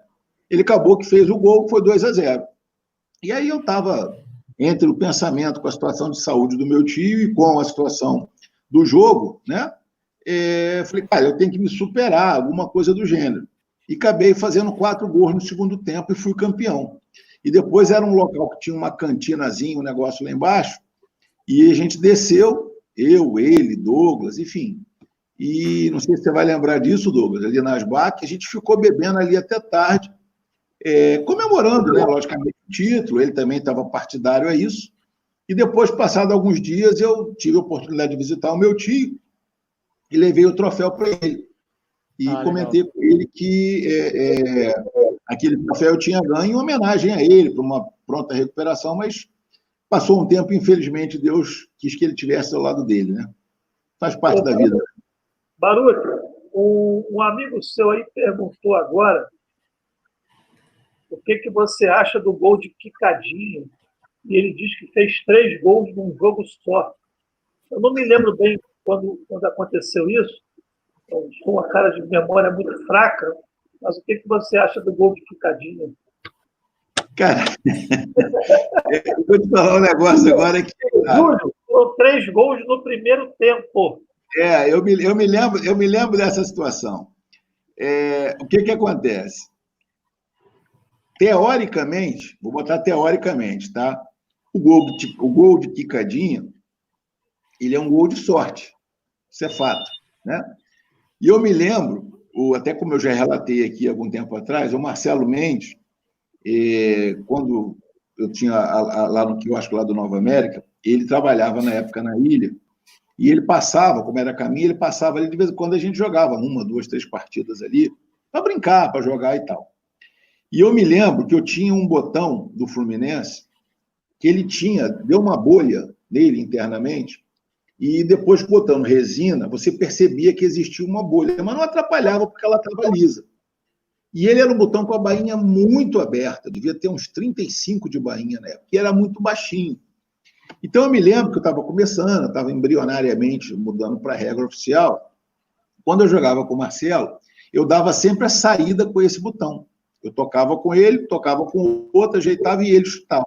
Ele acabou que fez o gol, foi 2-0. E aí eu estava entre o pensamento com a situação de saúde do meu tio e com a situação do jogo, né? Falei, cara, eu tenho que me superar, alguma coisa do gênero. E acabei fazendo 4 gols no segundo tempo e fui campeão. E depois era um local que tinha uma cantinazinha, um negócio lá embaixo, e a gente desceu, eu, ele, Douglas, enfim. E não sei se você vai lembrar disso, Douglas, ali na ASBAC, a gente ficou bebendo ali até tarde, comemorando, né, logicamente, o título, ele também estava partidário a isso. E depois, passado alguns dias, eu tive a oportunidade de visitar o meu tio e levei o troféu para ele. E comentei com ele que aquele troféu eu tinha ganho em homenagem a ele, para uma pronta recuperação, mas passou um tempo, infelizmente, Deus quis que ele tivesse ao lado dele, né? Faz parte da vida. Baruch, um amigo seu aí perguntou agora o que você acha do gol de Quicadinho, e ele diz que fez 3 gols num jogo só. Eu não me lembro bem quando aconteceu isso, com uma cara de memória muito fraca, mas o que você acha do gol de Quicadinho? Cara, eu vou te falar um negócio agora que... Júlio, foram 3 gols no primeiro tempo. Eu me lembro dessa situação. O que acontece? Teoricamente, vou botar teoricamente, tá? O gol de Quicadinho, ele é um gol de sorte. Isso é fato, né? E eu me lembro, até como eu já relatei aqui algum tempo atrás, o Marcelo Mendes, quando eu tinha lá no quiosque lá do Nova América, ele trabalhava na época na ilha, e ele passava, como era caminho, ele passava ali, de vez em quando a gente jogava 1, 2, 3 partidas ali, para brincar, para jogar e tal. E eu me lembro que eu tinha um botão do Fluminense, que ele deu uma bolha nele internamente, e depois botando resina, você percebia que existia uma bolha, mas não atrapalhava porque ela estava lisa. E ele era um botão com a bainha muito aberta, devia ter uns 35 de bainha na época, e era muito baixinho. Então eu me lembro que eu estava começando, estava embrionariamente mudando para a regra oficial. Quando eu jogava com o Marcelo, eu dava sempre a saída com esse botão. Eu tocava com ele, tocava com o outro, ajeitava e ele chutava.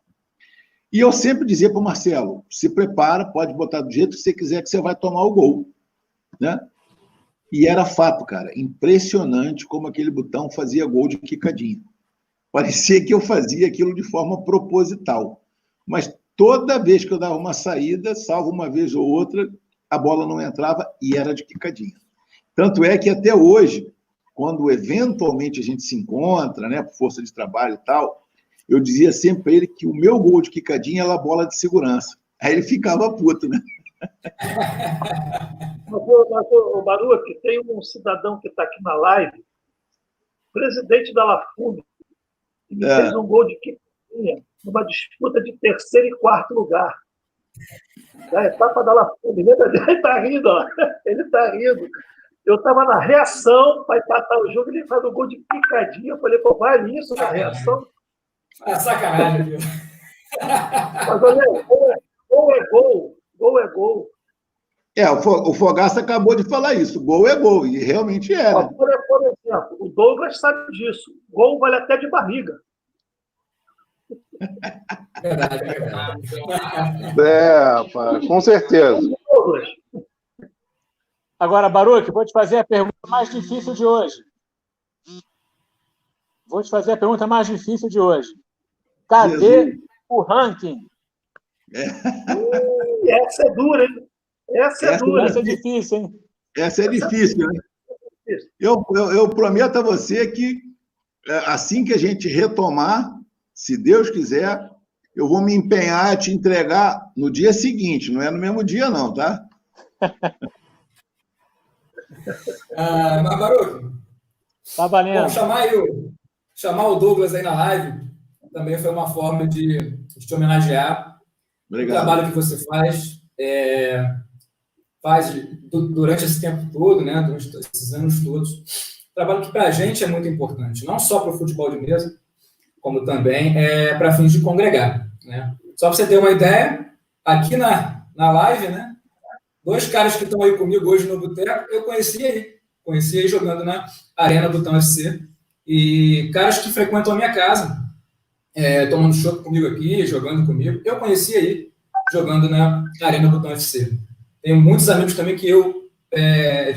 E eu sempre dizia para o Marcelo, se prepara, pode botar do jeito que você quiser que você vai tomar o gol, né? E era fato, cara, impressionante como aquele botão fazia gol de Quicadinho. Parecia que eu fazia aquilo de forma proposital. Mas toda vez que eu dava uma saída, salvo uma vez ou outra, a bola não entrava e era de Quicadinho. Tanto é que até hoje, quando eventualmente a gente se encontra, né, por força de trabalho e tal, eu dizia sempre para ele que o meu gol de quicadinha era a bola de segurança. Aí ele ficava puto, né? Mas, o Baruch, tem um cidadão que está aqui na live, presidente da Lafune, que me fez um gol de quicadinha numa disputa de terceiro e quarto lugar. Da etapa da Lafune. Ele está rindo, ó. Ele está rindo. Eu estava na reação para empatar o jogo, ele faz um gol de picadinha. Eu falei, pô, vale isso na reação? Sacanagem, viu? Mas olha, gol é gol. Gol é gol. O Fogaça acabou de falar isso. Gol é gol, e realmente era. Por exemplo, o Douglas sabe disso. Gol vale até de barriga. Verdade, verdade. Rapaz, com certeza. Douglas. Agora, Baruch, vou te fazer a pergunta mais difícil de hoje. Cadê o ranking? Essa é dura, hein? Essa é dura. Essa é difícil, hein? Essa é difícil, né? Eu prometo a você que assim que a gente retomar, se Deus quiser, eu vou me empenhar a te entregar no dia seguinte, não é no mesmo dia não, tá? Mas, Baruch, tá valendo. Bom, chamar o Douglas aí na live também foi uma forma de te homenagear. Obrigado. O trabalho que você faz durante esse tempo todo, né, durante esses anos todos. Trabalho que para a gente é muito importante, não só para o futebol de mesa, como também para fins de congregar. Né? Só para você ter uma ideia, aqui na live, né, 2 caras que estão aí comigo hoje no Boteco, eu conheci aí jogando na Arena Botão FC, e caras que frequentam a minha casa, tomando chopp comigo aqui, jogando comigo, eu conheci aí jogando na Arena Botão FC. Tenho muitos amigos também que eu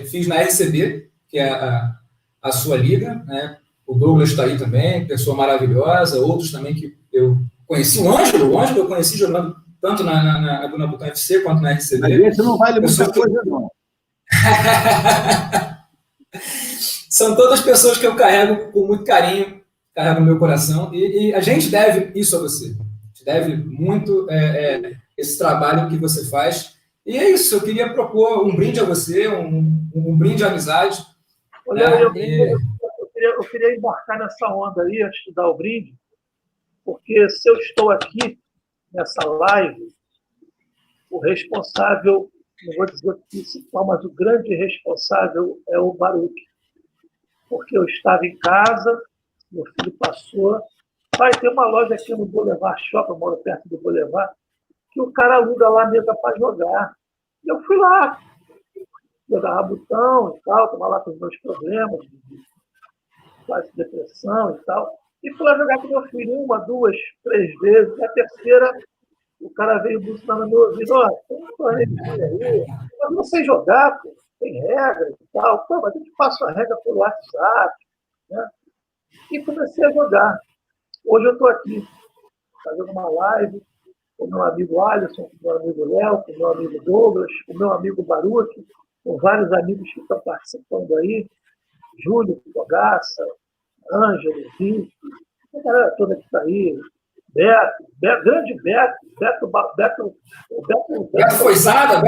fiz na RCB, que é a sua liga, né? O Douglas está aí também, pessoa maravilhosa, outros também que eu conheci, o Ângelo eu conheci jogando tanto na Botão FC quanto na RCB. Mas esse não vale muita coisa, não. São todas pessoas que eu carrego com muito carinho, carrego no meu coração, e a gente deve isso a você. A gente deve muito esse trabalho que você faz. E é isso, eu queria propor um brinde a você, um brinde à amizade. Olha, eu queria embarcar nessa onda aí, antes de dar o brinde, porque se eu estou aqui nessa live, o responsável, não vou dizer o principal, mas o grande responsável é o Baruch. Porque eu estava em casa, meu filho passou, pai, tem uma loja aqui no Boulevard Shopping, eu moro perto do Boulevard, que o cara aluga lá a mesa para jogar. E eu fui lá, jogava botão e tal, estava lá com os meus problemas, quase depressão e tal, e fui lá jogar com meu filho 1, 2, 3 vezes, e a terceira, o cara veio buscando no meu ouvido, ó, tem um torneio aí, eu não sei jogar, pô, tem regra e tal, pô, mas a gente passa a regra pelo WhatsApp, né? E comecei a jogar. Hoje eu estou aqui, fazendo uma live, com o meu amigo Alisson, com o meu amigo Léo, com o meu amigo Douglas, com o meu amigo Baruch, com vários amigos que estão participando aí, Júlio, Fogaça, Ângelo, Vicky, a galera toda que está aí, Beto, grande Beto Foiçada.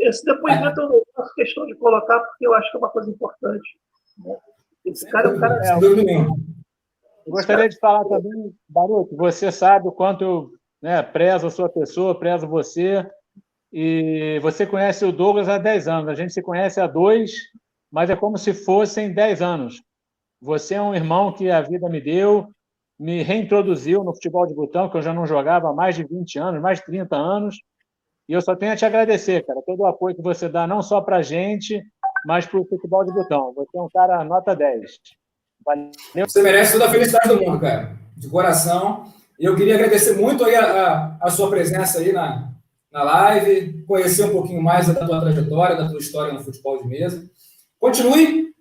Esse depoimento eu faço questão de colocar porque eu acho que é uma coisa importante. Né? Esse cara é um cara... Gostaria de falar também, Baruch, você sabe o quanto eu prezo a sua pessoa, prezo você, e você conhece o Douglas há 10 anos, a gente se conhece há 2, mas é como se fossem 10 anos. Você é um irmão que a vida me deu, me reintroduziu no futebol de botão, que eu já não jogava há mais de 20 anos, mais de 30 anos, e eu só tenho a te agradecer, cara, todo o apoio que você dá, não só para a gente, mas para o futebol de botão. Você é um cara nota 10. Valeu. Você merece toda a felicidade do mundo, cara, de coração. E eu queria agradecer muito aí a sua presença aí na live, conhecer um pouquinho mais da tua trajetória, da tua história no futebol de mesa. Continue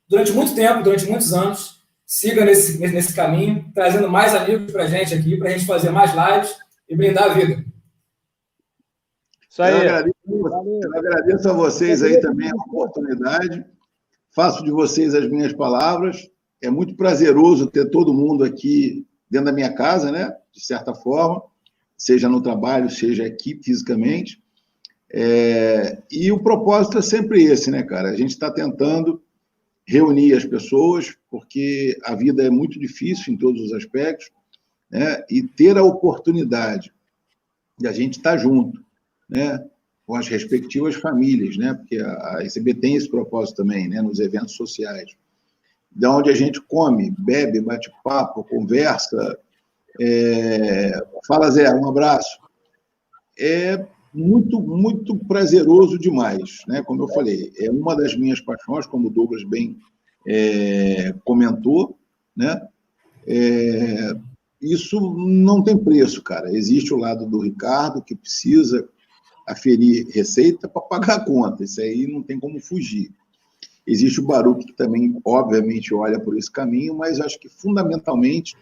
durante muito tempo, durante muitos anos, siga nesse caminho, trazendo mais amigos para a gente aqui, para a gente fazer mais lives e brindar a vida. Isso aí. Eu agradeço a vocês aí também a oportunidade. Faço de vocês as minhas palavras. É muito prazeroso ter todo mundo aqui dentro da minha casa, né? De certa forma, seja no trabalho, seja aqui fisicamente. E o propósito é sempre esse, né, cara? A gente está tentando reunir as pessoas, porque a vida é muito difícil em todos os aspectos, né? E ter a oportunidade de a gente estar junto, né? Com as respectivas famílias, né? Porque a ICB tem esse propósito também, né? Nos eventos sociais, de onde a gente come, bebe, bate papo, conversa, fala Zé, um abraço. É muito, muito prazeroso demais, né? Como eu falei, é uma das minhas paixões, como o Douglas bem comentou, né? Isso não tem preço, cara. Existe o lado do Ricardo, que precisa aferir receita para pagar a conta. Isso aí não tem como fugir. Existe o Baruch, que também, obviamente, olha por esse caminho, mas acho que, fundamentalmente,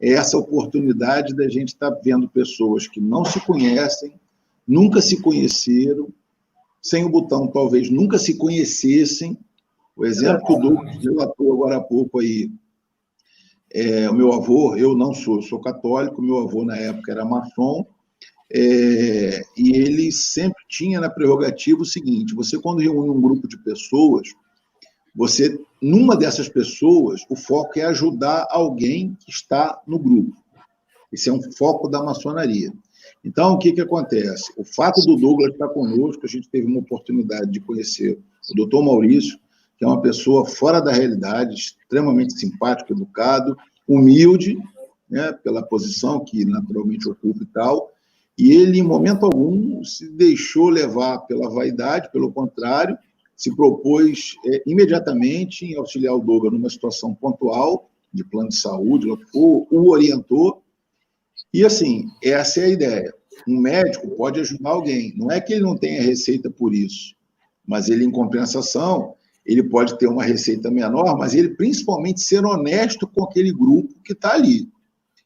é essa oportunidade da gente estar vendo pessoas que não se conhecem, nunca se conheceram, sem o Butão, talvez nunca se conhecessem. O exemplo que o Douglas relatou agora há pouco aí, o meu avô, eu não sou católico, meu avô, na época, era maçom, e ele sempre tinha na prerrogativa o seguinte: você, quando reúne um grupo de pessoas, numa dessas pessoas, o foco é ajudar alguém que está no grupo. Esse é um foco da maçonaria. Então, o que acontece? O fato do Douglas estar conosco, a gente teve uma oportunidade de conhecer o doutor Maurício, que é uma pessoa fora da realidade, extremamente simpático, educado, humilde, né, pela posição que naturalmente ocupa e tal, e ele, em momento algum, se deixou levar pela vaidade, pelo contrário, se propôs imediatamente em auxiliar o Douglas numa situação pontual, de plano de saúde, o orientou, e assim, essa é a ideia. Um médico pode ajudar alguém, não é que ele não tenha receita por isso, mas ele, em compensação, ele pode ter uma receita menor, mas ele principalmente ser honesto com aquele grupo que está ali.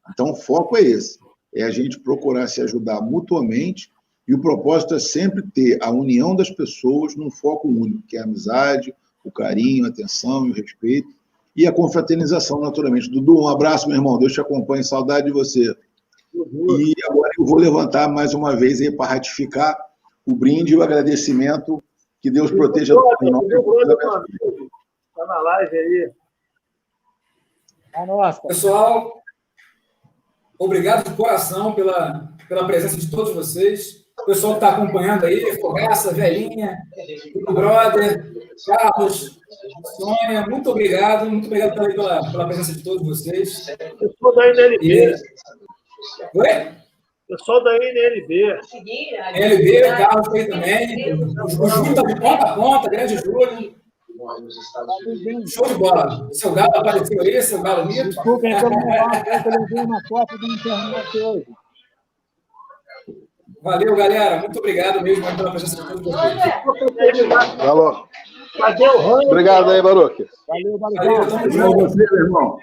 Então, o foco é esse, é a gente procurar se ajudar mutuamente, e o propósito é sempre ter a união das pessoas num foco único, que é a amizade, o carinho, a atenção e o respeito, e a confraternização, naturalmente. Dudu, um abraço, meu irmão, Deus te acompanhe, saudade de você. E agora eu vou levantar mais uma vez aí para ratificar o brinde e o agradecimento. Que Deus proteja todos nós. Está na live aí. Pessoal, obrigado de coração pela presença de todos vocês. O pessoal que está acompanhando aí, Fogaça, Velhinha, o Brother, Carlos, Sônia, muito obrigado pela presença de todos vocês. Pessoal da NLB. Oi? Pessoal da NLB. NLB, o Carlos aí também. O Júlio está de ponta a ponta, grande Júlio. Show de bola. Seu Galo apareceu aí, seu Galo Mito. Desculpem, eu levei uma foto da internet hoje. Valeu, galera. Muito obrigado mesmo pela presença de todos vocês. Falou. Cadê o Ramos? Obrigado aí, Baruch. Valeu, tamo junto. Você, meu irmão.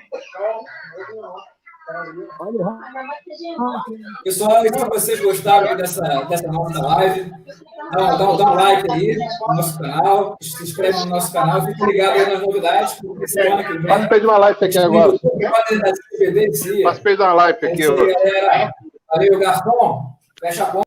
Pessoal, se vocês gostaram dessa nossa live, dá um like aí no nosso canal, se inscreve no nosso canal, fique ligado aí nas novidades, porque semana que vem... Participei de uma live aqui agora. Participei de uma live aqui. Galera. Valeu, garçom. Fecha a conta.